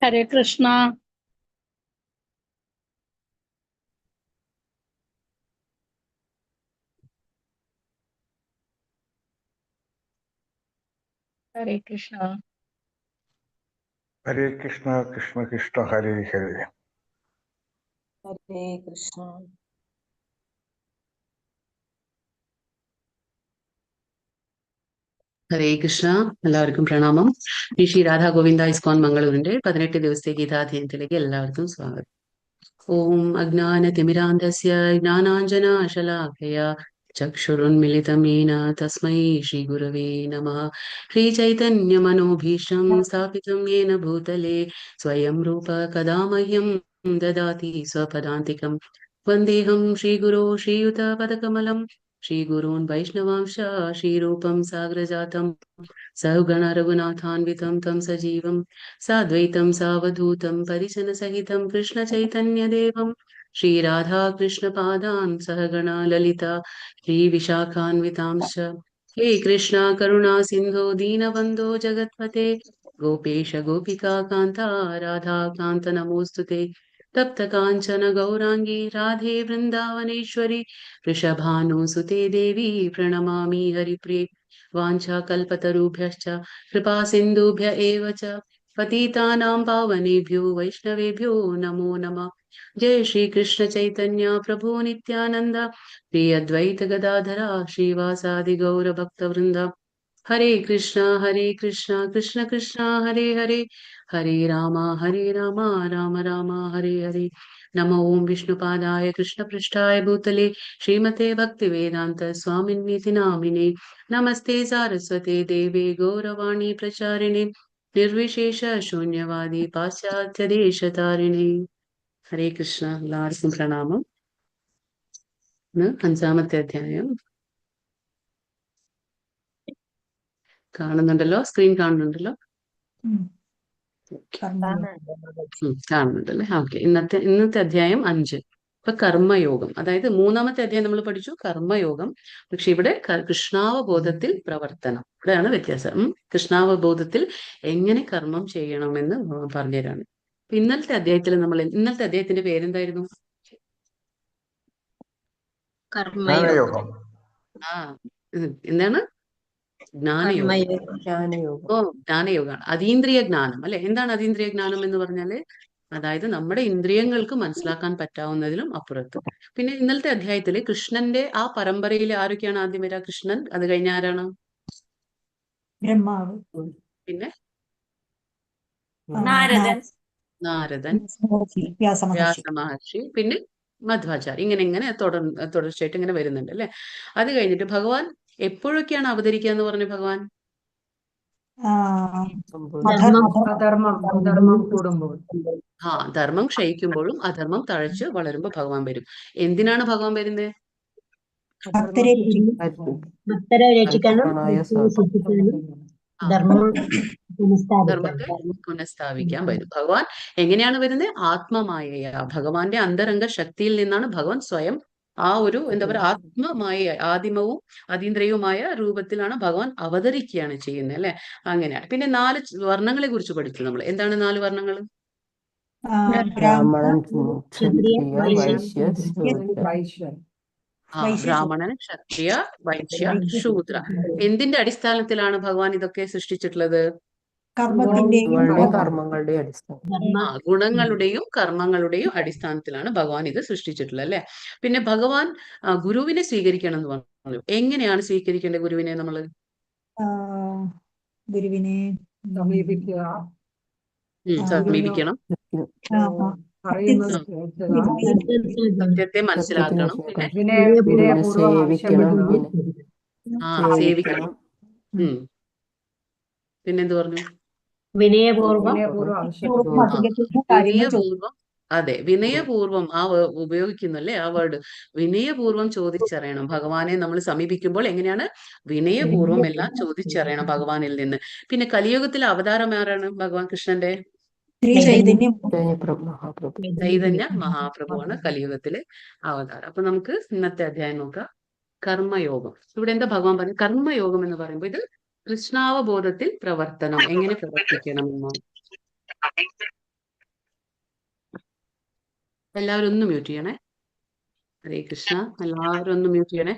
ഹരേ കൃഷ്ണ. ഹരേ കൃഷ്ണ. ഹരേ കൃഷ്ണ കൃഷ്ണ കൃഷ്ണ ഹരേ ഹരേ. ഹരേ കൃഷ്ണ. ഹരേ കൃഷ്ണ. എല്ലാവർക്കും പ്രണാമം. ശ്രീ രാധാ ഗോവിന്ദ ഇസ്കോൺ മംഗളൂരിന്റെ 18 ദിവസത്തെ ഗീതാധ്യയനത്തിലേക്ക് എല്ലാവർക്കും സ്വാഗതം. ഓം അജ്ഞാനതിമിരാന്ധസ്യ ജ്ഞാനാഞ്ജനാശലാഖയ ചക്ഷുരുന്മിലിതം യേന തസ്മൈ ശ്രീ ഗുരവേ നമഃ. ശ്രീചൈതന്യമനോഭീഷ്ടം സ്ഥാപിതം യേന ഭൂതലേ സ്വയം രൂപ കഥാ മഹ്യം ദദാതി സ്വപദാന്തികം. വന്ദേഹം ശ്രീഗുരോ ശ്രീയുതപദകമലം श्रीगुरून् वैष्णवांश श्रीरूपं साग्रजातं सगण रघुनाथान्वितं तं सजीवं साद्वैतं सावधूतं परिजनसहितं कृष्णचैतन्यदेवं श्रीराधा कृष्णपादान् सहगण ललिता श्रीविशाखान्वितांश्च हे कृष्णा करुणा सिन्धो दीनबन्धो जगत्पते गोपेश गोपिका कान्ता राधा कान्त नमोऽस्तुते. तप्त काञ्चन गौरांगी राधे वृन्दावनेश्वरी वृषभानुसुते देवी प्रणमामि हरिप्रिये. वाञ्छाकल्पतरुभ्यश्च कृपा सिन्धुभ्य एव च पतितानां पावनेभ्यो वैष्णवेभ्यो नमो नमः. जय श्री कृष्ण चैतन्य प्रभु नित्यानंद श्री अद्वैत गदाधरा श्रीवासादि गौर भक्तवृंद. हरे कृष्णा कृष्ण कृष्ण हरे हरे हरे राम राम राम हरे हरे. नमो ओं विष्णुपादाय कृष्णपृष्ठाय भूतले श्रीमते भक्तिवेदांत स्वामिन्निति नामिने. नमस्ते सारस्वते देवे गौरवाणी प्रचारिणे निर्विशेष शून्यवादी पाश्चात्य देशतारिणे. ഹരേ കൃഷ്ണ. എല്ലാവർക്കും പ്രണാമം. അഞ്ചാമത്തെ അധ്യായം കാണുന്നുണ്ടല്ലോ, സ്ക്രീൻ കാണുന്നുണ്ടല്ലോ, കാണുന്നുണ്ടല്ലേ? ഓക്കെ. ഇന്നത്തെ അധ്യായം 5. ഇപ്പൊ കർമ്മയോഗം, അതായത് മൂന്നാമത്തെ അധ്യായം നമ്മൾ പഠിച്ചു കർമ്മയോഗം. പക്ഷെ ഇവിടെ കൃഷ്ണാവബോധത്തിൽ പ്രവർത്തനം, ഇവിടെയാണ് വ്യത്യാസം. കൃഷ്ണാവബോധത്തിൽ എങ്ങനെ കർമ്മം ചെയ്യണമെന്ന് പറഞ്ഞുതരാണ്. ഇന്നലത്തെ അധ്യായത്തിന്റെ പേരെന്തായിരുന്നു? ജ്ഞാനയോഗം. എന്താണ്? ജ്ഞാനയോഗമാണ്. അതീന്ദ്രിയ ജ്ഞാനം അല്ലെ? എന്താണ് അതീന്ദ്രിയ ജ്ഞാനം എന്ന് പറഞ്ഞാല്, അതായത് നമ്മുടെ ഇന്ദ്രിയങ്ങൾക്ക് മനസ്സിലാക്കാൻ പറ്റാവുന്നതിലും അപ്പുറത്ത്. പിന്നെ ഇന്നലത്തെ അധ്യായത്തില് കൃഷ്ണന്റെ ആ പരമ്പരയിൽ ആരൊക്കെയാണ് ആദ്യം വരിക? കൃഷ്ണൻ, അത് കഴിഞ്ഞ ആരാണ്? ബ്രഹ്മാവ്, പിന്നെ നാരദൻ, വ്യാസമഹർഷി, പിന്നെ മധ്വാചാര്യ. ഇങ്ങനെ തുടർച്ചയായിട്ട് ഇങ്ങനെ വരുന്നുണ്ട് അല്ലെ? അത് കഴിഞ്ഞിട്ട് ഭഗവാൻ എപ്പോഴൊക്കെയാണ് അവതരിക്കുക എന്ന് പറഞ്ഞു? ഭഗവാൻ ധർമ്മം ക്ഷയിക്കുമ്പോഴും അധർമ്മം തഴച്ച് വളരുമ്പോ ഭഗവാൻ വരും. എന്തിനാണ് ഭഗവാൻ വരുന്നത്? ധർമ്മത്തെ പുനഃസ്ഥാപിക്കാൻ വരും. ഭഗവാൻ എങ്ങനെയാണ് വരുന്നത്? ആത്മമായ, ഭഗവാന്റെ അന്തരംഗ ശക്തിയിൽ നിന്നാണ് ഭഗവാൻ സ്വയം ആ ഒരു ആത്മമായ, ആദിമവും അതീന്ദ്രിയവുമായ രൂപത്തിലാണ് ഭഗവാൻ അവതരിക്കുകയാണ് ചെയ്യുന്നത് അല്ലെ? അങ്ങനെയാണ്. പിന്നെ 4 വർണ്ണങ്ങളെ കുറിച്ച് പഠിച്ചു നമ്മൾ. എന്താണ് 4 വർണ്ണങ്ങൾ? ബ്രാഹ്മണൻ, ക്ഷത്രിയ, വൈശ്യ, ശൂദ്ര. എന്തിന്റെ അടിസ്ഥാനത്തിലാണ് ഭഗവാൻ ഇതൊക്കെ സൃഷ്ടിച്ചിട്ടുള്ളത്? ഗുണങ്ങളുടെയും കർമ്മങ്ങളുടെയും അടിസ്ഥാനത്തിലാണ് ഭഗവാൻ ഇത് സൃഷ്ടിച്ചിട്ടുള്ളത് അല്ലെ? പിന്നെ ഭഗവാൻ ഗുരുവിനെ സ്വീകരിക്കണം എന്ന് പറഞ്ഞു. എങ്ങനെയാണ് സ്വീകരിക്കേണ്ടത് ഗുരുവിനെ? നമ്മള് സമീപിക്കണം, സത്യത്തെ മനസ്സിലാക്കണം, പിന്നെ സേവിക്കണം. പിന്നെന്ത് പറഞ്ഞു? വിനയപൂർവം. അതെ, വിനയപൂർവം ഉപയോഗിക്കുന്നല്ലേ ആ വേർഡ്. വിനയപൂർവം ചോദിച്ചറിയണം. ഭഗവാനെ നമ്മൾ സമീപിക്കുമ്പോൾ എങ്ങനെയാണ്? വിനയപൂർവം എല്ലാം ചോദിച്ചറിയണം ഭഗവാനിൽ നിന്ന്. പിന്നെ കലിയുഗത്തിലെ അവതാരം ആരാണ്? ഭഗവാൻ കൃഷ്ണന്റെ ചൈതന്യ മഹാപ്രഭുവാണ് കലിയുഗത്തിലെ അവതാരം. അപ്പൊ നമുക്ക് ഇന്നത്തെ അധ്യായം നോക്കാം. കർമ്മയോഗം. ഇവിടെ എന്താ ഭഗവാൻ പറഞ്ഞു? കർമ്മയോഗം എന്ന് പറയുമ്പോൾ ഇത് കൃഷ്ണാവബോധത്തിൽ പ്രവർത്തനം, എങ്ങനെ പ്രവർത്തിക്കണം എന്നാണ്. എല്ലാവരും ഒന്ന് മ്യൂട്ട് ചെയ്യണേ. ഹരേ കൃഷ്ണ. എല്ലാവരും ഒന്ന് മ്യൂട്ട് ചെയ്യണേ.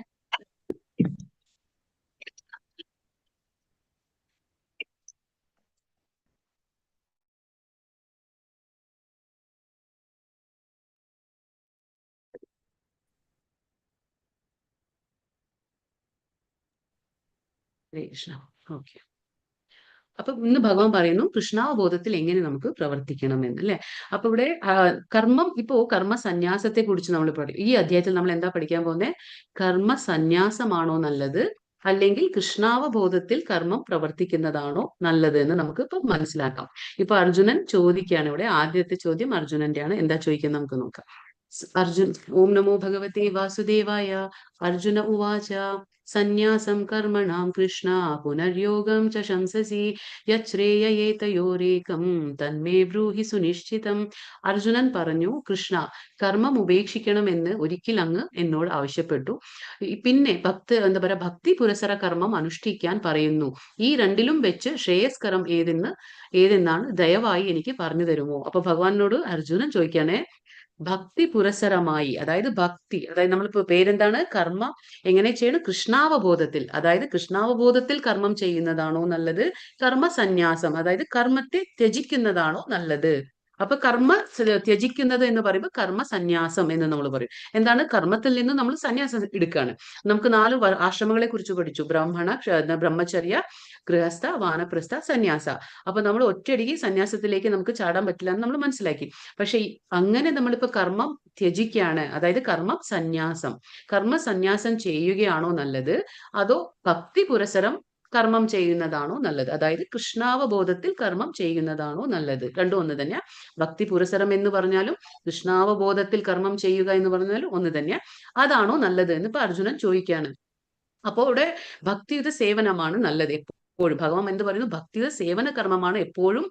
ഹരേ കൃഷ്ണ. ഓക്കെ. അപ്പൊ ഇന്ന് ഭഗവാൻ പറയുന്നു കൃഷ്ണാവബോധത്തിൽ എങ്ങനെ നമുക്ക് പ്രവർത്തിക്കണം എന്ന്, അല്ലെ? അപ്പൊ ഇവിടെ കർമ്മം, ഇപ്പോ കർമ്മ സന്യാസത്തെ കുറിച്ച് നമ്മൾ ഈ അധ്യായത്തിൽ നമ്മൾ എന്താ പഠിക്കാൻ പോകുന്നത്? കർമ്മ സന്യാസമാണോ നല്ലത്, അല്ലെങ്കിൽ കൃഷ്ണാവബോധത്തിൽ കർമ്മം പ്രവർത്തിക്കുന്നതാണോ നല്ലത് എന്ന് നമുക്ക് ഇപ്പൊ മനസ്സിലാക്കാം. ഇപ്പൊ അർജുനൻ ചോദിക്കുകയാണ്. ഇവിടെ ആദ്യത്തെ ചോദ്യം അർജുനന്റെ ആണ്. എന്താ ചോദിക്കുന്നത് നമുക്ക് നോക്കാം. അർജുൻ ഓം നമോ ഭഗവതേ വാസുദേവായ. അർജുന ഉവാച സന്യാസം കർമ്മണാം കൃഷ്ണ പുനർയോഗം ച ശംസസി യച്ഛ്രേയേതയോരേകം തന്മേ ബ്രൂഹി സുനിശ്ചിതം. അർജുനൻ പറഞ്ഞു, കൃഷ്ണ, കർമ്മം ഉപേക്ഷിക്കണമെന്ന് ഒരിക്കൽ അങ്ങ് എന്നോട് ആവശ്യപ്പെട്ടു. പിന്നെ എന്താ പറയാ, ഭക്തി പുരസര കർമ്മം അനുഷ്ഠിക്കാൻ പറയുന്നു. ഈ രണ്ടിലും വെച്ച് ശ്രേയസ്കരം ഏതെന്നാണ് ദയവായി എനിക്ക് പറഞ്ഞു തരുമോ? അപ്പൊ ഭഗവാനോട് അർജുനൻ ചോദിക്കാനേ, ഭക്തി പുരസരമായി, അതായത് നമ്മളിപ്പോ പേരെന്താണ്? കർമ്മ എങ്ങനെ ചെയ്യണം? കൃഷ്ണാവബോധത്തിൽ, അതായത് കൃഷ്ണാവബോധത്തിൽ കർമ്മം ചെയ്യുന്നതാണോ നല്ലത്, കർമ്മ സന്യാസം, അതായത് കർമ്മത്തെ ത്യജിക്കുന്നതാണോ നല്ലത്? അപ്പൊ കർമ്മ ത്യജിക്കുന്നത് എന്ന് പറയുമ്പോൾ കർമ്മ സന്യാസം എന്ന് നമ്മൾ പറയും. എന്താണ്? കർമ്മത്തിൽ നിന്ന് നമ്മൾ സന്യാസം എടുക്കുകയാണ്. നമുക്ക് 4 ആശ്രമങ്ങളെ കുറിച്ച് പഠിച്ചു: ബ്രഹ്മചര്യ, ഗൃഹസ്ഥ, വാനപ്രസ്ഥ, സന്യാസ. അപ്പൊ നമ്മൾ ഒറ്റയടിക്ക് സന്യാസത്തിലേക്ക് നമുക്ക് ചാടാൻ പറ്റില്ല എന്ന് നമ്മൾ മനസ്സിലാക്കി. പക്ഷെ അങ്ങനെ നമ്മളിപ്പോ കർമ്മം ത്യജിക്കുകയാണ്, അതായത് കർമ്മ സന്യാസം ചെയ്യുകയാണോ നല്ലത്, അതോ ഭക്തി പുരസരം കർമ്മം ചെയ്യുന്നതാണോ നല്ലത്? അതായത് കൃഷ്ണാവബോധത്തിൽ കർമ്മം ചെയ്യുന്നതാണോ നല്ലത്? രണ്ടും ഒന്ന് തന്നെയാ. ഭക്തി പുരസരം എന്ന് പറഞ്ഞാലും കൃഷ്ണാവബോധത്തിൽ കർമ്മം ചെയ്യുക എന്ന് പറഞ്ഞാലും ഒന്ന് തന്നെയാ. അതാണോ നല്ലത് എന്ന് ഇപ്പൊ അർജുനൻ ചോദിക്കാണ്. അപ്പോ ഇവിടെ ഭക്തിയുത സേവനമാണ് നല്ലത് എപ്പോഴും. ഭഗവാൻ എന്ത് പറയുന്നു? ഭക്തിയുത സേവന കർമ്മമാണ് എപ്പോഴും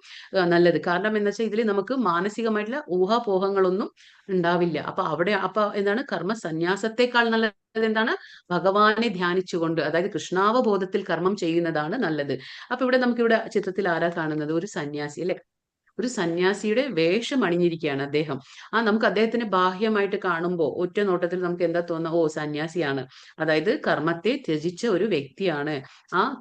നല്ലത്. കാരണം എന്ന് വെച്ചാൽ ഇതിൽ നമുക്ക് മാനസികമായിട്ടുള്ള ഊഹാപോഹങ്ങളൊന്നും ഉണ്ടാവില്ല. അപ്പൊ എന്താണ്? കർമ്മ സന്യാസത്തെക്കാൾ നല്ലത് എന്താണ്? ഭഗവാനെ ധ്യാനിച്ചുകൊണ്ട്, അതായത് കൃഷ്ണാവബോധത്തിൽ കർമ്മം ചെയ്യുന്നതാണ് നല്ലത്. അപ്പൊ ഇവിടെ നമുക്കിവിടെ ചിത്രത്തിൽ ആരാ കാണുന്നത്? ഒരു സന്യാസി, അല്ലെ? ഒരു സന്യാസിയുടെ വേഷം അണിഞ്ഞിരിക്കുകയാണ് അദ്ദേഹം. നമുക്ക് അദ്ദേഹത്തിന് ബാഹ്യമായിട്ട് കാണുമ്പോൾ ഒറ്റ നോട്ടത്തിൽ നമുക്ക് എന്താ തോന്നുക? ഓ, സന്യാസിയാണ്, അതായത് കർമ്മത്തെ ത്യജിച്ച ഒരു വ്യക്തിയാണ്.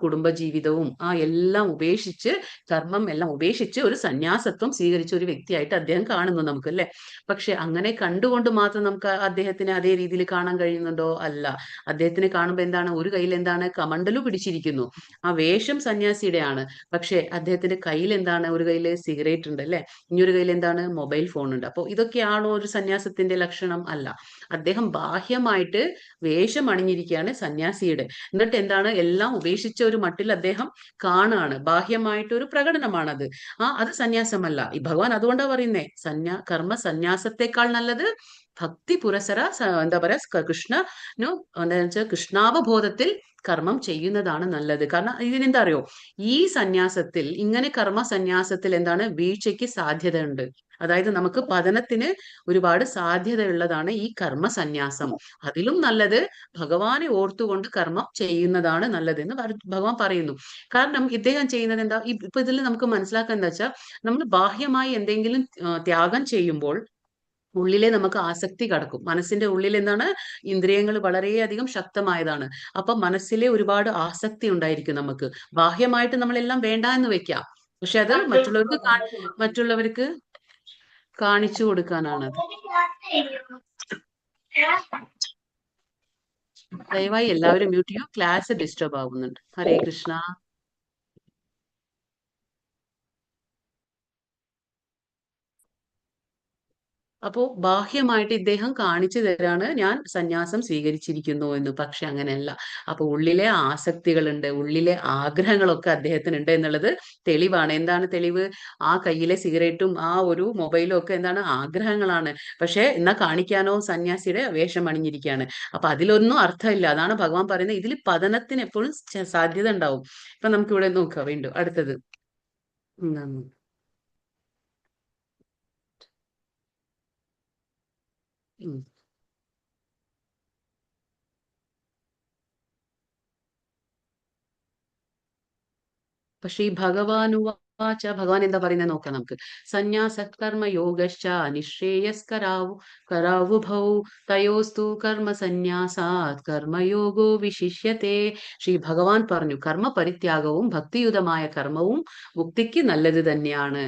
കുടുംബജീവിതവും എല്ലാം ഉപേക്ഷിച്ച്, കർമ്മം എല്ലാം ഉപേക്ഷിച്ച് ഒരു സന്യാസത്വം സ്വീകരിച്ച ഒരു വ്യക്തിയായിട്ട് അദ്ദേഹം കാണുന്നു നമുക്ക്, അല്ലെ? പക്ഷെ അങ്ങനെ കണ്ടുകൊണ്ട് മാത്രം നമുക്ക് അദ്ദേഹത്തിനെ അതേ രീതിയിൽ കാണാൻ കഴിയുന്നുണ്ടോ? അല്ല. അദ്ദേഹത്തിനെ കാണുമ്പോൾ എന്താണ്? ഒരു കയ്യിൽ എന്താണ്? കമണ്ടലു പിടിച്ചിരിക്കുന്നു. വേഷം സന്യാസിയുടെ ആണ്. പക്ഷെ അദ്ദേഹത്തിന്റെ കയ്യിൽ എന്താണ്? ഒരു കയ്യിൽ സിഗരറ്റ് ഉണ്ട്, അല്ലെ? ഇനിയൊരു കയ്യിൽ എന്താണ്? മൊബൈൽ ഫോൺ ഉണ്ട്. അപ്പോൾ ഇതൊക്കെയാണോ ഒരു സന്യാസത്തിന്റെ ലക്ഷണം? അല്ല. അദ്ദേഹം ബാഹ്യമായിട്ട് വേഷം അണിഞ്ഞിരിക്കുകയാണ് സന്യാസിയുടെ. എന്നിട്ട് എന്താണ്? എല്ലാം ഉപേക്ഷിച്ച ഒരു മട്ടിൽ അദ്ദേഹം കാണുകയാണ്. ബാഹ്യമായിട്ട് ഒരു പ്രകടനമാണത്. അത് സന്യാസമല്ല. ഈ ഭഗവാൻ അതുകൊണ്ടാ പറയുന്നേ, കർമ്മ സന്യാസത്തെക്കാൾ നല്ലത് ഭക്തി പുരസര എന്താ പറയാ, എന്താ വെച്ചാൽ കൃഷ്ണാവബോധത്തിൽ കർമ്മം ചെയ്യുന്നതാണ് നല്ലത്. കാരണം ഇതിനെന്താ അറിയോ? ഈ സന്യാസത്തിൽ, ഇങ്ങനെ കർമ്മ സന്യാസത്തിൽ എന്താണ്? വീഴ്ചയ്ക്ക് സാധ്യതയുണ്ട്. അതായത് നമുക്ക് പതനത്തിന് ഒരുപാട് സാധ്യതയുള്ളതാണ് ഈ കർമ്മ സന്യാസം. അതിലും നല്ലത് ഭഗവാനെ ഓർത്തുകൊണ്ട് കർമ്മം ചെയ്യുന്നതാണ് നല്ലതെന്ന് ഭഗവാൻ പറയുന്നു. കാരണം ഇദ്ദേഹം ചെയ്യുന്നത് എന്താ? ഇപ്പൊ ഇതിൽ നമുക്ക് മനസ്സിലാക്കാൻ എന്താ വെച്ചാൽ, നമ്മൾ ബാഹ്യമായി എന്തെങ്കിലും ത്യാഗം ചെയ്യുമ്പോൾ ഉള്ളിലെ നമുക്ക് ആസക്തി കടക്കും. മനസ്സിന്റെ ഉള്ളിൽ എന്താണ്? ഇന്ദ്രിയങ്ങൾ വളരെയധികം ശക്തമായതാണ്. അപ്പൊ മനസ്സിലെ ഒരുപാട് ആസക്തി ഉണ്ടായിരിക്കും നമുക്ക്. ബാഹ്യമായിട്ട് നമ്മളെല്ലാം വേണ്ട എന്ന് വെക്കാം, പക്ഷെ അത് മറ്റുള്ളവർക്ക് കാണിച്ചു കൊടുക്കാനാണത്. ദയവായി എല്ലാവരും മ്യൂട്ട് ചെയ്യൂ. ക്ലാസ് ഡിസ്റ്റർബ് ആവുന്നുണ്ട്. ഹരേ കൃഷ്ണ. അപ്പോ ബാഹ്യമായിട്ട് ഇദ്ദേഹം കാണിച്ചു തരാണ്, ഞാൻ സന്യാസം സ്വീകരിച്ചിരിക്കുന്നു എന്ന്. പക്ഷെ അങ്ങനെയല്ല. അപ്പൊ ഉള്ളിലെ ആസക്തികളുണ്ട്, ഉള്ളിലെ ആഗ്രഹങ്ങളൊക്കെ അദ്ദേഹത്തിനുണ്ട് എന്നുള്ളത് തെളിവാണ്. എന്താണ് തെളിവ്? കയ്യിലെ സിഗരറ്റും ഒരു മൊബൈലും ഒക്കെ എന്താണ്? ആഗ്രഹങ്ങളാണ്. പക്ഷെ എന്നാ കാണിക്കാനോ സന്യാസിയുടെ വേഷം അണിഞ്ഞിരിക്കുകയാണ്. അപ്പൊ അതിലൊന്നും അർത്ഥമില്ല. അതാണ് ഭഗവാൻ പറയുന്നത്, ഇതിൽ പതനത്തിന് എപ്പോഴും സാധ്യത ഉണ്ടാവും. ഇപ്പൊ നമുക്കിവിടെ നോക്കാം വീണ്ടും അടുത്തത് എന്താണ്. പക്ഷെ ഈ ഭഗവാനുവാച ഭഗവാൻ എന്താ പറയുന്നത് നോക്കാം നമുക്ക്. സന്യാസ കർമ്മ യോഗശ്ച കരാവുഭൗ തയോസ്തു കർമ്മ സന്യാസാത് കർമ്മയോഗോ വിശിഷ്യത്തെ. ശ്രീ ഭഗവാൻ പറഞ്ഞു, കർമ്മ പരിത്യാഗവും ഭക്തിയുതമായ കർമ്മവും മുക്തിക്ക് നല്ലത് തന്നെയാണ്.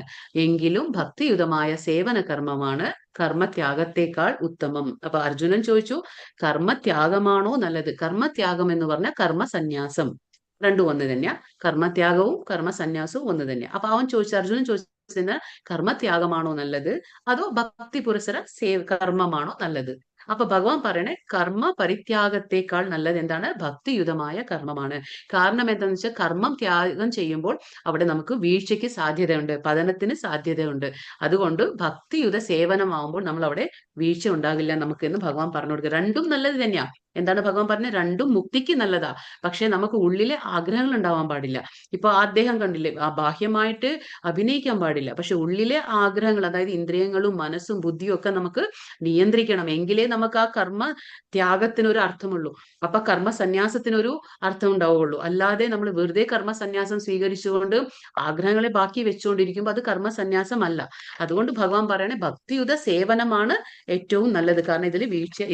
എങ്കിലും ഭക്തിയുതമായ സേവന കർമ്മമാണ് കർമ്മത്യാഗത്തെക്കാൾ ഉത്തമം. അപ്പൊ അർജുനൻ ചോദിച്ചു, കർമ്മത്യാഗമാണോ നല്ലത്? കർമ്മത്യാഗം എന്ന് പറഞ്ഞാൽ കർമ്മസന്യാസം രണ്ടും ഒന്ന് തന്നെയാ. കർമ്മത്യാഗവും കർമ്മസന്യാസവും ഒന്ന് തന്നെയാ. അപ്പൊ അർജുനൻ ചോദിച്ചതിന് കർമ്മത്യാഗമാണോ നല്ലത് അതോ ഭക്തി പുരസര കർമ്മമാണോ നല്ലത്? അപ്പൊ ഭഗവാൻ പറയണേ, കർമ്മ പരിത്യാഗത്തെക്കാൾ നല്ലത് എന്താണ്? ഭക്തിയുതമായ കർമ്മമാണ്. കാരണം എന്താണെന്ന് വെച്ചാൽ, കർമ്മം ത്യാഗം ചെയ്യുമ്പോൾ അവിടെ നമുക്ക് വീഴ്ചയ്ക്ക് സാധ്യതയുണ്ട്, പതനത്തിന് സാധ്യതയുണ്ട്. അതുകൊണ്ട് ഭക്തിയുത സേവനമാവുമ്പോൾ നമ്മൾ അവിടെ വീഴ്ച ഉണ്ടാകില്ല നമുക്ക് എന്ന് ഭഗവാൻ പറഞ്ഞു കൊടുക്കുക. രണ്ടും നല്ലത് തന്നെയാ. എന്താണ് ഭഗവാൻ പറഞ്ഞത്? രണ്ടും മുക്തിക്ക് നല്ലതാ. പക്ഷെ നമുക്ക് ഉള്ളിലെ ആഗ്രഹങ്ങൾ ഉണ്ടാവാൻ പാടില്ല. ഇപ്പൊ അദ്ദേഹം കണ്ടില്ലേ, ബാഹ്യമായിട്ട് അഭിനയിക്കാൻ പാടില്ല, പക്ഷെ ഉള്ളിലെ ആഗ്രഹങ്ങൾ, അതായത് ഇന്ദ്രിയങ്ങളും മനസ്സും ബുദ്ധിയും ഒക്കെ നമുക്ക് നിയന്ത്രിക്കണം. എങ്കിലേ നമുക്ക് ആ കർമ്മ ത്യാഗത്തിനൊരു അർത്ഥമുള്ളൂ. അപ്പൊ കർമ്മ സന്യാസത്തിനൊരു അർത്ഥം ഉണ്ടാവുള്ളൂ. അല്ലാതെ നമ്മൾ വെറുതെ കർമ്മ സന്യാസം സ്വീകരിച്ചുകൊണ്ട് ആഗ്രഹങ്ങളെ ബാക്കി വെച്ചുകൊണ്ടിരിക്കുമ്പോൾ അത് കർമ്മ സന്യാസമല്ല. അതുകൊണ്ട് ഭഗവാൻ പറയണേ, ഭക്തിയുത സേവനമാണ് ഏറ്റവും നല്ലത്. കാരണം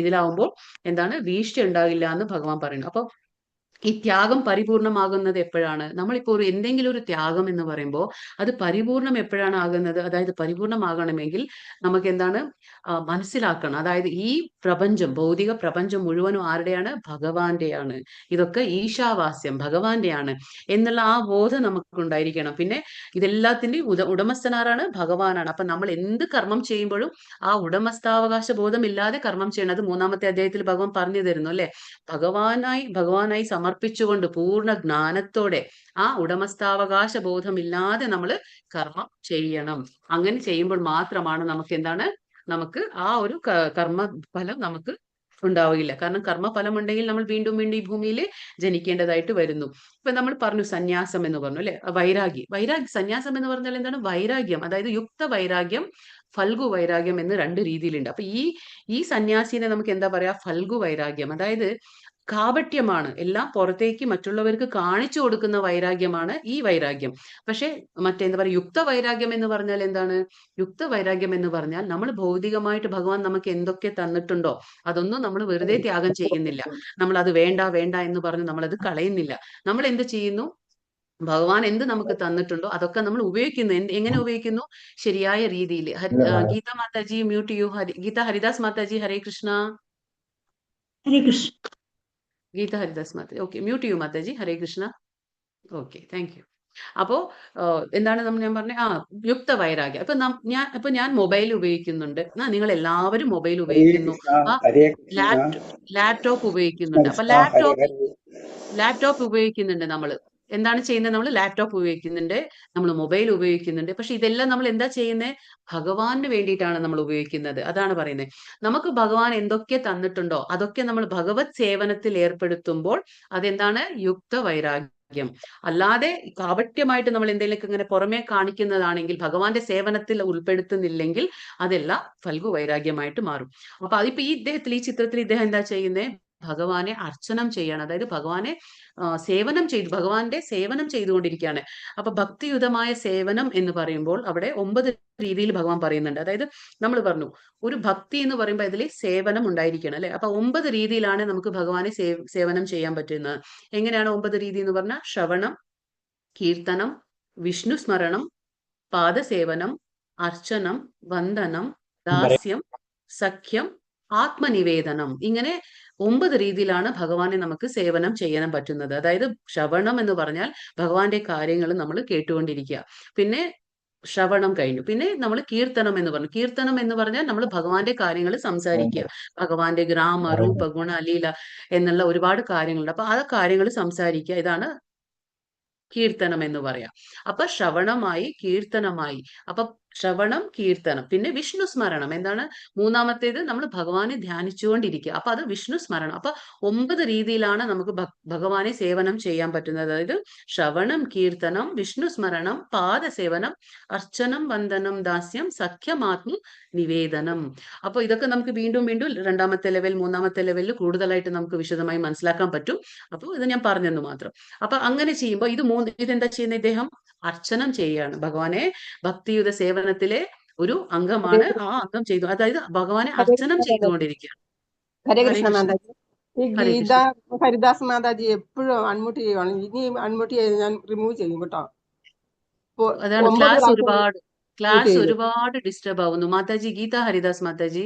ഇതിലാവുമ്പോൾ എന്താണ്, വീഴ്ച ഉണ്ടാകില്ല എന്ന് ഭഗവാൻ പറയുന്നു. അപ്പൊ ഈ ത്യാഗം പരിപൂർണമാകുന്നത് എപ്പോഴാണ്? നമ്മളിപ്പോൾ എന്തെങ്കിലും ഒരു ത്യാഗം എന്ന് പറയുമ്പോൾ അത് പരിപൂർണം എപ്പോഴാണ് ആകുന്നത്? അതായത് പരിപൂർണമാകണമെങ്കിൽ നമുക്ക് എന്താണ് മനസ്സിലാക്കണം. അതായത് ഈ പ്രപഞ്ചം, ഭൗതിക പ്രപഞ്ചം മുഴുവനും ആരുടെയാണ്? ഭഗവാന്റെയാണ്. ഇതൊക്കെ ഈശാവാസ്യം, ഭഗവാന്റെയാണ് എന്നുള്ള ആ ബോധം നമുക്കുണ്ടായിരിക്കണം. പിന്നെ ഇതെല്ലാത്തിന്റെയും ഉടമസ്ഥനാരാണ്? ഭഗവാനാണ്. അപ്പൊ നമ്മൾ എന്ത് കർമ്മം ചെയ്യുമ്പോഴും ആ ഉടമസ്ഥാവകാശ ബോധം ഇല്ലാതെ കർമ്മം ചെയ്യണം. അത് 3-ാമത്തെ അധ്യായത്തിൽ ഭഗവാൻ പറഞ്ഞു തരുന്നു അല്ലെ. ഭഗവാനായി സമർപ്പിച്ചുകൊണ്ട് പൂർണ്ണ ജ്ഞാനത്തോടെ ആ ഉടമസ്ഥാവകാശ ബോധമില്ലാതെ നമ്മൾ കർമ്മം ചെയ്യണം. അങ്ങനെ ചെയ്യുമ്പോൾ മാത്രമാണ് നമുക്ക് ആ ഒരു കർമ്മ ഫലം നമുക്ക് ഉണ്ടാവില്ല. കാരണം കർമ്മഫലം ഉണ്ടെങ്കിൽ നമ്മൾ വീണ്ടും വീണ്ടും ഈ ഭൂമിയിൽ ജനിക്കേണ്ടതായിട്ട് വരുന്നു. ഇപ്പൊ നമ്മൾ പറഞ്ഞു സന്യാസം എന്ന് പറഞ്ഞു അല്ലെ, വൈരാഗ്യം. സന്യാസം എന്ന് പറഞ്ഞാൽ എന്താണ്? വൈരാഗ്യം. അതായത് യുക്ത വൈരാഗ്യം, ഫൽഗു വൈരാഗ്യം എന്ന് രണ്ട് രീതിയിലുണ്ട്. അപ്പൊ ഈ സന്യാസിനെ നമുക്ക് എന്താ പറയാ? ഫൽഗു വൈരാഗ്യം. അതായത് കാപട്യമാണ്, എല്ലാം പുറത്തേക്ക് മറ്റുള്ളവർക്ക് കാണിച്ചു കൊടുക്കുന്ന വൈരാഗ്യമാണ് ഈ വൈരാഗ്യം. പക്ഷെ മറ്റെന്താ പറയുക, യുക്ത വൈരാഗ്യം എന്ന് പറഞ്ഞാൽ എന്താണ്? യുക്ത വൈരാഗ്യം എന്ന് പറഞ്ഞാൽ നമ്മൾ ഭൗതികമായിട്ട് ഭഗവാൻ നമുക്ക് എന്തൊക്കെ തന്നിട്ടുണ്ടോ അതൊന്നും നമ്മൾ വെറുതെ ത്യാഗം ചെയ്യുന്നില്ല. നമ്മൾ അത് വേണ്ട വേണ്ട എന്ന് പറഞ്ഞ് നമ്മളത് കളയുന്നില്ല. നമ്മൾ എന്ത് ചെയ്യുന്നു? ഭഗവാൻ എന്ത് നമുക്ക് തന്നിട്ടുണ്ടോ അതൊക്കെ നമ്മൾ ഉപയോഗിക്കുന്നു. എങ്ങനെ ഉപയോഗിക്കുന്നു? ശരിയായ രീതിയിൽ. Geeta Mataji mute you. Geeta Haridas Mataji, Hare Krishna. Hare Krishna. Geeta Haridas Mataji, okay, mute you Mataji. Hare Krishna. Okay, thank you. അപ്പോ എന്താണ് ഞാൻ പറഞ്ഞ യുക്ത വൈരാഗ്യം. ഇപ്പൊ ഞാൻ മൊബൈൽ ഉപയോഗിക്കുന്നുണ്ട്, നിങ്ങൾ എല്ലാവരും മൊബൈൽ ഉപയോഗിക്കുന്നു, ലാപ്ടോപ്പ് ഉപയോഗിക്കുന്നുണ്ട്. അപ്പൊ ലാപ്ടോപ്പ് ഉപയോഗിക്കുന്നുണ്ട്. നമ്മൾ എന്താണ് ചെയ്യുന്നത്? നമ്മൾ ലാപ്ടോപ്പ് ഉപയോഗിക്കുന്നുണ്ട്, നമ്മൾ മൊബൈൽ ഉപയോഗിക്കുന്നുണ്ട്. പക്ഷെ ഇതെല്ലാം നമ്മൾ എന്താ ചെയ്യുന്നത്? ഭഗവാന് വേണ്ടിയിട്ടാണ് നമ്മൾ ഉപയോഗിക്കുന്നത്. അതാണ് പറയുന്നത്. നമുക്ക് ഭഗവാൻ എന്തൊക്കെ തന്നിട്ടുണ്ടോ അതൊക്കെ നമ്മൾ ഭഗവത് സേവനത്തിൽ ഏർപ്പെടുത്തുമ്പോൾ അതെന്താണ്? യുക്ത വൈരാഗ്യം. അല്ലാതെ കാപട്യമായിട്ട് നമ്മൾ എന്തെങ്കിലും ഇങ്ങനെ പുറമേ കാണിക്കുന്നതാണെങ്കിൽ, ഭഗവാന്റെ സേവനത്തിൽ ഉൾപ്പെടുത്തുന്നില്ലെങ്കിൽ അതെല്ലാം ഫൽഗു വൈരാഗ്യമായിട്ട് മാറും. അപ്പൊ അതിപ്പോ ഈ ചിത്രത്തിൽ ഇദ്ദേഹം എന്താ ചെയ്യുന്നത്? ഭഗവാനെ അർച്ചനം ചെയ്യാണ്. അതായത് ഭഗവാനെ ഭഗവാന്റെ സേവനം ചെയ്തുകൊണ്ടിരിക്കുകയാണ്. അപ്പൊ ഭക്തിയുതമായ സേവനം എന്ന് പറയുമ്പോൾ അവിടെ 9 രീതിയിൽ ഭഗവാൻ പറയുന്നുണ്ട്. അതായത് നമ്മൾ പറഞ്ഞു, ഒരു ഭക്തി എന്ന് പറയുമ്പോൾ അതിൽ സേവനം ഉണ്ടായിരിക്കണം അല്ലെ. അപ്പൊ 9 രീതിയിലാണ് നമുക്ക് ഭഗവാനെ സേവനം ചെയ്യാൻ പറ്റുന്നത്. എങ്ങനെയാണ് 9 രീതി എന്ന് പറഞ്ഞാൽ? ശ്രവണം, കീർത്തനം, വിഷ്ണു സ്മരണം, പാദസേവനം, അർച്ചനം, വന്ദനം, ദാസ്യം, സഖ്യം, ആത്മനിവേദനം. ഇങ്ങനെ 9 രീതിയിലാണ് ഭഗവാനെ നമുക്ക് സേവനം ചെയ്യാൻ പറ്റുന്നത്. അതായത് ശ്രവണം എന്ന് പറഞ്ഞാൽ ഭഗവാന്റെ കാര്യങ്ങൾ നമ്മൾ കേട്ടുകൊണ്ടിരിക്കുക. പിന്നെ ശ്രവണം കഴിഞ്ഞു, പിന്നെ നമ്മൾ കീർത്തനം എന്ന് പറഞ്ഞു. കീർത്തനം എന്ന് പറഞ്ഞാൽ നമ്മൾ ഭഗവാന്റെ കാര്യങ്ങൾ സംസാരിക്കുക. ഭഗവാന്റെ ഗ്രാമ, രൂപ, ഗുണ, ലീല എന്നുള്ള ഒരുപാട് കാര്യങ്ങളുണ്ട്. അപ്പൊ ആ കാര്യങ്ങൾ സംസാരിക്കുക. ഇതാണ് കീർത്തനം എന്ന് പറയാം. അപ്പൊ ശ്രവണമായി, കീർത്തനമായി. അപ്പൊ ശ്രവണം, കീർത്തനം, പിന്നെ വിഷ്ണു സ്മരണം. എന്താണ് മൂന്നാമത്തേത്? നമ്മൾ ഭഗവാനെ ധ്യാനിച്ചുകൊണ്ടിരിക്കുക. അപ്പൊ അത് വിഷ്ണു സ്മരണം. അപ്പൊ 9 രീതിയിലാണ് നമുക്ക് ഭഗവാനെ സേവനം ചെയ്യാൻ പറ്റുന്നത്. അതായത് ശ്രവണം, കീർത്തനം, വിഷ്ണു സ്മരണം, പാദസേവനം, അർച്ചനം, വന്ദനം, ദാസ്യം, സഖ്യമാത്മ നിവേദനം. അപ്പൊ ഇതൊക്കെ നമുക്ക് വീണ്ടും വീണ്ടും രണ്ടാമത്തെ ലെവൽ, മൂന്നാമത്തെ ലെവലിൽ കൂടുതലായിട്ട് നമുക്ക് വിശദമായി മനസ്സിലാക്കാൻ പറ്റും. അപ്പോൾ ഇത് ഞാൻ പറഞ്ഞെന്ന് മാത്രം. അപ്പൊ അങ്ങനെ ചെയ്യുമ്പോൾ ഇതെന്താ ചെയ്യുന്നത്? ഇദ്ദേഹം അർച്ചനം ചെയ്യുകയാണ്. ഭഗവാനെ ഭക്തിയുത സേവനത്തിലെ ഒരു അംഗമാണ്. ആ അംഗം ചെയ്തു, അതായത് ഭഗവാനെ അർച്ചനം ചെയ്തുകൊണ്ടിരിക്കുകയാണ്. ഹരേ ഹരേ കൃഷ്ണ കൃഷ്ണ. മാതാജി. ഈ ഹരേ ഗീത കൃഷ്ണ. ഹരിദാസ് മാതാജി എപ്പോഴും അൺമ്യൂട്ട് ചെയ്യുവാണ്. ഇനി അൺമ്യൂട്ട് ചെയ്ത് ഞാൻ റിമൂവ് ചെയ്യും കേട്ടോ. അതാണ് 9 ക്ലാസ് പ്രാവശ്യം ഒരുപാട് ഡിസ്റ്റർബ് ആവുന്നു. മാതാജി, ഗീത ഹരിദാസ് മാതാജി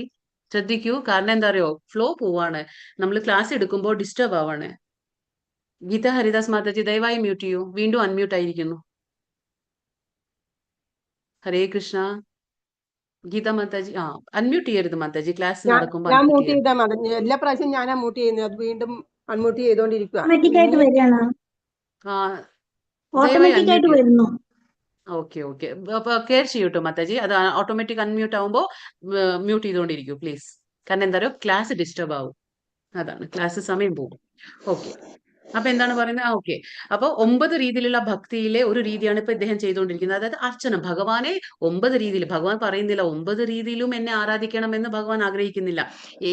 ശ്രദ്ധിക്കൂ. കാരണം എന്താ അറിയോ, ഫ്ലോ പോവാണ്. നമ്മൾ ക്ലാസ് എടുക്കുമ്പോൾ ഡിസ്റ്റർബ് ആവാണ്. ഗീത ഹരിദാസ് മാതാജി ദയവായി മ്യൂട്ട് ചെയ്യൂ. വീണ്ടും അൺമ്യൂട്ട് ആയിരിക്കുന്നു. ഹരേ കൃഷ്ണ. ഗീത മാതാജി അൺമ്യൂട്ട് ചെയ്യരുത് മാതാജി. ക്ലാസ് നടക്കുമ്പോൾ ഞാൻ unmute മ്യൂട്ട് ചെയ്യരുത്. ചെയ്താൽ മതി. എല്ലാ പ്രാവശ്യം ഞാനാ മ്യൂട്ട് ചെയ്യുന്നത്. അത് വീണ്ടും അൺമ്യൂട്ട് ചെയ്തോണ്ടിരിക്കുക. ഓട്ടോമാറ്റിക് ആയിട്ട് വരികയാണ്. ആ, ദയവായി ഓട്ടോമാറ്റിക് ആയിട്ട് അൺമ്യൂട്ട് ചെയ്യൂ. വരുന്നു. ഓക്കെ. അപ്പൊ കെയർ ചെയ്യൂട്ടോ മാതാജി. അത് ഓട്ടോമാറ്റിക് അൺമ്യൂട്ട് ആവുമ്പോൾ മ്യൂട്ട് ചെയ്തുകൊണ്ടിരിക്കൂ പ്ലീസ്. കാരണം എന്താ പറയുക, ക്ലാസ് ഡിസ്റ്റർബ് ആവും. അതാണ്, ക്ലാസ് സമയം പോകും. ഓക്കെ. അപ്പൊ എന്താണ് പറയുന്നത്? ഓക്കെ. അപ്പൊ 9 രീതിയിലുള്ള ഭക്തിയിലെ ഒരു രീതിയാണ് ഇപ്പൊ ഇദ്ദേഹം ചെയ്തുകൊണ്ടിരിക്കുന്നത്. അതായത് അർച്ചന. ഭഗവാനെ 9 രീതിയിൽ, ഭഗവാൻ പറയുന്നില്ല 9 രീതിയിലും എന്നെ ആരാധിക്കണം എന്ന് ഭഗവാൻ ആഗ്രഹിക്കുന്നില്ല.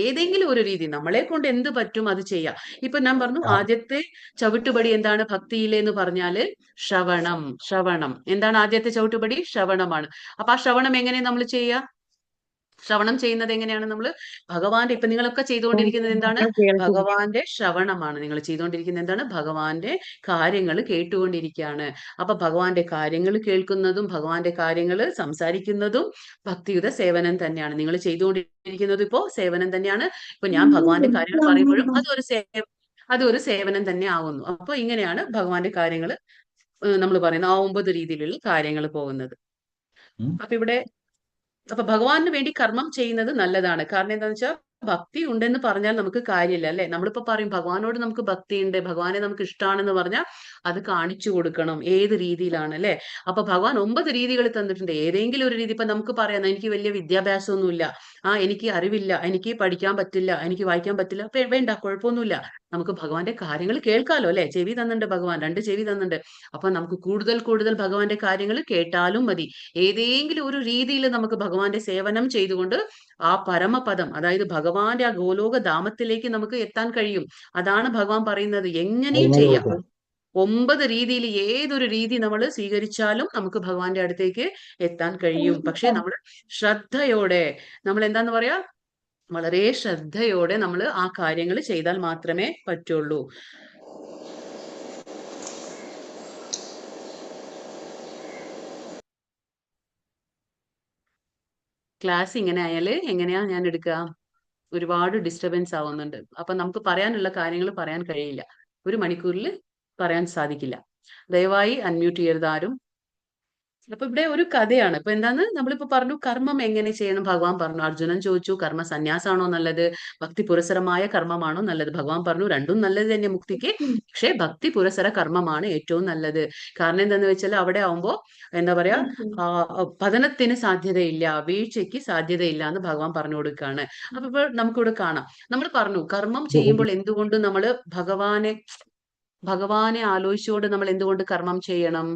ഏതെങ്കിലും ഒരു രീതി നമ്മളെ കൊണ്ട് എന്ത് പറ്റും അത് ചെയ്യാം. ഇപ്പൊ ഞാൻ പറഞ്ഞു, ആദ്യത്തെ ചവിട്ടുപടി എന്താണ് ഭക്തിയിലെ എന്ന് പറഞ്ഞാല് ശ്രവണം. എന്താണ് ആദ്യത്തെ ചവിട്ടുപടി? ശ്രവണമാണ്. അപ്പൊ ആ ശ്രവണം എങ്ങനെ നമ്മൾ ചെയ്യുക? ശ്രവണം ചെയ്യുന്നത് എങ്ങനെയാണ്? നമ്മൾ ഭഗവാന്റെ, ഇപ്പൊ നിങ്ങളൊക്കെ ചെയ്തുകൊണ്ടിരിക്കുന്നത് എന്താണ്? ഭഗവാന്റെ ശ്രവണമാണ്. നിങ്ങൾ ചെയ്തുകൊണ്ടിരിക്കുന്നത് എന്താണ്? ഭഗവാന്റെ കാര്യങ്ങൾ കേട്ടുകൊണ്ടിരിക്കുകയാണ്. അപ്പൊ ഭഗവാന്റെ കാര്യങ്ങൾ കേൾക്കുന്നതും ഭഗവാന്റെ കാര്യങ്ങൾ സംസാരിക്കുന്നതും ഭക്തിയുത സേവനം തന്നെയാണ്. നിങ്ങൾ ചെയ്തുകൊണ്ടിരിക്കുന്നത് ഇപ്പോ സേവനം തന്നെയാണ്. ഇപ്പൊ ഞാൻ ഭഗവാന്റെ കാര്യങ്ങൾ പറയുമ്പോഴും അതൊരു സേവനം തന്നെ ആവുന്നു. അപ്പൊ ഇങ്ങനെയാണ് ഭഗവാന്റെ കാര്യങ്ങൾ നമ്മൾ പറയുന്ന ആ 9 രീതിയിലുള്ള കാര്യങ്ങൾ പോകുന്നത്. അപ്പൊ ഭഗവാന് വേണ്ടി കർമ്മം ചെയ്യുന്നത് നല്ലതാണ്. കാരണം എന്താണെന്ന് വെച്ചാൽ, ഭക്തി ഉണ്ടെന്ന് പറഞ്ഞാൽ നമുക്ക് കാര്യമില്ല, അല്ലെ? നമ്മളിപ്പോ പറയും ഭഗവാനോട് നമുക്ക് ഭക്തിയുണ്ട്, ഭഗവാനെ നമുക്ക് ഇഷ്ടമാണെന്ന് പറഞ്ഞാൽ അത് കാണിച്ചു കൊടുക്കണം. ഏത് രീതിയിലാണ്, അല്ലെ? അപ്പൊ ഭഗവാൻ 9 രീതികൾ തന്നിട്ടുണ്ട്. ഏതെങ്കിലും ഒരു രീതി. ഇപ്പൊ നമുക്ക് പറയാം, എനിക്ക് വലിയ വിദ്യാഭ്യാസമൊന്നുമില്ല, എനിക്ക് അറിവില്ല, എനിക്ക് പഠിക്കാൻ പറ്റില്ല, എനിക്ക് വായിക്കാൻ പറ്റില്ല. വേണ്ട, കുഴപ്പമൊന്നുമില്ല. നമുക്ക് ഭഗവാന്റെ കാര്യങ്ങൾ കേൾക്കാലോ, അല്ലെ? ചെവി തന്നിട്ടുണ്ട് ഭഗവാൻ, 2 ചെവി തന്നിട്ടുണ്ട്. അപ്പൊ നമുക്ക് കൂടുതൽ ഭഗവാന്റെ കാര്യങ്ങൾ കേട്ടാലും മതി. ഏതെങ്കിലും ഒരു രീതിയിൽ നമുക്ക് ഭഗവാന്റെ സേവനം ചെയ്തുകൊണ്ട് ആ പരമപദം, അതായത് ഭഗവാന്റെ ആ ഗോലോക ധാമത്തിലേക്ക് നമുക്ക് എത്താൻ കഴിയും. അതാണ് ഭഗവാൻ പറയുന്നത്. എങ്ങനെയും ചെയ്യാം. 9 രീതിയിൽ ഏതൊരു രീതി നമ്മൾ സ്വീകരിച്ചാലും നമുക്ക് ഭഗവാന്റെ അടുത്തേക്ക് എത്താൻ കഴിയും. പക്ഷെ നമ്മൾ ശ്രദ്ധയോടെ, നമ്മൾ എന്താന്ന് പറയാ, വളരെ ശ്രദ്ധയോടെ നമ്മൾ ആ കാര്യങ്ങൾ ചെയ്താൽ മാത്രമേ പറ്റുള്ളൂ. ക്ലാസ് ഇങ്ങനെ ആയാല് എങ്ങനെയാ ഞാൻ എടുക്കുക? ഒരുപാട് ഡിസ്റ്റർബൻസ് ആവുന്നുണ്ട്. അപ്പൊ നമുക്ക് പറയാനുള്ള കാര്യങ്ങൾ പറയാൻ കഴിയില്ല. 1 മണിക്കൂറിൽ പറയാൻ സാധിക്കില്ല. ദയവായി അൺമ്യൂട്ട് ചെയ്യരുത് ആരും. അപ്പൊ ഇവിടെ ഒരു കഥയാണ്. ഇപ്പൊ എന്താന്ന് നമ്മളിപ്പോ പറഞ്ഞു, കർമ്മം എങ്ങനെ ചെയ്യണം ഭഗവാൻ പറഞ്ഞു. അർജുനൻ ചോദിച്ചു, കർമ്മ സന്യാസാണോ നല്ലത്, ഭക്തി പുരസരമായ കർമ്മമാണോ നല്ലത്? ഭഗവാൻ പറഞ്ഞു, രണ്ടും നല്ലത് തന്നെ മുക്തിക്ക്, പക്ഷെ ഭക്തി പുരസര കർമ്മമാണ് ഏറ്റവും നല്ലത്. കാരണം എന്താന്ന് വെച്ചാൽ, അവിടെ ആവുമ്പോ എന്താ പറയാ, പതനത്തിന് സാധ്യതയില്ല, വീഴ്ചയ്ക്ക് സാധ്യതയില്ല എന്ന് ഭഗവാൻ പറഞ്ഞു കൊടുക്കുകയാണ്. അപ്പൊ ഇപ്പോൾ നമുക്കിവിടെ കാണാം, നമ്മൾ പറഞ്ഞു കർമ്മം ചെയ്യുമ്പോൾ എന്തുകൊണ്ട് നമ്മൾ ഭഗവാനെ ആലോചിച്ചുകൊണ്ട് നമ്മൾ എന്തുകൊണ്ട് കർമ്മം ചെയ്യണം?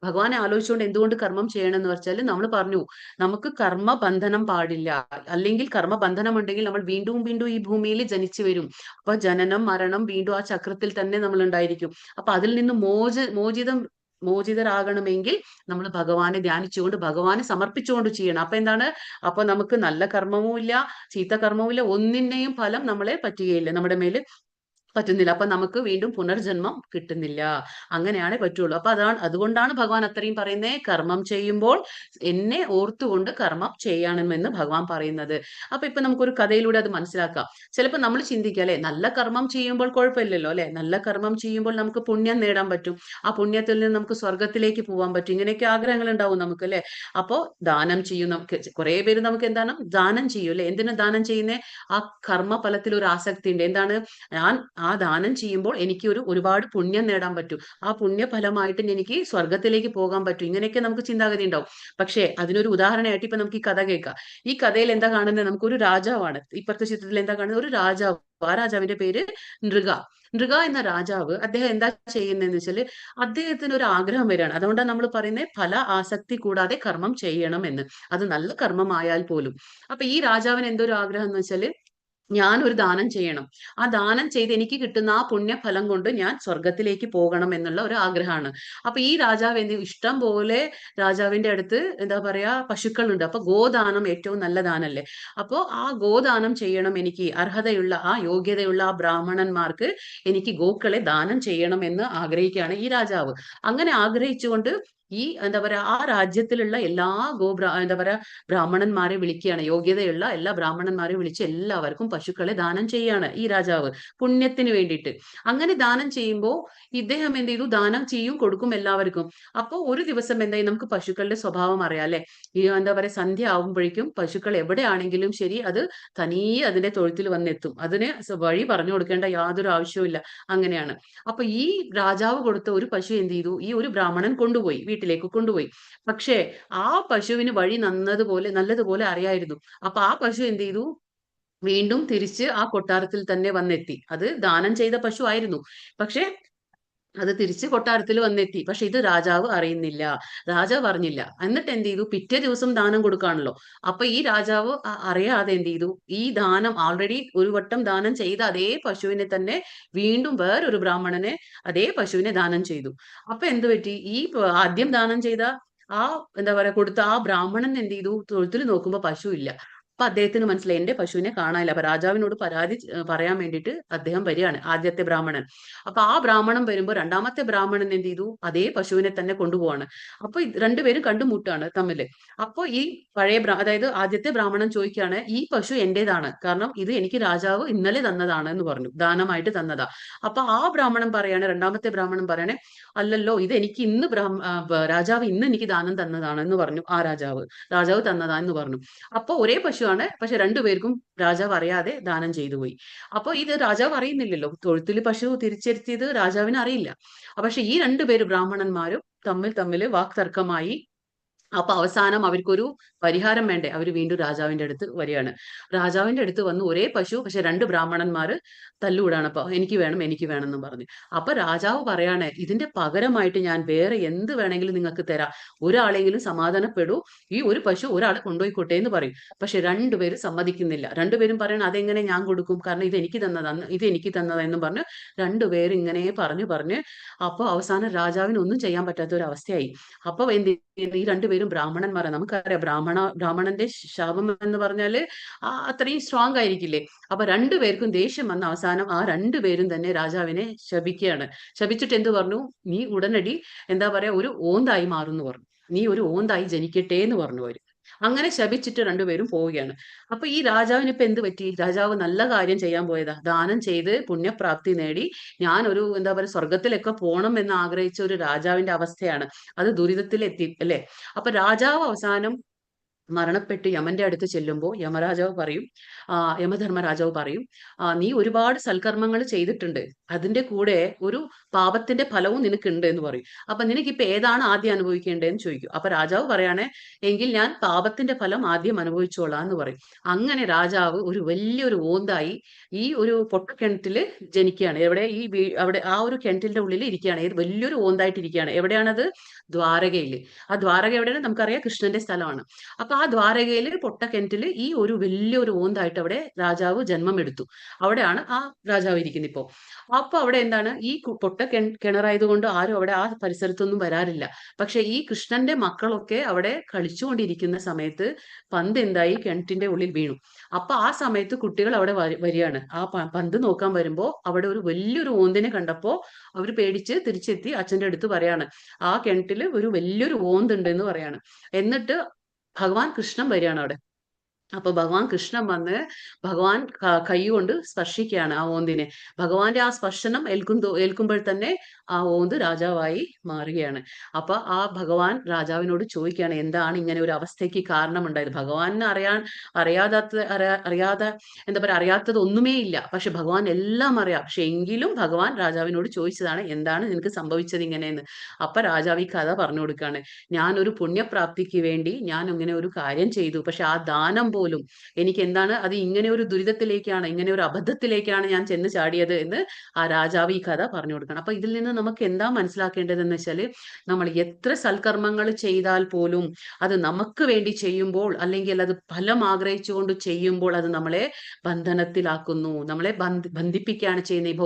ഭഗവാനെ ആലോചിച്ചുകൊണ്ട് എന്തുകൊണ്ട് കർമ്മം ചെയ്യണം എന്ന് വെച്ചാൽ, നമ്മൾ പറഞ്ഞു നമുക്ക് കർമ്മബന്ധനം പാടില്ല. അല്ലെങ്കിൽ കർമ്മബന്ധനം ഉണ്ടെങ്കിൽ നമ്മൾ വീണ്ടും വീണ്ടും ഈ ഭൂമിയിൽ ജനിച്ചു വരും. അപ്പൊ ജനനം മരണം വീണ്ടും ആ ചക്രത്തിൽ തന്നെ നമ്മൾ ഉണ്ടായിരിക്കും. അപ്പൊ അതിൽ നിന്ന് മോചിതരാകണമെങ്കിൽ നമ്മൾ ഭഗവാനെ ധ്യാനിച്ചുകൊണ്ട് ഭഗവാനെ സമർപ്പിച്ചുകൊണ്ട് ചെയ്യണം. അപ്പൊ എന്താണ്? അപ്പൊ നമുക്ക് നല്ല കർമ്മവും ഇല്ല, ചീത്ത കർമ്മവും ഇല്ല, ഒന്നിന്റെയും ഫലം നമ്മളെ പറ്റുകയില്ല, നമ്മുടെ മേല് പറ്റുന്നില്ല. അപ്പൊ നമുക്ക് വീണ്ടും പുനർജന്മം കിട്ടുന്നില്ല. അങ്ങനെയാണേ പറ്റുള്ളൂ. അപ്പൊ അതുകൊണ്ടാണ് ഭഗവാൻ അത്രയും പറയുന്നേ, കർമ്മം ചെയ്യുമ്പോൾ എന്നെ ഓർത്തുകൊണ്ട് കർമ്മം ചെയ്യണമെന്ന് ഭഗവാൻ പറയുന്നത്. അപ്പൊ ഇപ്പൊ നമുക്കൊരു കഥയിലൂടെ അത് മനസ്സിലാക്കാം. ചിലപ്പോൾ നമ്മൾ ചിന്തിക്കുക, അല്ലെ, നല്ല കർമ്മം ചെയ്യുമ്പോൾ കുഴപ്പമില്ലല്ലോ, അല്ലെ? നല്ല കർമ്മം ചെയ്യുമ്പോൾ നമുക്ക് പുണ്യം നേടാൻ പറ്റും, ആ പുണ്യത്തിൽ നിന്ന് നമുക്ക് സ്വർഗത്തിലേക്ക് പോകാൻ പറ്റും. ഇങ്ങനെയൊക്കെ ആഗ്രഹങ്ങൾ ഉണ്ടാവും നമുക്ക്, അല്ലെ? അപ്പോ ദാനം ചെയ്യും. നമുക്ക് കുറെ പേര് നമുക്ക് എന്താണ് ദാനം ചെയ്യും, അല്ലെ? എന്തിനു ദാനം ചെയ്യുന്നേ? ആ കർമ്മ ഫലത്തിൽ ഒരു ആസക്തി ഉണ്ട്. എന്താണ്? ഞാൻ ആ ദാനം ചെയ്യുമ്പോൾ എനിക്ക് ഒരുപാട് പുണ്യം നേടാൻ പറ്റും. ആ പുണ്യഫലമായിട്ട് എനിക്ക് സ്വർഗത്തിലേക്ക് പോകാൻ പറ്റും. ഇങ്ങനെയൊക്കെ നമുക്ക് ചിന്താഗതി ഉണ്ടാവും. പക്ഷേ അതിനൊരു ഉദാഹരണമായിട്ട് ഇപ്പൊ നമുക്ക് ഈ കഥ കേൾക്കാം. ഈ കഥയിൽ എന്താ കാണുന്നത്? നമുക്കൊരു രാജാവാണ്. ഇപ്പുറത്തെ ചിത്രത്തിൽ എന്താ കാണുന്നത്? ഒരു രാജാവ്. ആ രാജാവിന്റെ പേര് നൃഗ. നൃഗ എന്ന രാജാവ് അദ്ദേഹം എന്താ ചെയ്യുന്നതെന്ന് വെച്ചാല് അദ്ദേഹത്തിന് ഒരു ആഗ്രഹം വരികയാണ്. അതുകൊണ്ടാണ് നമ്മൾ പറയുന്നത് ഫല ആസക്തി കൂടാതെ കർമ്മം ചെയ്യണം എന്ന്. അത് നല്ല കർമ്മമായാൽ പോലും. അപ്പൊ ഈ രാജാവിന് എന്തൊരു ആഗ്രഹം എന്ന് വെച്ചാല് ഞാൻ ഒരു ദാനം ചെയ്യണം. ആ ദാനം ചെയ്ത് എനിക്ക് കിട്ടുന്ന ആ പുണ്യഫലം കൊണ്ട് ഞാൻ സ്വർഗത്തിലേക്ക് പോകണം എന്നുള്ള ഒരു ആഗ്രഹമാണ്. അപ്പൊ ഈ രാജാവ് ഇഷ്ടം പോലെ രാജാവിന്റെ അടുത്ത് എന്താ പറയാ പശുക്കളുണ്ട്. അപ്പൊ ഗോദാനം ഏറ്റവും നല്ല ദാനല്ലേ. അപ്പോ ആ ഗോദാനം ചെയ്യണം, എനിക്ക് അർഹതയുള്ള ആ യോഗ്യതയുള്ള ആ ബ്രാഹ്മണന്മാർക്ക് എനിക്ക് ഗോക്കളെ ദാനം ചെയ്യണം എന്ന് ആഗ്രഹിക്കുകയാണ് ഈ രാജാവ്. അങ്ങനെ ആഗ്രഹിച്ചുകൊണ്ട് ഈ എന്താ പറയാ ആ രാജ്യത്തിലുള്ള എല്ലാ എന്താ പറയാ ബ്രാഹ്മണന്മാരെ വിളിക്കുകയാണ്. യോഗ്യതയുള്ള എല്ലാ ബ്രാഹ്മണന്മാരെ വിളിച്ച് എല്ലാവർക്കും പശുക്കളെ ദാനം ചെയ്യാണ് ഈ രാജാവ്, പുണ്യത്തിന് വേണ്ടിയിട്ട്. അങ്ങനെ ദാനം ചെയ്യുമ്പോൾ ഇദ്ദേഹം എന്ത് ചെയ്തു? ദാനം ചെയ്യും, കൊടുക്കും എല്ലാവർക്കും. അപ്പൊ ഒരു ദിവസം എന്തായി? നമുക്ക് പശുക്കളുടെ സ്വഭാവം അറിയാം അല്ലെ. ഈ എന്താ പറയാ സന്ധ്യ ആവുമ്പോഴേക്കും പശുക്കൾ എവിടെയാണെങ്കിലും ശരി അത് തനിയെ അതിന്റെ തൊഴുത്തിൽ വന്നെത്തും. അതിന് വഴി പറഞ്ഞു കൊടുക്കേണ്ട യാതൊരു ആവശ്യവും ഇല്ല. അങ്ങനെയാണ്. അപ്പൊ ഈ രാജാവ് കൊടുത്ത ഒരു പശു എന്ത് ചെയ്തു? ഈ ഒരു ബ്രാഹ്മണൻ കൊണ്ടുപോയി, വീട്ടിലേക്ക് കൊണ്ടുപോയി. പക്ഷേ ആ പശുവിന് വഴി നല്ലതുപോലെ അറിയായിരുന്നു. അപ്പൊ ആ പശു എന്ത് ചെയ്തു? വീണ്ടും തിരിച്ച് ആ കൊട്ടാരത്തിൽ തന്നെ വന്നെത്തി. അത് ദാനം ചെയ്ത പശു ആയിരുന്നു. പക്ഷെ അത് തിരിച്ച് കൊട്ടാരത്തിൽ വന്നെത്തി. പക്ഷെ ഇത് രാജാവ് അറിയുന്നില്ല, രാജാവ് അറിഞ്ഞില്ല. എന്നിട്ട് എന്ത് ചെയ്തു? പിറ്റേ ദിവസം ദാനം കൊടുക്കാണല്ലോ. അപ്പൊ ഈ രാജാവ് അറിയാതെ എന്ത് ചെയ്തു? ഈ ദാനം ഓൾറെഡി ഒരു വട്ടം ദാനം ചെയ്ത അതേ പശുവിനെ തന്നെ വീണ്ടും വേറൊരു ബ്രാഹ്മണനെ അതേ പശുവിനെ ദാനം ചെയ്തു. അപ്പൊ എന്ത് പറ്റി? ഈ ആദ്യം ദാനം ചെയ്ത ആ എന്താ പറയാ കൊടുത്ത ആ ബ്രാഹ്മണൻ എന്ത് ചെയ്തു? തൊഴുത്തിൽ നോക്കുമ്പോ പശു ഇല്ല. അപ്പൊ അദ്ദേഹത്തിന് മനസ്സിലായി എന്റെ പശുവിനെ കാണാനില്ല. അപ്പൊ രാജാവിനോട് പരാതി പറയാൻ വേണ്ടിയിട്ട് അദ്ദേഹം വരികയാണ്, ആദ്യത്തെ ബ്രാഹ്മണൻ. അപ്പൊ ആ ബ്രാഹ്മണൻ വരുമ്പോ രണ്ടാമത്തെ ബ്രാഹ്മണൻ എന്ത് ചെയ്തു? അതേ പശുവിനെ തന്നെ കൊണ്ടുപോവാണ്. അപ്പൊ രണ്ടുപേരും കണ്ടുമുട്ടാണ് തമ്മില്. അപ്പൊ ഈ അതായത് ആദ്യത്തെ ബ്രാഹ്മണൻ ചോദിക്കുകയാണ്, ഈ പശു എന്റേതാണ്, കാരണം ഇത് എനിക്ക് രാജാവ് ഇന്നലെ തന്നതാണ് എന്ന് പറഞ്ഞു, ദാനമായിട്ട് തന്നതാ. അപ്പൊ ആ ബ്രാഹ്മണൻ പറയാണ്, രണ്ടാമത്തെ ബ്രാഹ്മണൻ പറയണേ, അല്ലല്ലോ ഇത് എനിക്ക് ഇന്ന് രാജാവ് ഇന്ന് എനിക്ക് ദാനം തന്നതാണ് എന്ന് പറഞ്ഞു. ആ രാജാവ് തന്നതാ എന്ന് പറഞ്ഞു. അപ്പൊ ഒരേ പശുവാണ്, പക്ഷെ രണ്ടുപേർക്കും രാജാവ് അറിയാതെ ദാനം ചെയ്തു പോയി. അപ്പൊ ഇത് രാജാവ് അറിയുന്നില്ലല്ലോ, തൊഴുത്തിൽ പശു തിരിച്ചെത്തിയത് രാജാവിന് അറിയില്ല. പക്ഷെ ഈ രണ്ടുപേര് ബ്രാഹ്മണന്മാരും തമ്മിൽ വാക്തർക്കമായി. അപ്പൊ അവസാനം അവർക്കൊരു പരിഹാരം വേണ്ടേ? അവർ വീണ്ടും രാജാവിന്റെ അടുത്ത് വരികയാണ്. രാജാവിന്റെ അടുത്ത് വന്ന് ഒരേ പശു, പക്ഷെ രണ്ട് ബ്രാഹ്മണന്മാര് തല്ലുകൂടാണ്. അപ്പൊ എനിക്ക് വേണം എന്ന് പറഞ്ഞു. അപ്പൊ രാജാവ് പറയാണ്, ഇതിന്റെ പകരമായിട്ട് ഞാൻ വേറെ എന്ത് വേണമെങ്കിലും നിങ്ങൾക്ക് തരാം, ഒരാളെങ്കിലും സമാധാനപ്പെടൂ, ഈ ഒരു പശു ഒരാളെ കൊണ്ടുപോയിക്കോട്ടെ എന്ന് പറയും. പക്ഷെ രണ്ടുപേരും സമ്മതിക്കുന്നില്ല. രണ്ടുപേരും പറയണം, അതെങ്ങനെ ഞാൻ കൊടുക്കും, കാരണം ഇത് എനിക്ക് തന്നതാ എന്നും പറഞ്ഞു രണ്ടുപേരും ഇങ്ങനെ പറഞ്ഞു. അപ്പൊ അവസാനം രാജാവിന് ഒന്നും ചെയ്യാൻ പറ്റാത്ത ഒരു അവസ്ഥയായി. അപ്പൊ എന്ത് ചെയ്യുന്നു? ഈ രണ്ടുപേരും ബ്രാഹ്മണന്മാരാണ്. നമുക്കറിയാം ബ്രാഹ്മണന്റെ ശാപം എന്ന് പറഞ്ഞാല് അത്രയും സ്ട്രോങ് ആയിരിക്കില്ലേ. അപ്പൊ രണ്ടുപേർക്കും ദേഷ്യം വന്ന അവസാനം ആ രണ്ടുപേരും തന്നെ രാജാവിനെ ശപിക്കുകയാണ്. ശപിച്ചിട്ട് എന്ത് പറഞ്ഞു? നീ ഉടനടി എന്താ പറയാ ഒരു ഓന്തായി മാറുന്നു പറഞ്ഞു. നീ ഒരു ഓന്തായി ജനിക്കട്ടെ എന്ന് പറഞ്ഞു അവര്. അങ്ങനെ ശപിച്ചിട്ട് രണ്ടുപേരും പോവുകയാണ്. അപ്പൊ ഈ രാജാവിന് ഇപ്പൊ എന്ത് പറ്റി? രാജാവ് നല്ല കാര്യം ചെയ്യാൻ പോയതാ, ദാനം ചെയ്ത് പുണ്യപ്രാപ്തി നേടി ഞാൻ ഒരു എന്താ പറയുക സ്വർഗത്തിലൊക്കെ പോകണം എന്ന് ആഗ്രഹിച്ച ഒരു രാജാവിന്റെ അവസ്ഥയാണ്. അത് ദുരിതത്തിലെത്തി അല്ലെ. അപ്പൊ രാജാവ് അവസാനം മരണപ്പെട്ട് യമന്റെ അടുത്ത് ചെല്ലുമ്പോൾ യമധർമ്മരാജാവ് പറയും, നീ ഒരുപാട് സൽക്കർമ്മങ്ങൾ ചെയ്തിട്ടുണ്ട്, അതിന്റെ കൂടെ ഒരു പാപത്തിന്റെ ഫലവും നിനക്കുണ്ട് എന്ന് പറയും. അപ്പൊ നിനക്കിപ്പോ ഏതാണ് ആദ്യം അനുഭവിക്കേണ്ടതെന്ന് ചോദിക്കും. അപ്പൊ രാജാവ് പറയാണ്, എങ്കിൽ ഞാൻ പാപത്തിന്റെ ഫലം ആദ്യം അനുഭവിച്ചോളാം എന്ന് പറയും. അങ്ങനെ രാജാവ് ഒരു വലിയൊരു ഓന്തായി ഈ ഒരു പൊട്ടക്കിണറ്റില് ജനിക്കുകയാണ്. അവിടെ ആ ഒരു കിണറ്റിന്റെ ഉള്ളിൽ ഇരിക്കുകയാണ്. വലിയൊരു ഓന്തായിട്ട് ഇരിക്കുകയാണ്. എവിടെയാണത്? ദ്വാരകയിൽ. ആ ദ്വാരക എവിടെയാണ്? നമുക്കറിയാം, കൃഷ്ണന്റെ സ്ഥലമാണ്. അപ്പൊ ആ ദ്വാരകയിൽ പൊട്ടക്കിണറ്റില് ഈ ഒരു വലിയൊരു ഓന്തായിട്ട് അവിടെ രാജാവ് ജന്മം എടുത്തു. അവിടെയാണ് ആ രാജാവ് ഇരിക്കുന്നത് ഇപ്പോ. അപ്പൊ അവിടെ എന്താണ്? ഈ കിണറായതുകൊണ്ട് ആരും അവിടെ ആ പരിസരത്തൊന്നും വരാറില്ല. പക്ഷെ ഈ കൃഷ്ണന്റെ മക്കളൊക്കെ അവിടെ കളിച്ചുകൊണ്ടിരിക്കുന്ന സമയത്ത് പന്ത് എന്തായി? കിണറ്റിന്റെ ഉള്ളിൽ വീണു. അപ്പൊ ആ സമയത്ത് കുട്ടികൾ അവിടെ വരികയാണ്. ആ പന്ത് നോക്കാൻ വരുമ്പോ അവിടെ ഒരു വലിയൊരു ഓന്തിനെ കണ്ടപ്പോ അവര് പേടിച്ച് തിരിച്ചെത്തി അച്ഛന്റെ അടുത്ത് പറയാണ്, ആ കിണറ്റില് ഒരു വലിയൊരു ഓന്തുണ്ട് എന്ന് പറയാണ്. എന്നിട്ട് ഭഗവാൻ കൃഷ്ണൻ വരികയാണ് അവിടെ. അപ്പൊ ഭഗവാൻ കൃഷ്ണൻ വന്ന് ഭഗവാൻ കൈ കൊണ്ട് സ്പർശിക്കുകയാണ് ആ ഓന്തിനെ. ഭഗവാന്റെ ആ സ്പർശനം ഏൽക്കുമ്പോൾ തന്നെ ആ ഓന്ത് രാജാവായി മാറുകയാണ്. അപ്പൊ ആ ഭഗവാൻ രാജാവിനോട് ചോദിക്കുകയാണ്, എന്താണ് ഇങ്ങനെ ഒരു അവസ്ഥയ്ക്ക് കാരണമുണ്ടായത്? ഭഗവാനെ അറിയാതെ എന്താ പറയാ, അറിയാത്തത് ഒന്നുമേ ഇല്ല. പക്ഷെ ഭഗവാൻ എല്ലാം അറിയാം. പക്ഷെ എങ്കിലും ഭഗവാൻ രാജാവിനോട് ചോദിച്ചതാണ്, എന്താണ് നിനക്ക് സംഭവിച്ചത് ഇങ്ങനെയെന്ന്. അപ്പൊ രാജാവ് ഈ കഥ പറഞ്ഞു കൊടുക്കുകയാണ്. ഞാൻ ഒരു പുണ്യപ്രാപ്തിക്ക് വേണ്ടി ഞാൻ ഇങ്ങനെ ഒരു കാര്യം ചെയ്തു. പക്ഷെ ആ ദാനം പോലും എനിക്ക് എന്താണ്, അത് ഇങ്ങനെ ഒരു ദുരിതത്തിലേക്കാണ്, ഇങ്ങനെ ഒരു അബദ്ധത്തിലേക്കാണ് ഞാൻ ചെന്ന് ചാടിയത് എന്ന് ആ രാജാവ് ഈ കഥ പറഞ്ഞു കൊടുക്കണം. അപ്പൊ ഇതിൽ നിന്ന് നമുക്ക് എന്താ മനസ്സിലാക്കേണ്ടതെന്ന് വെച്ചാല്, നമ്മൾ എത്ര സൽക്കർമ്മങ്ങൾ ചെയ്താൽ പോലും അത് നമുക്ക് വേണ്ടി ചെയ്യുമ്പോൾ, അല്ലെങ്കിൽ അത് ഫലം ആഗ്രഹിച്ചുകൊണ്ട് ചെയ്യുമ്പോൾ അത് നമ്മളെ ബന്ധനത്തിലാക്കുന്നു, നമ്മളെ ബന്ധിപ്പിക്കുകയാണ് ചെയ്യുന്നത്. ഈ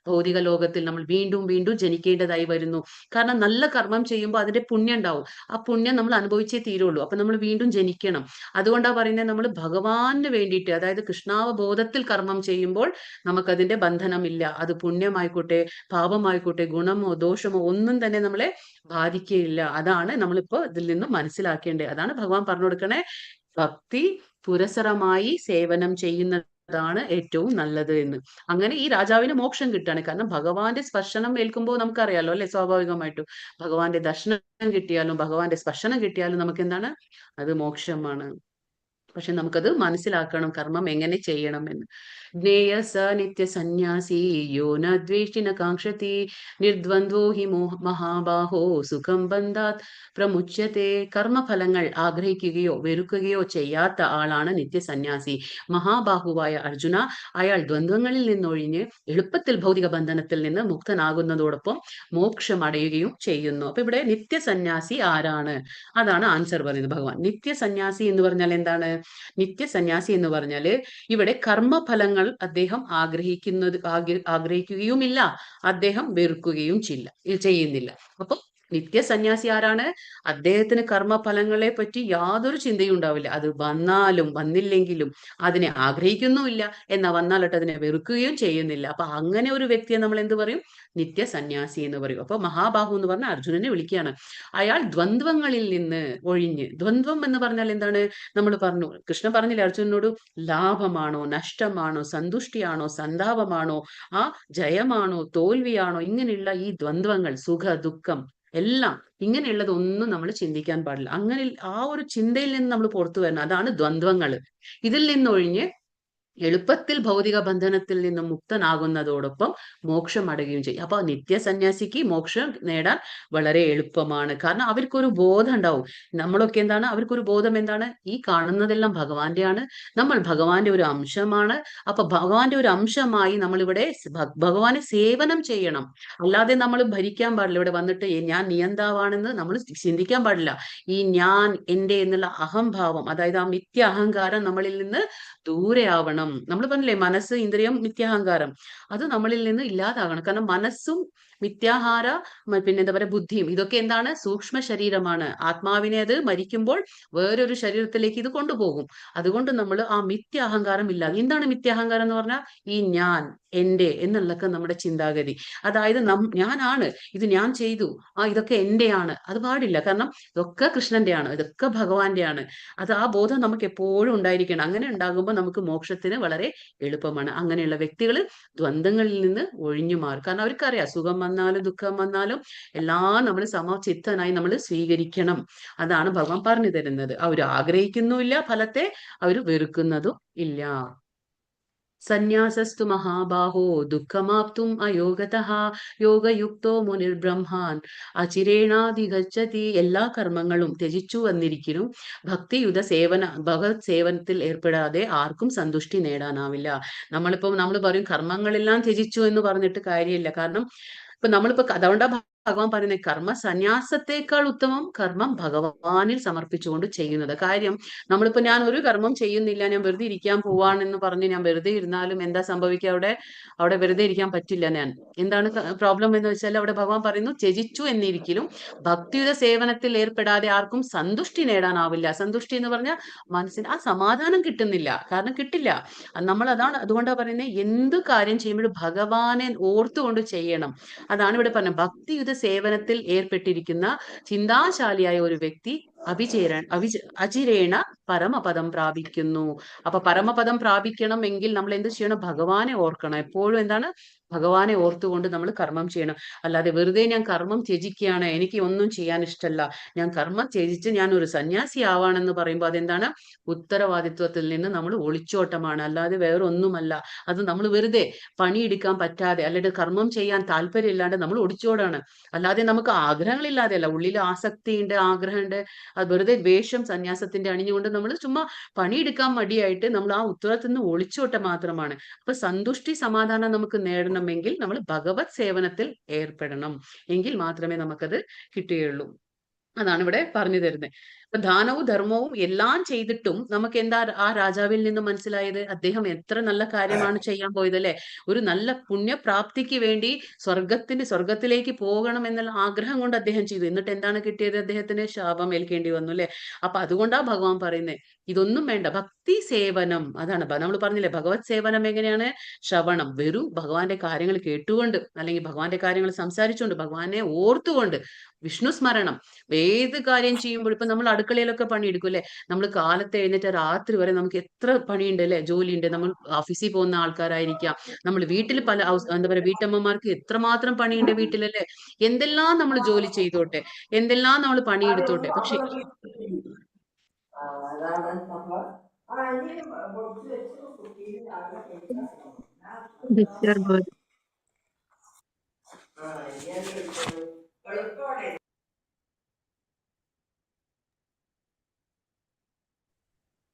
ഭൗതിക ലോകത്തിൽ നമ്മൾ വീണ്ടും വീണ്ടും ജനിക്കേണ്ടതായി വരുന്നു. കാരണം നല്ല കർമ്മം ചെയ്യുമ്പോൾ അതിന്റെ പുണ്യം ഉണ്ടാവും. ആ പുണ്യം നമ്മൾ അനുഭവിച്ചേ തീരുള്ളൂ. അപ്പൊ നമ്മൾ വീണ്ടും ജനിക്കണം. അതുകൊണ്ടാ പറയുന്നത്, നമ്മൾ ഭഗവാന് വേണ്ടിയിട്ട്, അതായത് കൃഷ്ണാവബോധത്തിൽ കർമ്മം ചെയ്യുമ്പോൾ നമുക്കതിന്റെ ബന്ധനമില്ല. അത് പുണ്യമായിക്കോട്ടെ പാപമായിക്കോട്ടെ ഗുണമോ ദോഷമോ ഒന്നും തന്നെ നമ്മളെ ബാധിക്കുകയില്ല. അതാണ് നമ്മളിപ്പോ ഇതിൽ നിന്ന് മനസ്സിലാക്കേണ്ടത്. അതാണ് ഭഗവാൻ പറഞ്ഞു കൊടുക്കണേ, ഭക്തി പുരസരമായി സേവനം ചെയ്യുന്നതാണ് ഏറ്റവും നല്ലത് എന്ന്. അങ്ങനെ ഈ രാജാവിന് മോക്ഷം കിട്ടുകയാണ്. കാരണം ഭഗവാന്റെ സ്പർശനം ഏൽക്കുമ്പോൾ നമുക്കറിയാലോ അല്ലെ, സ്വാഭാവികമായിട്ടും ഭഗവാന്റെ ദർശനം കിട്ടിയാലും ഭഗവാന്റെ സ്പർശനം കിട്ടിയാലും നമുക്ക് എന്താണ്, അത് മോക്ഷമാണ്. പക്ഷെ നമുക്കത് മനസ്സിലാക്കണം, കർമ്മം എങ്ങനെ ചെയ്യണം എന്ന്. ജ്ഞേയ സ നിത്യ സന്യാസി യോ ന ദ്വേഷ്ടി ന കാംക്ഷതി നിർദ്വന്ദ്വോ ഹി മഹാബാഹോ സുഖം ബന്ധാത് പ്രമുച്യത്തെ. കർമ്മഫലങ്ങൾ ആഗ്രഹിക്കുകയോ വെറുക്കുകയോ ചെയ്യാത്ത ആളാണ് നിത്യസന്യാസി. മഹാബാഹുവായ അർജുന, അയാൾ ദ്വന്ദ്വങ്ങളിൽ നിന്നൊഴിഞ്ഞ് എളുപ്പത്തിൽ ഭൗതിക ബന്ധനത്തിൽ നിന്ന് മുക്തനാകുന്നതോടൊപ്പം മോക്ഷം അടയുകയും ചെയ്യുന്നു. അപ്പൊ ഇവിടെ നിത്യസന്യാസി ആരാണ്? അതാണ് ആൻസർ പറയുന്നത് ഭഗവാൻ. നിത്യസന്യാസി എന്ന് പറഞ്ഞാൽ എന്താണ്? നിത്യസന്യാസി എന്ന് പറഞ്ഞാല് ഇവിടെ കർമ്മഫലങ്ങൾ അദ്ദേഹം ആഗ്രഹിക്കുകയുമില്ല, അദ്ദേഹം വെറുക്കുകയും ചെയ്യുന്നില്ല. അപ്പൊ നിത്യസന്യാസി ആരാണ്? അദ്ദേഹത്തിന് കർമ്മഫലങ്ങളെ പറ്റി യാതൊരു ചിന്തയും ഉണ്ടാവില്ല. അത് വന്നാലും വന്നില്ലെങ്കിലും അതിനെ ആഗ്രഹിക്കുന്നുമില്ല, എന്നാ വന്നാലട്ട് അതിനെ വെറുക്കുകയും ചെയ്യുന്നില്ല. അപ്പൊ അങ്ങനെ ഒരു വ്യക്തിയെ നമ്മൾ എന്ത് പറയും? നിത്യസന്യാസി എന്ന് പറയും. അപ്പൊ മഹാബാഹു എന്ന് പറഞ്ഞ അർജുനനെ വിളിക്കുകയാണ്. അയാൾ ദ്വന്ദ്വങ്ങളിൽ നിന്ന് ഒഴിഞ്ഞ്, ദ്വന്ദ്വം എന്ന് പറഞ്ഞാൽ എന്താണ്? നമ്മൾ പറഞ്ഞു, കൃഷ്ണൻ പറഞ്ഞില്ലേ അർജുനനോട്, ലാഭമാണോ നഷ്ടമാണോ, സന്തുഷ്ടിയാണോ സന്താപമാണോ, ആ ജയമാണോ തോൽവിയാണോ, ഇങ്ങനെയുള്ള ഈ ദ്വന്ദ്വങ്ങൾ, സുഖ ദുഃഖം എല്ലാം, ഇങ്ങനെയുള്ളതൊന്നും നമ്മൾ ചിന്തിക്കാൻ പാടില്ല. അങ്ങനെ ആ ഒരു ചിന്തയിൽ നിന്ന് നമ്മൾ പുറത്തു വരണം. അതാണ് ദ്വന്ദ്വങ്ങൾ. ഇതിൽ നിന്നൊഴിഞ്ഞ് എളുപ്പത്തിൽ ഭൗതിക ബന്ധനത്തിൽ നിന്ന് മുക്തനാകുന്നതോടൊപ്പം മോക്ഷം അടയുകയും ചെയ്യും. അപ്പൊ നിത്യസന്യാസിക്ക് മോക്ഷം നേടാൻ വളരെ എളുപ്പമാണ്. കാരണം അവർക്കൊരു ബോധം ഉണ്ടാവും. നമ്മളൊക്കെ എന്താണ്, അവർക്കൊരു ബോധം എന്താണ്? ഈ കാണുന്നതെല്ലാം ഭഗവാന്റെയാണ്, നമ്മൾ ഭഗവാന്റെ ഒരു അംശമാണ്. അപ്പൊ ഭഗവാന്റെ ഒരു അംശമായി നമ്മളിവിടെ ഭഗവാനെ സേവനം ചെയ്യണം. അല്ലാതെ നമ്മൾ ഭരിക്കാൻ പാടില്ല. ഇവിടെ വന്നിട്ട് ഞാൻ നിയന്താവാണെന്ന് നമ്മൾ ചിന്തിക്കാൻ പാടില്ല. ഈ ഞാൻ എന്റെ എന്നുള്ള അഹംഭാവം, അതായത് ആ മിഥ്യ അഹങ്കാരം നമ്മളിൽ നിന്ന് ദൂരെയാവണം. നമ്മൾ പറഞ്ഞില്ലേ, മനസ്സ് ഇന്ദ്രിയം മിഥ്യാഹങ്കാരം, അത് നമ്മളിൽ നിന്ന് ഇല്ലാതാകണം. കാരണം മനസ്സും മിഥ്യാഹാര, പിന്നെ എന്താ പറയുക, ബുദ്ധിയും, ഇതൊക്കെ എന്താണ്? സൂക്ഷ്മ ശരീരമാണ്. ആത്മാവിനെ അത് മരിക്കുമ്പോൾ വേറൊരു ശരീരത്തിലേക്ക് ഇത് കൊണ്ടുപോകും. അതുകൊണ്ട് നമ്മൾ ആ മിഥ്യാഹങ്കാരം ഇല്ലാതെ, എന്താണ് മിഥ്യാഹങ്കാരം എന്ന് പറഞ്ഞാൽ? ഈ ഞാൻ എന്റെ എന്നുള്ളൊക്കെ നമ്മുടെ ചിന്താഗതി, അതായത് ഞാനാണ്, ഇത് ഞാൻ ചെയ്തു, ഇതൊക്കെ എന്റെയാണ്, അത് പാടില്ല. കാരണം ഇതൊക്കെ കൃഷ്ണന്റെയാണ്, ഇതൊക്കെ ഭഗവാന്റെയാണ്. അത് ആ ബോധം നമുക്ക് എപ്പോഴും ഉണ്ടായിരിക്കണം. അങ്ങനെ ഉണ്ടാകുമ്പോൾ നമുക്ക് മോക്ഷത്തിന് വളരെ എളുപ്പമാണ്. അങ്ങനെയുള്ള വ്യക്തികൾ ദ്വന്ദ്ങ്ങളിൽ നിന്ന് ഒഴിഞ്ഞു മാറും. കാരണം അവർക്കറിയാം, സുഖം വന്നാലും ദുഃഖം വന്നാലും എല്ലാം നമ്മൾ സമചിത്തനായി നമ്മൾ സ്വീകരിക്കണം. അതാണ് ഭഗവാൻ പറഞ്ഞു തരുന്നത്. അവർ ആഗ്രഹിക്കുന്നുമില്ല ഫലത്തെ, അവർ വെറുക്കുന്നതും ഇല്ല. സന്യാസസ്തു മഹാബാഹോ ദുഃഖമാപ്തും അയോഗതഃ യോഗയുക്തോ മുനിർബ്രഹ്മാൻ അചിരേണാധിഗച്ഛതി. എല്ലാ കർമ്മങ്ങളും ത്യജിച്ചു വന്നിരിക്കുന്നു. ഭക്തിയുത ഭഗവത് സേവനത്തിൽ ഏർപ്പെടാതെ ആർക്കും സന്തുഷ്ടി നേടാനാവില്ല. നമ്മൾ പറയും കർമ്മങ്ങളെല്ലാം ത്യജിച്ചു എന്ന് പറഞ്ഞിട്ട് കാര്യമില്ല. കാരണം നമ്മളിപ്പോ അതുകൊണ്ടാ ഭഗവാൻ പറയുന്നത്, കർമ്മ സന്യാസത്തെക്കാൾ ഉത്തമം കർമ്മം ഭഗവാനിൽ സമർപ്പിച്ചുകൊണ്ട് ചെയ്യുന്നത്. കാര്യം നമ്മളിപ്പോ ഞാൻ ഒരു കർമ്മം ചെയ്യുന്നില്ല, ഞാൻ വെറുതെ ഇരിക്കാൻ പോവാണെന്ന് പറഞ്ഞ് ഞാൻ വെറുതെ ഇരുന്നാലും എന്താ സംഭവിക്കുക? അവിടെ വെറുതെ ഇരിക്കാൻ പറ്റില്ല. എന്താണ് പ്രോബ്ലം എന്ന് വെച്ചാൽ, അവിടെ ഭഗവാൻ പറയുന്നു ത്യജിച്ചു എന്നിരിക്കലും ഭക്തിയുടെ സേവനത്തിൽ ഏർപ്പെടാതെ ആർക്കും സന്തുഷ്ടി നേടാനാവില്ല. സന്തുഷ്ടി എന്ന് പറഞ്ഞാൽ മനസ്സിന് ആ സമാധാനം കിട്ടുന്നില്ല. കാരണം കിട്ടില്ല. അതുകൊണ്ടാണ് പറയുന്നത്, എന്ത് കാര്യം ചെയ്യുമ്പോഴും ഭഗവാനെ ഓർത്തുകൊണ്ട് ചെയ്യണം. അതാണ് ഇവിടെ പറഞ്ഞത്. ഭക്തിയുത സേവനത്തിൽ ഏർപ്പെട്ടിരിക്കുന്ന ചിന്താശാലിയായ ഒരു വ്യക്തി അചിരേണ പരമപദം പ്രാപിക്കുന്നു. അപ്പൊ പരമപദം പ്രാപിക്കണമെങ്കിൽ നമ്മൾ എന്ത് ചെയ്യണം? ഭഗവാനെ ഓർക്കണം. എപ്പോഴും എന്താണ്? ഭഗവാനെ ഓർത്തുകൊണ്ട് നമ്മൾ കർമ്മം ചെയ്യണം. അല്ലാതെ വെറുതെ ഞാൻ കർമ്മം ത്യജിക്കുകയാണ്, എനിക്ക് ഒന്നും ചെയ്യാൻ ഇഷ്ടമല്ല, ഞാൻ കർമ്മം ത്യജിച്ച് ഞാൻ ഒരു സന്യാസി ആവാണെന്ന് പറയുമ്പോൾ അതെന്താണ്? ഉത്തരവാദിത്വത്തിൽ നിന്ന് നമ്മൾ ഒളിച്ചോട്ടമാണ്, അല്ലാതെ വേറെ ഒന്നുമല്ല. അത് നമ്മൾ വെറുതെ പണിയെടുക്കാൻ പറ്റാതെ അല്ലെങ്കിൽ കർമ്മം ചെയ്യാൻ താല്പര്യമില്ലാണ്ട് നമ്മൾ ഒളിച്ചോടാണ്. അല്ലാതെ നമുക്ക് ആഗ്രഹങ്ങളില്ലാതെയല്ല, ഉള്ളിൽ ആസക്തിയുണ്ട്, ആഗ്രഹമുണ്ട്. അത് വെറുതെ വേഷം സന്യാസത്തിന്റെ അണിഞ്ഞുകൊണ്ട് നമ്മൾ ചുമ്മാ പണിയെടുക്കാൻ മടിയായിട്ട് നമ്മൾ ആ ഉത്തരത്തിൽ നിന്ന് ഒളിച്ചോട്ടം മാത്രമാണ്. അപ്പൊ സന്തുഷ്ടി സമാധാനം നമുക്ക് നേടണമെങ്കിൽ നമ്മൾ ഭഗവത് സേവനത്തിൽ ഏർപ്പെടണം. എങ്കിൽ മാത്രമേ നമുക്കത് കിട്ടുകയുള്ളൂ. അതാണ് ഇവിടെ പറഞ്ഞു തരുന്നത്. അപ്പൊ ദാനവും ധർമ്മവും എല്ലാം ചെയ്തിട്ടും നമുക്ക് എന്താ ആ രാജാവിൽ നിന്ന് മനസ്സിലായത്? അദ്ദേഹം എത്ര നല്ല കാര്യമാണ് ചെയ്യാൻ പോയത് അല്ലെ? ഒരു നല്ല പുണ്യപ്രാപ്തിക്ക് വേണ്ടി സ്വർഗത്തിലേക്ക് പോകണം എന്നുള്ള ആഗ്രഹം കൊണ്ട് അദ്ദേഹം ചെയ്തു. എന്നിട്ട് എന്താണ് കിട്ടിയത്? അദ്ദേഹത്തിന് ശാപം ഏൽക്കേണ്ടി വന്നു അല്ലെ? അപ്പൊ അതുകൊണ്ടാ ഭഗവാൻ പറയുന്നത് ഇതൊന്നും വേണ്ട, ഭക്തി സേവനം. അതാണ് നമ്മൾ പറഞ്ഞില്ലേ, ഭഗവത് സേവനം എങ്ങനെയാണ്? ശ്രവണം, വെറും ഭഗവാന്റെ കാര്യങ്ങൾ കേട്ടുകൊണ്ട് അല്ലെങ്കിൽ ഭഗവാന്റെ കാര്യങ്ങൾ സംസാരിച്ചുകൊണ്ട് ഭഗവാനെ ഓർത്തുകൊണ്ട്, വിഷ്ണു സ്മരണം. ഏത് കാര്യം ചെയ്യുമ്പോൾ ഇപ്പൊ നമ്മൾ അടുക്കളയിലൊക്കെ പണിയെടുക്കും അല്ലെ? നമ്മൾ കാലത്ത് എഴുന്നേറ്റ് രാത്രി വരെ നമുക്ക് എത്ര പണിയുണ്ട് അല്ലെ? ജോലിയുണ്ട്. നമ്മൾ ഓഫീസിൽ പോകുന്ന ആൾക്കാരായിരിക്കാം, നമ്മൾ വീട്ടിൽ എന്താ പറയാ, വീട്ടമ്മമാർക്ക് എത്രമാത്രം പണിയുണ്ട് വീട്ടിലല്ലേ? എന്തെല്ലാം നമ്മൾ ജോലി ചെയ്തോട്ടെ, എന്തെല്ലാം നമ്മൾ പണിയെടുത്തോട്ടെ, പക്ഷെ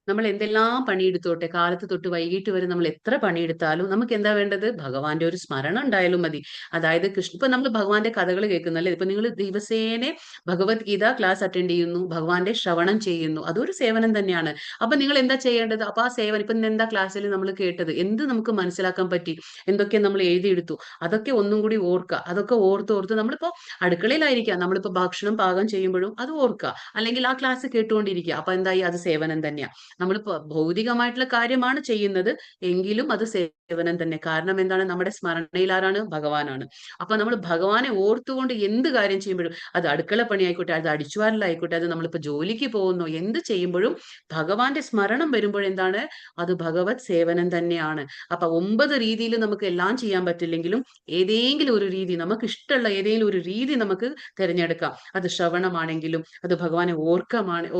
നമ്മൾ എന്തെല്ലാം പണിയെടുത്തോട്ടെ, കാലത്ത് തൊട്ട് വൈകിട്ട് വരെ നമ്മൾ എത്ര പണിയെടുത്താലും നമുക്ക് എന്താ വേണ്ടത്? ഭഗവാന്റെ ഒരു സ്മരണം ഉണ്ടായാലും മതി. അതായത് ഇപ്പൊ നമ്മൾ ഭഗവാന്റെ കഥകൾ കേൾക്കുന്നല്ലേ? ഇപ്പൊ നിങ്ങൾ ദിവസേന ഭഗവത്ഗീത ക്ലാസ് അറ്റൻഡ് ചെയ്യുന്നു, ഭഗവാന്റെ ശ്രവണം ചെയ്യുന്നു, അതൊരു സേവനം തന്നെയാണ്. അപ്പൊ നിങ്ങൾ എന്താ ചെയ്യേണ്ടത്? അപ്പൊ ആ സേവനം ഇപ്പൊ എന്താ ക്ലാസ്സിൽ നമ്മൾ കേട്ടത്? എന്ത് നമുക്ക് മനസ്സിലാക്കാൻ പറ്റി? എന്തൊക്കെ നമ്മൾ എഴുതിയെടുത്തു? അതൊക്കെ ഒന്നും കൂടി ഓർക്കുക. അതൊക്കെ ഓർത്ത് നമ്മളിപ്പോ അടുക്കളയിലായിരിക്കാം, നമ്മളിപ്പോ ഭക്ഷണം പാകം ചെയ്യുമ്പോഴും അത് ഓർക്കുക, അല്ലെങ്കിൽ ആ ക്ലാസ് കേട്ടുകൊണ്ടിരിക്കുക. അപ്പൊ എന്തായി? അത് സേവനം തന്നെയാ. നമ്മൾ ഭൗതികമായിട്ടുള്ള കാര്യമാണ് ചെയ്യുന്നത്, എങ്കിലും അത് സേവനം തന്നെ. കാരണം എന്താണ്? നമ്മുടെ സ്മരണയിൽ ആരാണ്? ഭഗവാനാണ്. അപ്പൊ നമ്മൾ ഭഗവാനെ ഓർത്തുകൊണ്ട് എന്ത് കാര്യം ചെയ്യുമ്പോഴും, അത് അടുക്കള പണി ആയിക്കോട്ടെ, അത് അടിച്ചുവാരലായിക്കോട്ടെ, അത് നമ്മളിപ്പോ ജോലിക്ക് പോകുന്നു, എന്ത് ചെയ്യുമ്പോഴും ഭഗവാന്റെ സ്മരണം വരുമ്പോഴെന്താണ്? അത് ഭഗവത് സേവനം തന്നെയാണ്. അപ്പൊ 9 രീതിയിൽ നമുക്ക് എല്ലാം ചെയ്യാൻ പറ്റില്ലെങ്കിലും ഏതെങ്കിലും ഒരു രീതി, നമുക്ക് ഇഷ്ടമുള്ള ഏതെങ്കിലും ഒരു രീതി നമുക്ക് തിരഞ്ഞെടുക്കാം. അത് ശ്രവണമാണെങ്കിലും, അത് ഭഗവാനെ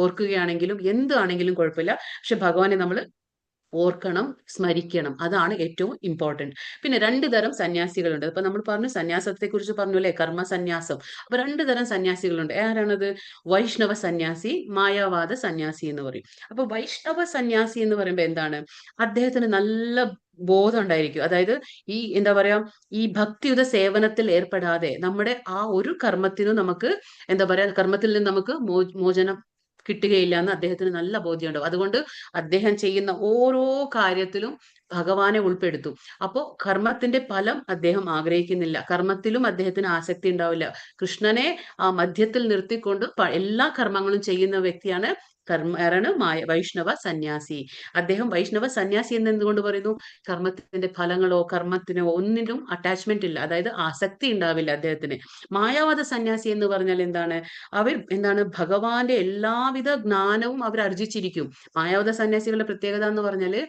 ഓർക്കുകയാണെങ്കിലും, എന്താണെങ്കിലും കുഴപ്പമില്ല. പക്ഷെ ഭഗവാനെ നമ്മൾ ഓർക്കണം, സ്മരിക്കണം. അതാണ് ഏറ്റവും ഇമ്പോർട്ടന്റ്. പിന്നെ 2 തരം സന്യാസികളുണ്ട്. അപ്പൊ നമ്മൾ പറഞ്ഞു, സന്യാസത്തെ കുറിച്ച് പറഞ്ഞു അല്ലെ? കർമ്മ സന്യാസം. അപ്പൊ 2 തരം സന്യാസികളുണ്ട്. ആരാണത്? വൈഷ്ണവ സന്യാസി, മായാവാദ സന്യാസി എന്ന് പറയും. അപ്പൊ വൈഷ്ണവ സന്യാസി എന്ന് പറയുമ്പോൾ എന്താണ്? അദ്ദേഹത്തിന് നല്ല ബോധം ഉണ്ടായിരിക്കും. അതായത് ഈ എന്താ പറയാ, ഈ ഭക്തിയുത സേവനത്തിൽ ഏർപ്പെടാതെ നമ്മുടെ ആ ഒരു കർമ്മത്തിനും നമുക്ക് എന്താ പറയാ, കർമ്മത്തിൽ നിന്ന് നമുക്ക് മോചനം കിട്ടുകയില്ല എന്ന് അദ്ദേഹത്തിന് നല്ല ബോധ്യമുണ്ടാവും. അതുകൊണ്ട് അദ്ദേഹം ചെയ്യുന്ന ഓരോ കാര്യത്തിലും ഭഗവാനെ ഉൾപ്പെടുത്തും. അപ്പോ കർമ്മത്തിന്റെ ഫലം അദ്ദേഹം ആഗ്രഹിക്കുന്നില്ല, കർമ്മത്തിലും അദ്ദേഹത്തിന് ആസക്തി ഉണ്ടാവില്ല. കൃഷ്ണനെ ആ മധ്യത്തിൽ നിർത്തിക്കൊണ്ട് എല്ലാ കർമ്മങ്ങളും ചെയ്യുന്ന വ്യക്തിയാണ് വൈഷ്ണവ സന്യാസി. അദ്ദേഹം വൈഷ്ണവ സന്യാസി എന്ന് എന്തുകൊണ്ട് പറയുന്നു? കർമ്മത്തിന്റെ ഫലങ്ങളോ കർമ്മത്തിനോ ഒന്നിനും അറ്റാച്ച്മെന്റ് ഇല്ല, അതായത് ആസക്തി ഉണ്ടാവില്ല അദ്ദേഹത്തിന്. മായാവാദ സന്യാസി എന്ന് പറഞ്ഞാൽ എന്താണ്? അവർ എന്താണ്? ഭഗവാന്റെ എല്ലാവിധ ജ്ഞാനവും അവർ ആർജിച്ചിരിക്കും. മായാവാദ സന്യാസികളുടെ പ്രത്യേകത എന്ന് പറഞ്ഞാല്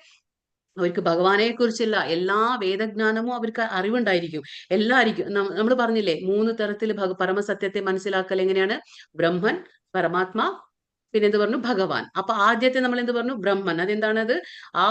അവർക്ക് ഭഗവാനെ കുറിച്ചുള്ള എല്ലാ വേദജ്ഞാനവും അവർക്ക് അറിവുണ്ടായിരിക്കും. എല്ലായിരിക്കും. നമ്മൾ പറഞ്ഞില്ലേ 3 തരത്തിൽ പരമസത്യത്തെ മനസ്സിലാക്കൽ എങ്ങനെയാണ്? ബ്രഹ്മൻ, പരമാത്മാ, പിന്നെ എന്ത് പറഞ്ഞു? ഭഗവാൻ. അപ്പൊ ആദ്യത്തെ നമ്മൾ എന്ത് പറഞ്ഞു? ബ്രഹ്മൻ. അതെന്താണത്? ആ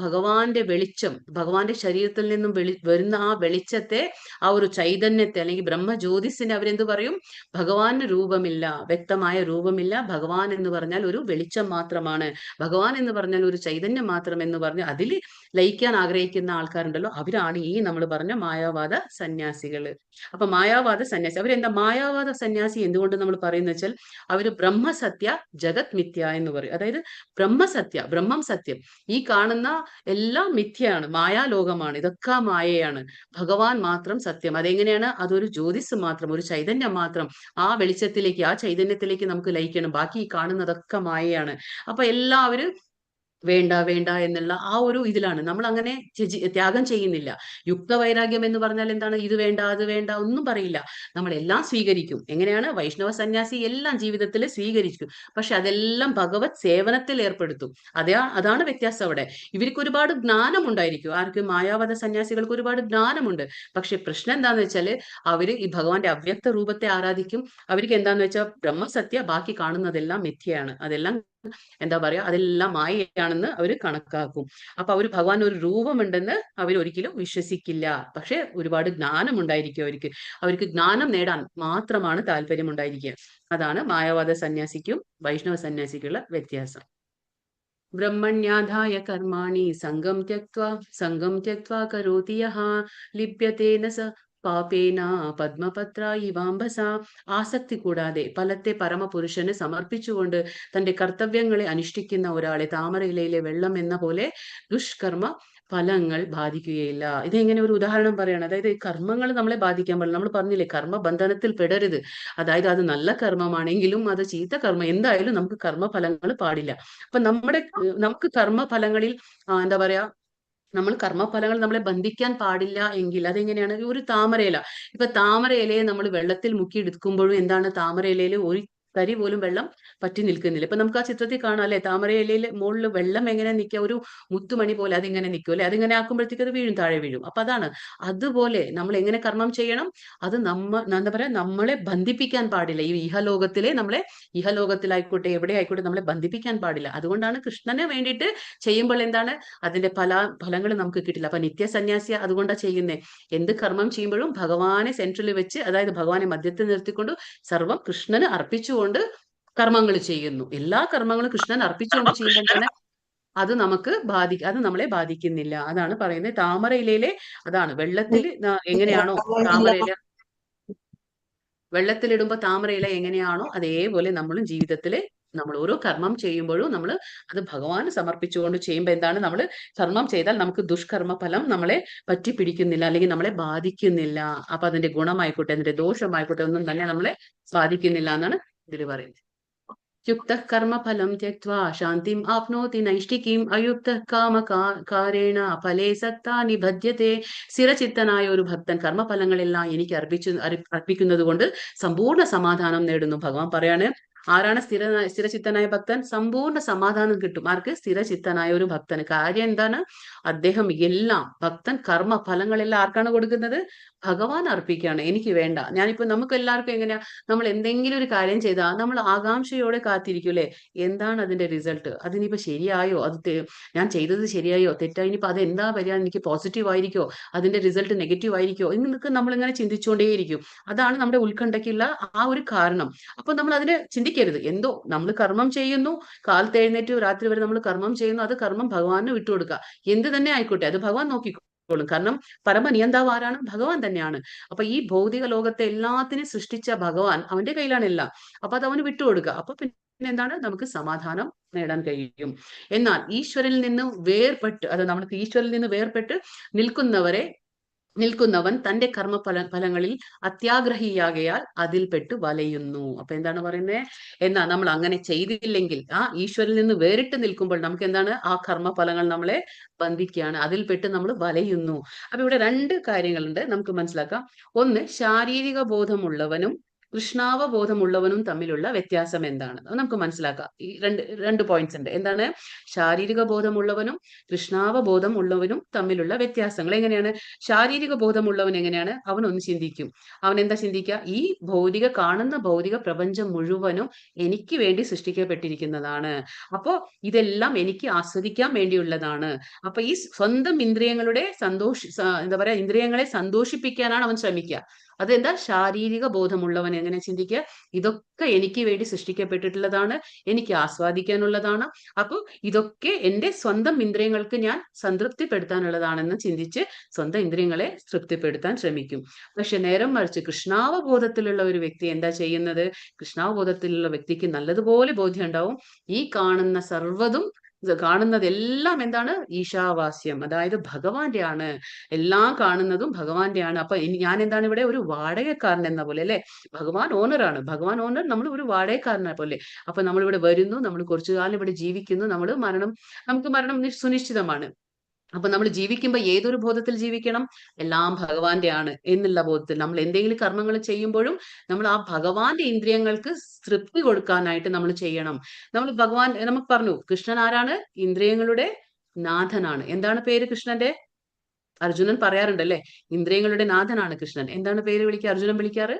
ഭഗവാന്റെ വെളിച്ചം, ഭഗവാന്റെ ശരീരത്തിൽ നിന്നും വരുന്ന ആ വെളിച്ചത്തെ, ആ ഒരു ചൈതന്യത്തെ അല്ലെങ്കിൽ ബ്രഹ്മജ്യോതിസിനെ അവരെന്ത് പറയും? ഭഗവാന് രൂപമില്ല, വ്യക്തമായ രൂപമില്ല. ഭഗവാൻ എന്ന് പറഞ്ഞാൽ ഒരു വെളിച്ചം മാത്രമാണ്, ഭഗവാൻ എന്ന് പറഞ്ഞാൽ ഒരു ചൈതന്യം മാത്രം എന്ന് പറഞ്ഞ് അതിൽ ലയിക്കാൻ ആഗ്രഹിക്കുന്ന ആൾക്കാരുണ്ടല്ലോ, അവരാണ് ഈ നമ്മൾ പറഞ്ഞ മായാവാദ സന്യാസികള്. അപ്പൊ മായാവാദ സന്യാസി അവരെന്താ? മായാവാദ സന്യാസി എന്തുകൊണ്ട് നമ്മൾ പറയുന്ന വെച്ചാൽ അവര് ബ്രഹ്മസത്യ ജഗത് മിഥ്യ എന്ന് പറയും. അതായത് ബ്രഹ്മസത്യ, ബ്രഹ്മം സത്യം, ഈ കാണുന്ന എല്ലാം മിഥ്യയാണ്, മായാലോകമാണ്, ഇതൊക്കെ മായയാണ്, ഭഗവാൻ മാത്രം സത്യം. അതെങ്ങനെയാണ്? അതൊരു ജ്യോതിസ് മാത്രം, ഒരു ചൈതന്യം മാത്രം. ആ വെളിച്ചത്തിലേക്ക്, ആ ചൈതന്യത്തിലേക്ക് നമുക്ക് ലയിക്കണം, ബാക്കി ഈ കാണുന്നതൊക്കെ മായയാണ്. അപ്പൊ എല്ലാവരും വേണ്ട വേണ്ട എന്നുള്ള ആ ഒരു ഇതിലാണ് നമ്മൾ അങ്ങനെ ത്യാഗം ചെയ്യുന്നില്ല. യുക്തവൈരാഗ്യം എന്ന് പറഞ്ഞാൽ എന്താണ്? ഇത് വേണ്ട അത് വേണ്ട ഒന്നും പറയില്ല, നമ്മളെല്ലാം സ്വീകരിക്കും. എങ്ങനെയാണ്? വൈഷ്ണവ സന്യാസി എല്ലാം ജീവിതത്തിൽ സ്വീകരിക്കും, പക്ഷെ അതെല്ലാം ഭഗവത് സേവനത്തിൽ ഏർപ്പെടുത്തും. അതാണ് വ്യത്യാസം അവിടെ. ഇവർക്ക് ഒരുപാട് ജ്ഞാനം ഉണ്ടായിരിക്കും. ആർക്ക്? മായാവത സന്യാസികൾക്ക് ഒരുപാട് ജ്ഞാനമുണ്ട്. പക്ഷെ പ്രശ്നം എന്താന്ന് വെച്ചാല് അവര് ഈ ഭഗവാന്റെ അവ്യക്ത രൂപത്തെ ആരാധിക്കും. അവർക്ക് എന്താന്ന് വെച്ചാൽ ബ്രഹ്മസത്യ, ബാക്കി കാണുന്നതെല്ലാം മിഥ്യയാണ്, അതെല്ലാം എന്താ പറയാ, അതെല്ലാം മായയാണെന്ന് അവര് കണക്കാക്കും. അപ്പൊ അവര് ഭഗവാൻ ഒരു രൂപമുണ്ടെന്ന് അവർ ഒരിക്കലും വിശ്വസിക്കില്ല. പക്ഷെ ഒരുപാട് ജ്ഞാനം ഉണ്ടായിരിക്കും അവർക്ക് ജ്ഞാനം നേടാൻ മാത്രമാണ് താല്പര്യം ഉണ്ടായിരിക്കുക. അതാണ് മായാവാദ സന്യാസിക്കും വൈഷ്ണവ സന്യാസിക്കുള്ള വ്യത്യാസം. ബ്രഹ്മണ്യാധായ കർമാണി സംഗം ത്യക്ത്വാ കരോതി യഃ ലിപ്യതേന സ പാപേന പദ്മപത്ര ഇവാംബസ. ആസക്തി കൂടാതെ ഫലത്തെ പരമപുരുഷന് സമർപ്പിച്ചുകൊണ്ട് തന്റെ കർത്തവ്യങ്ങളെ അനുഷ്ഠിക്കുന്ന ഒരാളെ താമരയിലയിലെ വെള്ളം എന്ന പോലെ ദുഷ്കർമ്മ ഫലങ്ങൾ ബാധിക്കുകയില്ല. ഇതെങ്ങനെ ഒരു ഉദാഹരണം പറയണം. അതായത് കർമ്മങ്ങൾ നമ്മളെ ബാധിക്കാൻ പാടില്ല. നമ്മൾ പറഞ്ഞില്ലേ, കർമ്മബന്ധനത്തിൽ പെടരുത്. അതായത് അത് നല്ല കർമ്മമാണെങ്കിലും അത് ചീത്ത കർമ്മം എന്തായാലും നമുക്ക് കർമ്മഫലങ്ങൾ പാടില്ല. അപ്പൊ നമുക്ക് കർമ്മഫലങ്ങളിൽ എന്താ പറയാ, നമ്മൾ കർമ്മഫലങ്ങൾ നമ്മളെ ബന്ധിക്കാൻ പാടില്ല എങ്കിൽ അതെങ്ങനെയാണ്? ഒരു താമരയില, ഇപ്പൊ താമരയിലയെ നമ്മൾ വെള്ളത്തിൽ മുക്കി എടുക്കുമ്പോഴും എന്താണ്? താമരയിലയിൽ ഒരു തരി പോലും വെള്ളം പറ്റി നിൽക്കുന്നില്ല. ഇപ്പൊ നമുക്ക് ആ ചിത്രത്തിൽ കാണാം അല്ലെ, താമരയിലയിൽ മുകളിൽ വെള്ളം എങ്ങനെ നിൽക്കുക? ഒരു മുത്തുമണി പോലെ അതിങ്ങനെ നിൽക്കും അല്ലെ. അതിങ്ങനെ ആക്കുമ്പോഴത്തേക്ക് അത് വീഴും, താഴെ വീഴും. അപ്പൊ അതാണ്. അതുപോലെ നമ്മൾ എങ്ങനെ കർമ്മം ചെയ്യണം? അത് എന്താ പറയാ, നമ്മളെ ബന്ധിപ്പിക്കാൻ പാടില്ല. ഈ ഇഹലോകത്തിലായിക്കോട്ടെ എവിടെ ആയിക്കോട്ടെ നമ്മളെ ബന്ധിപ്പിക്കാൻ പാടില്ല. അതുകൊണ്ടാണ് കൃഷ്ണന് വേണ്ടിയിട്ട് ചെയ്യുമ്പോൾ എന്താണ്? അതിന്റെ ഫലങ്ങൾ നമുക്ക് കിട്ടില്ല. അപ്പൊ നിത്യസന്യാസി അതുകൊണ്ടാണ് ചെയ്യുന്നത്. എന്ത് കർമ്മം ചെയ്യുമ്പോഴും ഭഗവാനെ സെൻട്രലിൽ വെച്ച്, അതായത് ഭഗവാനെ മധ്യത്തിൽ നിർത്തിക്കൊണ്ട് സർവം കൃഷ്ണന് അർപ്പിച്ചുകൊണ്ട് കർമ്മങ്ങൾ ചെയ്യുന്നു. എല്ലാ കർമ്മങ്ങളും കൃഷ്ണൻ അർപ്പിച്ചുകൊണ്ട് ചെയ്യുമ്പോൾ തന്നെ അത് നമ്മളെ ബാധിക്കുന്നില്ല. അതാണ് പറയുന്നത്. താമരയിലയിലെ അതാണ് വെള്ളത്തിൽ എങ്ങനെയാണോ വെള്ളത്തിലിടുമ്പോ താമരയില എങ്ങനെയാണോ അതേപോലെ നമ്മളും ജീവിതത്തില് നമ്മൾ ഓരോ കർമ്മം ചെയ്യുമ്പോഴും നമ്മൾ അത് ഭഗവാന് സമർപ്പിച്ചുകൊണ്ട് ചെയ്യുമ്പോൾ എന്താണ്? നമ്മൾ കർമ്മം ചെയ്താൽ നമുക്ക് ദുഷ്കർമ്മ ഫലം നമ്മളെ പറ്റി പിടിക്കുന്നില്ല, അല്ലെങ്കിൽ നമ്മളെ ബാധിക്കുന്നില്ല. അപ്പൊ അതിന്റെ ഗുണമായിക്കോട്ടെ അതിന്റെ ദോഷമായിക്കോട്ടെ ഒന്നും തന്നെ നമ്മളെ ബാധിക്കുന്നില്ല എന്നാണ് ഇതിൽ പറയുന്നത്. യുക്തഃ കർമ്മഫലം ത്യക്ത്വാ ശാന്തിം ആപ്നോതി നൈഷ്ഠികീം അയുക്തഃ കാമകാരേണ ഫലേ സക്താ നിബധ്യത്തെ. സ്ഥിരചിത്തനായ ഒരു ഭക്തൻ കർമ്മഫലങ്ങളെല്ലാം എനിക്ക് അർപ്പിക്കുന്നത് കൊണ്ട് സമ്പൂർണ്ണ സമാധാനം നേടുന്നു. ഭഗവാൻ പറയാണ്, ആരാണ് സ്ഥിരചിത്തനായ ഭക്തൻ? സമ്പൂർണ്ണ സമാധാനം കിട്ടും. ആർക്ക്? സ്ഥിരചിത്തനായ ഒരു ഭക്തന്. കാര്യം എന്താണ്? അദ്ദേഹം എല്ലാം ഭക്തൻ കർമ്മ ഫലങ്ങളെല്ലാം ആർക്കാണ് കൊടുക്കുന്നത്? ഭഗവാൻ അർപ്പിക്കുകയാണ്. എനിക്ക് വേണ്ട. ഞാനിപ്പോ നമുക്ക് എല്ലാവർക്കും എങ്ങനെയാ, നമ്മൾ എന്തെങ്കിലും ഒരു കാര്യം ചെയ്താൽ നമ്മൾ ആകാംക്ഷയോടെ കാത്തിരിക്കൂലേ, എന്താണ് അതിന്റെ റിസൾട്ട്? അതിനിപ്പോ ശരിയായോ, ഞാൻ ചെയ്തത് ശരിയായോ തെറ്റായോ, ഇനിയിപ്പോ അത് എന്താ വരിക, എനിക്ക് പോസിറ്റീവ് ആയിരിക്കോ, അതിന്റെ റിസൾട്ട് നെഗറ്റീവ് ആയിരിക്കോ എന്നൊക്കെ നമ്മളിങ്ങനെ ചിന്തിച്ചുകൊണ്ടേയിരിക്കും. അതാണ് നമ്മുടെ ഉത്കണ്ഠയ്ക്കുള്ള ആ ഒരു കാരണം. അപ്പൊ നമ്മൾ അതിനെ ചിന്തിക്കരുത്. എന്തോ നമ്മൾ കർമ്മം ചെയ്യുന്നു, കാലത്ത് എഴുന്നേറ്റ് രാത്രി വരെ നമ്മൾ കർമ്മം ചെയ്യുന്നു, അത് കർമ്മം ഭഗവാന് വിട്ടുകൊടുക്കുക. എന്ത് തന്നെ ആയിക്കോട്ടെ അത് ഭഗവാൻ നോക്കിക്കോളും. കാരണം പരമനിയന്താവ് ആരാണ്? ഭഗവാൻ തന്നെയാണ്. അപ്പൊ ഈ ഭൗതിക ലോകത്തെ എല്ലാത്തിനും സൃഷ്ടിച്ച ഭഗവാൻ, അവന്റെ കയ്യിലാണ് എല്ലാം. അപ്പൊ അത് അവന് വിട്ടുകൊടുക്കുക. അപ്പൊ പിന്നെ എന്താണ്? നമുക്ക് സമാധാനം നേടാൻ കഴിയും. എന്നാൽ ഈശ്വരനിൽ നിന്ന് വേർപെട്ട്, അത് നമ്മൾക്ക് ഈശ്വരനിൽ നിന്ന് വേർപെട്ട് നിൽക്കുന്നവൻ തന്റെ കർമ്മ ഫലങ്ങളിൽ അത്യാഗ്രഹിയാകയാൽ അതിൽപ്പെട്ട് വലയുന്നു. അപ്പൊ എന്താണ് പറയുന്നത്? എന്നാ നമ്മൾ അങ്ങനെ ചെയ്തില്ലെങ്കിൽ, ഈശ്വരനിൽ നിന്ന് വേറിട്ട് നിൽക്കുമ്പോൾ നമുക്ക് എന്താണ്? ആ കർമ്മഫലങ്ങൾ നമ്മളെ ബന്ധിക്കുകയാണ്, അതിൽപ്പെട്ട് നമ്മൾ വലയുന്നു. അപ്പൊ ഇവിടെ രണ്ട് കാര്യങ്ങളുണ്ട് നമുക്ക് മനസ്സിലാക്കാം. ഒന്ന്, ശാരീരിക ബോധമുള്ളവനും കൃഷ്ണാവബോധമുള്ളവനും തമ്മിലുള്ള വ്യത്യാസം എന്താണ് നമുക്ക് മനസ്സിലാക്കാം. ഈ രണ്ട് പോയിന്റ്സ് ഉണ്ട്. എന്താണ്? ശാരീരിക ബോധമുള്ളവനും കൃഷ്ണാവബോധം ഉള്ളവനും തമ്മിലുള്ള വ്യത്യാസങ്ങൾ എങ്ങനെയാണ്? ശാരീരിക ബോധമുള്ളവൻ എങ്ങനെയാണ്? അവനൊന്ന് ചിന്തിക്കും. അവൻ എന്താ ചിന്തിക്കുക? ഈ കാണുന്ന ഭൗതിക പ്രപഞ്ചം മുഴുവനും എനിക്ക് വേണ്ടി സൃഷ്ടിക്കപ്പെട്ടിരിക്കുന്നതാണ്. അപ്പോ ഇതെല്ലാം എനിക്ക് ആസ്വദിക്കാൻ വേണ്ടിയുള്ളതാണ്. അപ്പൊ ഈ സ്വന്തം ഇന്ദ്രിയങ്ങളുടെ എന്താ പറയാ, ഇന്ദ്രിയങ്ങളെ സന്തോഷിപ്പിക്കാനാണ് അവൻ ശ്രമിക്കുക. അതെന്താ? ശാരീരിക ബോധമുള്ളവൻ എങ്ങനെ ചിന്തിക്കുക? ഇതൊക്കെ എനിക്ക് വേണ്ടി സൃഷ്ടിക്കപ്പെട്ടിട്ടുള്ളതാണ്, എനിക്ക് ആസ്വാദിക്കാനുള്ളതാണ്. അപ്പോൾ ഇതൊക്കെ എന്റെ സ്വന്തം ഇന്ദ്രിയങ്ങൾക്ക് ഞാൻ സംതൃപ്തിപ്പെടുത്താനുള്ളതാണെന്ന് ചിന്തിച്ച് സ്വന്തം ഇന്ദ്രിയങ്ങളെ തൃപ്തിപ്പെടുത്താൻ ശ്രമിക്കും. പക്ഷെ നേരം മറിച്ച് കൃഷ്ണാവബോധത്തിലുള്ള ഒരു വ്യക്തി എന്താ ചെയ്യുന്നത്? കൃഷ്ണാവബോധത്തിലുള്ള വ്യക്തിക്ക് നല്ലതുപോലെ ബോധ്യം ഉണ്ടാവും, ഈ കാണുന്ന സർവ്വതും കാണുന്നതെല്ലാം എന്താണ്? ഈശാവാസ്യം, അതായത് ഭഗവാന്റെ ആണ്. എല്ലാം കാണുന്നതും ഭഗവാന്റെ ആണ്. അപ്പൊ ഞാൻ എന്താണ് ഇവിടെ? ഒരു വാടകക്കാരൻ എന്ന പോലെ അല്ലെ? ഭഗവാൻ ഓണറാണ്. ഭഗവാൻ ഓണർ, നമ്മൾ ഒരു വാടകക്കാരനെ പോലെ. അപ്പൊ നമ്മൾ ഇവിടെ വരുന്നു, നമ്മൾ കുറച്ചു കാലം ഇവിടെ ജീവിക്കുന്നു, നമുക്ക് മരണം സുനിശ്ചിതമാണ്. അപ്പൊ നമ്മൾ ജീവിക്കുമ്പോൾ ഏതൊരു ബോധത്തിൽ ജീവിക്കണം? എല്ലാം ഭഗവാന്റെ ആണ് എന്നുള്ള ബോധത്തിൽ. നമ്മൾ എന്തെങ്കിലും കർമ്മങ്ങൾ ചെയ്യുമ്പോഴും നമ്മൾ ആ ഭഗവാന്റെ ഇന്ദ്രിയങ്ങൾക്ക് തൃപ്തി കൊടുക്കാനായിട്ട് നമ്മൾ ചെയ്യണം. നമുക്ക് പറഞ്ഞു, കൃഷ്ണൻ ആരാണ്? ഇന്ദ്രിയങ്ങളുടെ നാഥനാണ്. എന്താണ് പേര് കൃഷ്ണന്റെ? അർജുനൻ പറയാറുണ്ടല്ലേ, ഇന്ദ്രിയങ്ങളുടെ നാഥനാണ് കൃഷ്ണൻ. എന്താണ് പേര് അർജുനൻ വിളിക്കാറ്?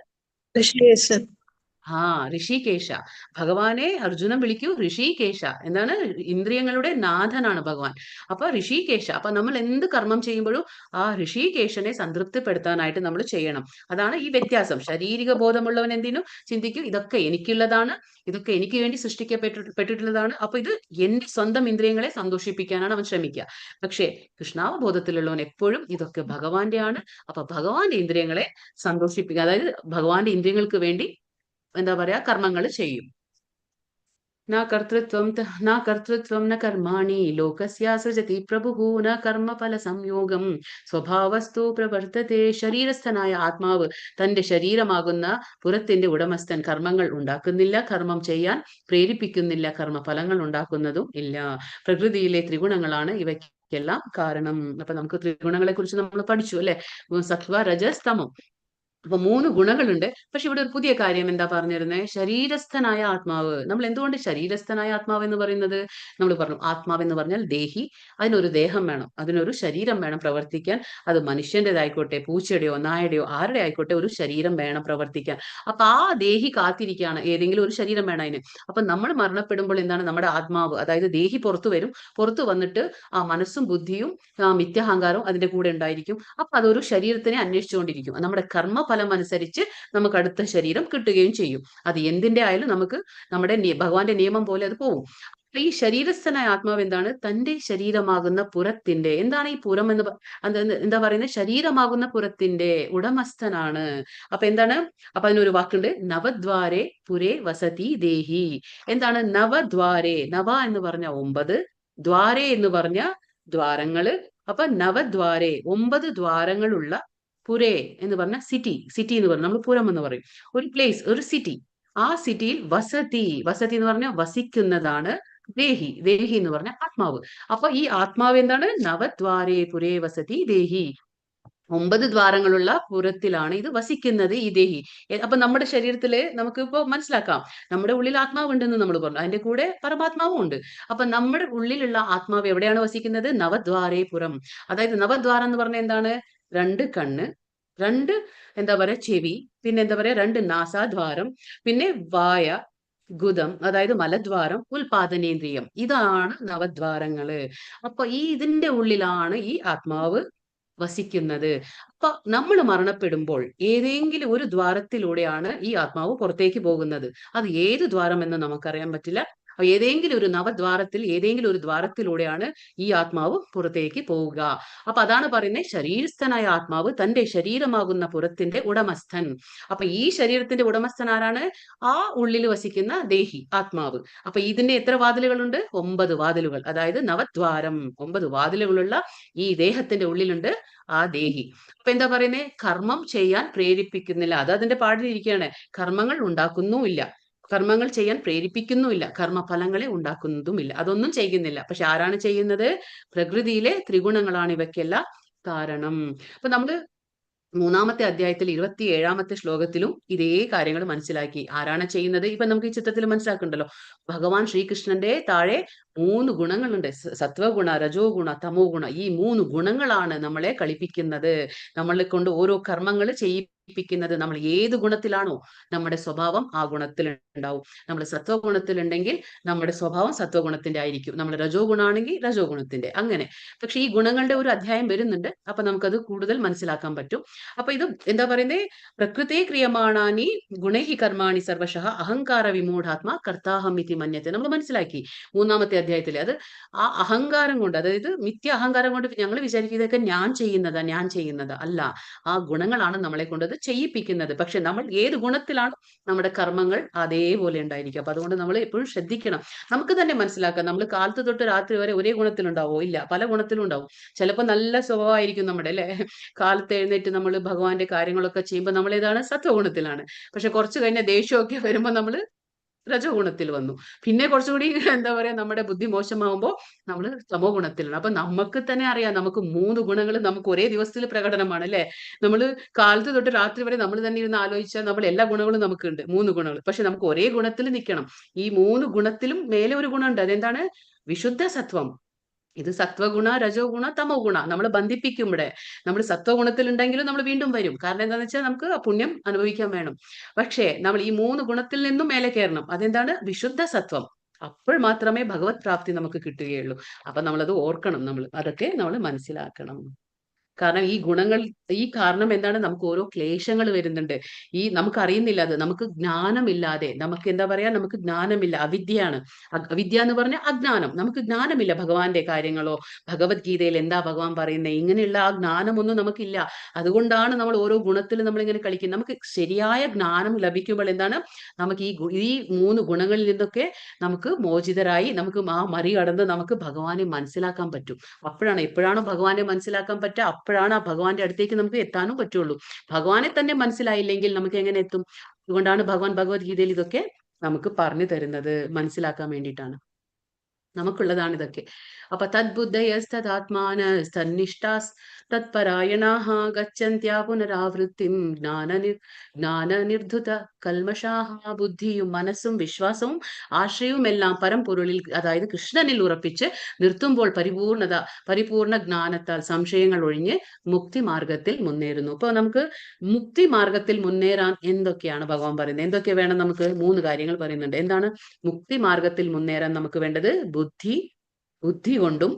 ഋഷികേശ. ഭഗവാനെ അർജുനൻ വിളിക്കൂ ഋഷികേശ. എന്താണ്? ഇന്ദ്രിയങ്ങളുടെ നാഥനാണ് ഭഗവാൻ. അപ്പൊ ഋഷികേശ. അപ്പൊ നമ്മൾ എന്ത് കർമ്മം ചെയ്യുമ്പോഴും ആ ഋഷികേശനെ സംതൃപ്തിപ്പെടുത്താനായിട്ട് നമ്മൾ ചെയ്യണം. അതാണ് ഈ വ്യത്യാസം. ശാരീരിക ബോധമുള്ളവൻ എന്തിനും ചിന്തിക്കും, ഇതൊക്കെ എനിക്കുള്ളതാണ്, ഇതൊക്കെ എനിക്ക് വേണ്ടി സൃഷ്ടിക്കപ്പെട്ടിട്ടുള്ളതാണ്, അപ്പൊ ഇത് എന്റെ സ്വന്തം ഇന്ദ്രിയങ്ങളെ സന്തോഷിപ്പിക്കാനാണ് അവൻ ശ്രമിക്കുക. പക്ഷേ കൃഷ്ണാവബോധത്തിലുള്ളവൻ എപ്പോഴും ഇതൊക്കെ ഭഗവാന്റെ ആണ്. അപ്പൊ ഭഗവാന്റെ ഇന്ദ്രിയങ്ങളെ സന്തോഷിപ്പിക്കുക, അതായത് ഭഗവാന്റെ ഇന്ദ്രിയങ്ങൾക്ക് വേണ്ടി എന്താ പറയാ, കർമ്മങ്ങൾ ചെയ്യും. ന കർത്തൃത്വം ന കർമാണി ലോകസ്യ സൃജതി പ്രഭുഃ ന കർമ്മഫല സംയോഗം സ്വഭാവസ്തു പ്രവർത്തതേ. ശരീരസ്ഥനായ ആത്മാവ്, തന്റെ ശരീരമാകുന്ന പുറത്തിന്റെ ഉടമസ്ഥൻ, കർമ്മങ്ങൾ ഉണ്ടാക്കുന്നില്ല, കർമ്മം ചെയ്യാൻ പ്രേരിപ്പിക്കുന്നില്ല, കർമ്മഫലങ്ങൾ ഉണ്ടാക്കുന്നതും ഇല്ല. പ്രകൃതിയിലെ ത്രിഗുണങ്ങളാണ് ഇവയ്ക്കെല്ലാം കാരണം. അപ്പൊ നമുക്ക് ത്രിഗുണങ്ങളെ കുറിച്ച് നമ്മൾ പഠിച്ചു അല്ലെ? സത്വ രജസ് തമം. അപ്പൊ 3 ഗുണങ്ങളുണ്ട്. പക്ഷെ ഇവിടെ ഒരു പുതിയ കാര്യം എന്താ പറഞ്ഞിരുന്നത്? ശരീരസ്ഥനായ ആത്മാവ്. നമ്മൾ എന്തുകൊണ്ട് ശരീരസ്ഥനായ ആത്മാവ് എന്ന് പറയുന്നത്? നമ്മൾ പറഞ്ഞു, ആത്മാവ് എന്ന് പറഞ്ഞാൽ ദേഹി. അതിനൊരു ദേഹം വേണം, അതിനൊരു ശരീരം വേണം പ്രവർത്തിക്കാൻ. അത് മനുഷ്യൻ്റെതായിക്കോട്ടെ, പൂച്ചയുടെയോ നായയുടെയോ ആരുടെ ആയിക്കോട്ടെ, ഒരു ശരീരം വേണം പ്രവർത്തിക്കാൻ. അപ്പൊ ആ ദേഹി കാത്തിരിക്കുകയാണ്, ഏതെങ്കിലും ഒരു ശരീരം വേണം അതിന്. അപ്പൊ നമ്മൾ മരണപ്പെടുമ്പോൾ എന്താണ്? നമ്മുടെ ആത്മാവ്, അതായത് ദേഹി പുറത്തു വരും. പുറത്തു വന്നിട്ട് ആ മനസ്സും ബുദ്ധിയും മിഥ്യാഹങ്കാരവും അതിന്റെ കൂടെ ഉണ്ടായിരിക്കും. അപ്പൊ അതൊരു ശരീരത്തിനെ അന്വേഷിച്ചുകൊണ്ടിരിക്കും. നമ്മുടെ കർമ്മഫലം അനുസരിച്ച് നമുക്ക് അടുത്ത ശരീരം കിട്ടുകയും ചെയ്യും. അത് എന്തിന്റെ ആയാലും നമുക്ക് നമ്മുടെ ഭഗവാന്റെ നിയമം പോലെ അത് പോവും. ഈ ശരീരസ്ഥനായ ആത്മാവ് എന്താണ്? തന്റെ ശരീരമാകുന്ന പുറത്തിന്റെ, എന്താണ് ഈ പുറം എന്ന് എന്താ പറയുന്നത്? ശരീരമാകുന്ന പുറത്തിന്റെ ഉടമസ്ഥനാണ്. അപ്പൊ എന്താണ്? അപ്പൊ അതിനൊരു വാക്കുണ്ട്, നവദ്വാരേ പുരേ വസതി ദേഹി. എന്താണ് നവദ്വാരേ? നവ എന്ന് പറഞ്ഞ 9, ദ്വാരേ എന്ന് പറഞ്ഞ ദ്വാരങ്ങള്. അപ്പൊ നവദ്വാരേ, 9 ദ്വാരങ്ങളുള്ള പുരേ എന്ന് പറഞ്ഞ സിറ്റി. സിറ്റി എന്ന് പറഞ്ഞാൽ നമ്മൾ പുരം എന്ന് പറയും, ഒരു പ്ലേസ്, ഒരു സിറ്റി. ആ സിറ്റിയിൽ വസതി എന്ന് പറഞ്ഞാൽ വസിക്കുന്നതാണ് ദേഹി. ദേഹി എന്ന് പറഞ്ഞ ആത്മാവ്. അപ്പൊ ഈ ആത്മാവ് എന്താണ്? നവദ്വാരേ പുരേ വസതി ദേഹി. 9 ദ്വാരങ്ങളുള്ള പുരത്തിലാണ് ഇത് വസിക്കുന്നത്, ഈ ദേഹി. അപ്പൊ നമ്മുടെ ശരീരത്തില് നമുക്ക് ഇപ്പൊ മനസ്സിലാക്കാം, നമ്മുടെ ഉള്ളിൽ ആത്മാവ് ഉണ്ടെന്ന് നമ്മൾ പറഞ്ഞു, അതിന്റെ കൂടെ പരമാത്മാവും ഉണ്ട്. അപ്പൊ നമ്മുടെ ഉള്ളിലുള്ള ആത്മാവ് എവിടെയാണ് വസിക്കുന്നത്? നവദ്വാരേ പുരം. അതായത് നവദ്വാരം എന്ന് പറഞ്ഞാൽ എന്താണ്? 2 കണ്ണ്, 2 എന്താ പറയാ ചെവി, പിന്നെ എന്താ പറയാ 2 നാസാദ്വാരം, പിന്നെ വായ, ഗുദം അതായത് മലദ്വാരം, ഉൽപാദനേന്ദ്രിയം. ഇതാണ് നവദ്വാരങ്ങള്. അപ്പൊ ഇതിന്റെ ഉള്ളിലാണ് ഈ ആത്മാവ് വസിക്കുന്നത്. അപ്പൊ നമ്മൾ മരണപ്പെടുമ്പോൾ ഏതെങ്കിലും ഒരു ദ്വാരത്തിലൂടെയാണ് ഈ ആത്മാവ് പുറത്തേക്ക് പോകുന്നത്. അത് ഏത് ദ്വാരം എന്ന് നമുക്കറിയാൻ പറ്റില്ല. ഏതെങ്കിലും ഒരു നവദ്വാരത്തിൽ, ഏതെങ്കിലും ഒരു ദ്വാരത്തിലൂടെയാണ് ഈ ആത്മാവ് പുറത്തേക്ക് പോവുക. അപ്പൊ അതാണ് പറയുന്നത്, ശരീരസ്ഥനായ ആത്മാവ് തന്റെ ശരീരമാകുന്ന പുറത്തിന്റെ ഉടമസ്ഥൻ. അപ്പൊ ഈ ശരീരത്തിന്റെ ഉടമസ്ഥൻ ആരാണ്? ആ ഉള്ളിൽ വസിക്കുന്ന ദേഹി, ആത്മാവ്. അപ്പൊ ഇതിന്റെ എത്ര വാതിലുകളുണ്ട്? 9 വാതിലുകൾ. അതായത് നവദ്വാരം, 9 വാതിലുകളുള്ള ഈ ദേഹത്തിന്റെ ഉള്ളിലുണ്ട് ആ ദേഹി. അപ്പൊ എന്താ പറയുന്നത്? കർമ്മം ചെയ്യാൻ പ്രേരിപ്പിക്കുന്നില്ല, അത് അതിന്റെ പാടിലിരിക്കുകയാണ്. കർമ്മങ്ങൾ ഉണ്ടാക്കുന്നുമില്ല, കർമ്മങ്ങൾ ചെയ്യാൻ പ്രേരിപ്പിക്കുന്നുമില്ല, കർമ്മഫലങ്ങളെ ഉണ്ടാക്കുന്നതുമില്ല, അതൊന്നും ചെയ്യുന്നില്ല. പക്ഷെ ആരാണ് ചെയ്യുന്നത്? പ്രകൃതിയിലെ ത്രിഗുണങ്ങളാണ് ഇവയ്ക്കെല്ലാം കാരണം. അപ്പൊ നമ്മള് 3-ാമത്തെ അധ്യായത്തിൽ 27-ാമത്തെ ശ്ലോകത്തിലും ഇതേ കാര്യങ്ങൾ മനസ്സിലാക്കി. ആരാണ് ചെയ്യുന്നത്? ഇപ്പൊ നമുക്ക് ഈ ചിത്രത്തിൽ മനസ്സിലാക്കുന്നുണ്ടല്ലോ, ഭഗവാൻ ശ്രീകൃഷ്ണന്റെ താഴെ 3 ഗുണങ്ങളുണ്ട്. സത്വഗുണ, രജോ ഗുണ, തമോ ഗുണ. ഈ 3 ഗുണങ്ങളാണ് നമ്മളെ കളിപ്പിക്കുന്നത്, നമ്മളെ കൊണ്ട് ഓരോ കർമ്മങ്ങൾ ചെയ്യിപ്പിക്കുന്നത്. നമ്മൾ ഏത് ഗുണത്തിലാണോ നമ്മുടെ സ്വഭാവം ആ ഗുണത്തിൽ ഉണ്ടാവും. നമ്മൾ സത്വഗുണത്തിലുണ്ടെങ്കിൽ നമ്മുടെ സ്വഭാവം സത്വഗുണത്തിന്റെ ആയിരിക്കും, നമ്മൾ രജോ ഗുണാണെങ്കിൽ രജോ ഗുണത്തിന്റെ, അങ്ങനെ. പക്ഷെ ഈ ഗുണങ്ങളുടെ ഒരു അധ്യായം വരുന്നുണ്ട്, അപ്പൊ നമുക്കത് കൂടുതൽ മനസ്സിലാക്കാൻ പറ്റും. അപ്പൊ ഇത് എന്താ പറയുന്നത്? പ്രകൃതേ ക്രിയമാണാനി ഗുണൈഹി കർമാണി സർവശഃ അഹങ്കാര വിമൂഢാത്മാ കർത്താഹം ഇതി മന്യത്തെ. നമ്മൾ മനസ്സിലാക്കി 3-ാമത്തെ അധ്യായത്തിൽ. അത് ആ അഹങ്കാരം കൊണ്ട്, അതായത് മിഥ്യ അഹങ്കാരം കൊണ്ട് ഞങ്ങൾ വിചാരിക്കും ഇതൊക്കെ ഞാൻ ചെയ്യുന്നതാ അല്ല, ആ ഗുണങ്ങളാണ് നമ്മളെ കൊണ്ടത് പറയുന്നത്, ചെയ്യിപ്പിക്കുന്നത്. പക്ഷെ നമ്മൾ ഏത് ഗുണത്തിലാണ് നമ്മുടെ കർമ്മങ്ങൾ അതേപോലെ ഉണ്ടായിരിക്കും. അപ്പൊ അതുകൊണ്ട് നമ്മൾ എപ്പോഴും ശ്രദ്ധിക്കണം. നമുക്ക് തന്നെ മനസ്സിലാക്കാം, നമ്മൾ കാലത്ത് തൊട്ട് രാത്രി വരെ ഒരേ ഗുണത്തിലുണ്ടാവോ? ഇല്ല, പല ഗുണത്തിലും ഉണ്ടാവും. ചിലപ്പോൾ നല്ല സ്വഭാവമായിരിക്കും നമ്മുടെ, അല്ലെ? കാലത്ത് എഴുന്നേറ്റ് നമ്മൾ ഭഗവാന്റെ കാര്യങ്ങളൊക്കെ ചെയ്യുമ്പോൾ നമ്മൾ ഏതാണ്? സത്വഗുണത്തിലാണ്. പക്ഷെ കുറച്ച് കഴിഞ്ഞ ദേഷ്യമൊക്കെ വരുമ്പോൾ നമ്മൾ രജോ ഗുണത്തിൽ വന്നു. പിന്നെ കുറച്ചുകൂടി എന്താ പറയാ, നമ്മുടെ ബുദ്ധി മോശമാവുമ്പോൾ നമ്മൾ തമോ ഗുണത്തിലാണ്. അപ്പൊ നമുക്ക് തന്നെ അറിയാം, നമുക്ക് 3 ഗുണങ്ങൾ നമുക്ക് ഒരേ ദിവസത്തിൽ പ്രകടനമാണ്, അല്ലെ? നമ്മൾ കാലത്ത് തൊട്ട് രാത്രി വരെ നമ്മൾ തന്നെ ഇരുന്ന് ആലോചിച്ചാൽ നമ്മൾ എല്ലാ ഗുണങ്ങളും നമുക്കുണ്ട്, 3 ഗുണങ്ങൾ. പക്ഷെ നമുക്ക് ഒരേ ഗുണത്തിൽ നിൽക്കണം. ഈ 3 ഗുണത്തിലും മേലെ ഒരു ഗുണമുണ്ട്. അതെന്താണ്? വിശുദ്ധ സത്വം. ഇത് സത്വഗുണ, രജോ ഗുണ, തമോ ഗുണ. നമ്മൾ ബന്ധിപ്പിക്കും. ഇവിടെ നമ്മൾ സത്വഗുണത്തിൽ ഉണ്ടെങ്കിലും നമ്മൾ വീണ്ടും വരും. കാരണം എന്താണെന്ന് വെച്ചാൽ നമുക്ക് ആ പുണ്യം അനുഭവിക്കാൻ വേണം. പക്ഷേ നമ്മൾ ഈ 3 ഗുണത്തിൽ നിന്നും മേലെ കയറണം. അതെന്താണ്? വിശുദ്ധ സത്വം. അപ്പോൾ മാത്രമേ ഭഗവത് പ്രാപ്തി നമുക്ക് കിട്ടുകയുള്ളൂ. അപ്പൊ നമ്മളത് ഓർക്കണം. അതൊക്കെ നമ്മൾ മനസ്സിലാക്കണം. കാരണം ഈ ഗുണങ്ങൾ, ഈ കാരണം എന്താണ്? നമുക്ക് ഓരോ ക്ലേശങ്ങൾ വരുന്നുണ്ട്. നമുക്ക് അറിയുന്നില്ല, അത് നമുക്ക് ജ്ഞാനമില്ലാതെ, നമുക്ക് എന്താ പറയാ, നമുക്ക് ജ്ഞാനമില്ല, അവിദ്യയാണ്. അവിദ്യ എന്ന് പറഞ്ഞാൽ അജ്ഞാനം. നമുക്ക് ജ്ഞാനമില്ല ഭഗവാന്റെ കാര്യങ്ങളോ, ഭഗവത്ഗീതയിൽ എന്താ ഭഗവാൻ പറയുന്നത്, ഇങ്ങനെയുള്ള ആ ജ്ഞാനമൊന്നും നമുക്കില്ല. അതുകൊണ്ടാണ് നമ്മൾ ഓരോ ഗുണത്തിൽ നമ്മളിങ്ങനെ കളിക്കുന്നത്. നമുക്ക് ശരിയായ ജ്ഞാനം ലഭിക്കുമ്പോൾ എന്താണ്, നമുക്ക് ഈ 3 ഗുണങ്ങളിൽ നിന്നൊക്കെ നമുക്ക് മോചിതരായി നമുക്ക് മറികടന്ന് നമുക്ക് ഭഗവാനെ മനസ്സിലാക്കാൻ പറ്റും. എപ്പോഴാണോ ഭഗവാനെ മനസ്സിലാക്കാൻ പറ്റുക, അപ്പോഴാണ് ആ ഭഗവാന്റെ അടുത്തേക്ക് നമുക്ക് എത്താനും പറ്റുള്ളൂ. ഭഗവാനെ തന്നെ മനസ്സിലായില്ലെങ്കിൽ നമുക്ക് എങ്ങനെ എത്തും? അതുകൊണ്ടാണ് ഭഗവാൻ ഭഗവത്ഗീതയിൽ ഇതൊക്കെ നമുക്ക് പറഞ്ഞു തരുന്നത്, മനസ്സിലാക്കാൻ വേണ്ടിയിട്ടാണ്. നമുക്കുള്ളതാണ് ഇതൊക്കെ. അപ്പൊ തദ്ബുദ്ധയസ്തദാത്മാനസ്തന്നിഷ്ടാസ് തത്പരായണാഃ ഗച്ഛന്ത്യാ പുനരാവൃത്തിം ജ്ഞാനനിർധുത കൽമഷാഃ. ബുദ്ധിയും മനസ്സും വിശ്വാസവും ആശ്രയവും എല്ലാം പരമ്പൊരുളിൽ, അതായത് കൃഷ്ണനിൽ ഉറപ്പിച്ച് നിർത്തുമ്പോൾ പരിപൂർണ ജ്ഞാനത്താൽ സംശയങ്ങൾ ഒഴിഞ്ഞ് മുക്തി മാർഗത്തിൽ മുന്നേറുന്നു. അപ്പൊ നമുക്ക് മുക്തി മാർഗത്തിൽ മുന്നേറാൻ എന്തൊക്കെയാണ് ഭഗവാൻ പറയുന്നത്? എന്തൊക്കെ വേണം നമുക്ക്? 3 കാര്യങ്ങൾ പറയുന്നുണ്ട്. എന്താണ് മുക്തി മാർഗത്തിൽ മുന്നേറാൻ നമുക്ക് വേണ്ടത്? ബുദ്ധി കൊണ്ടും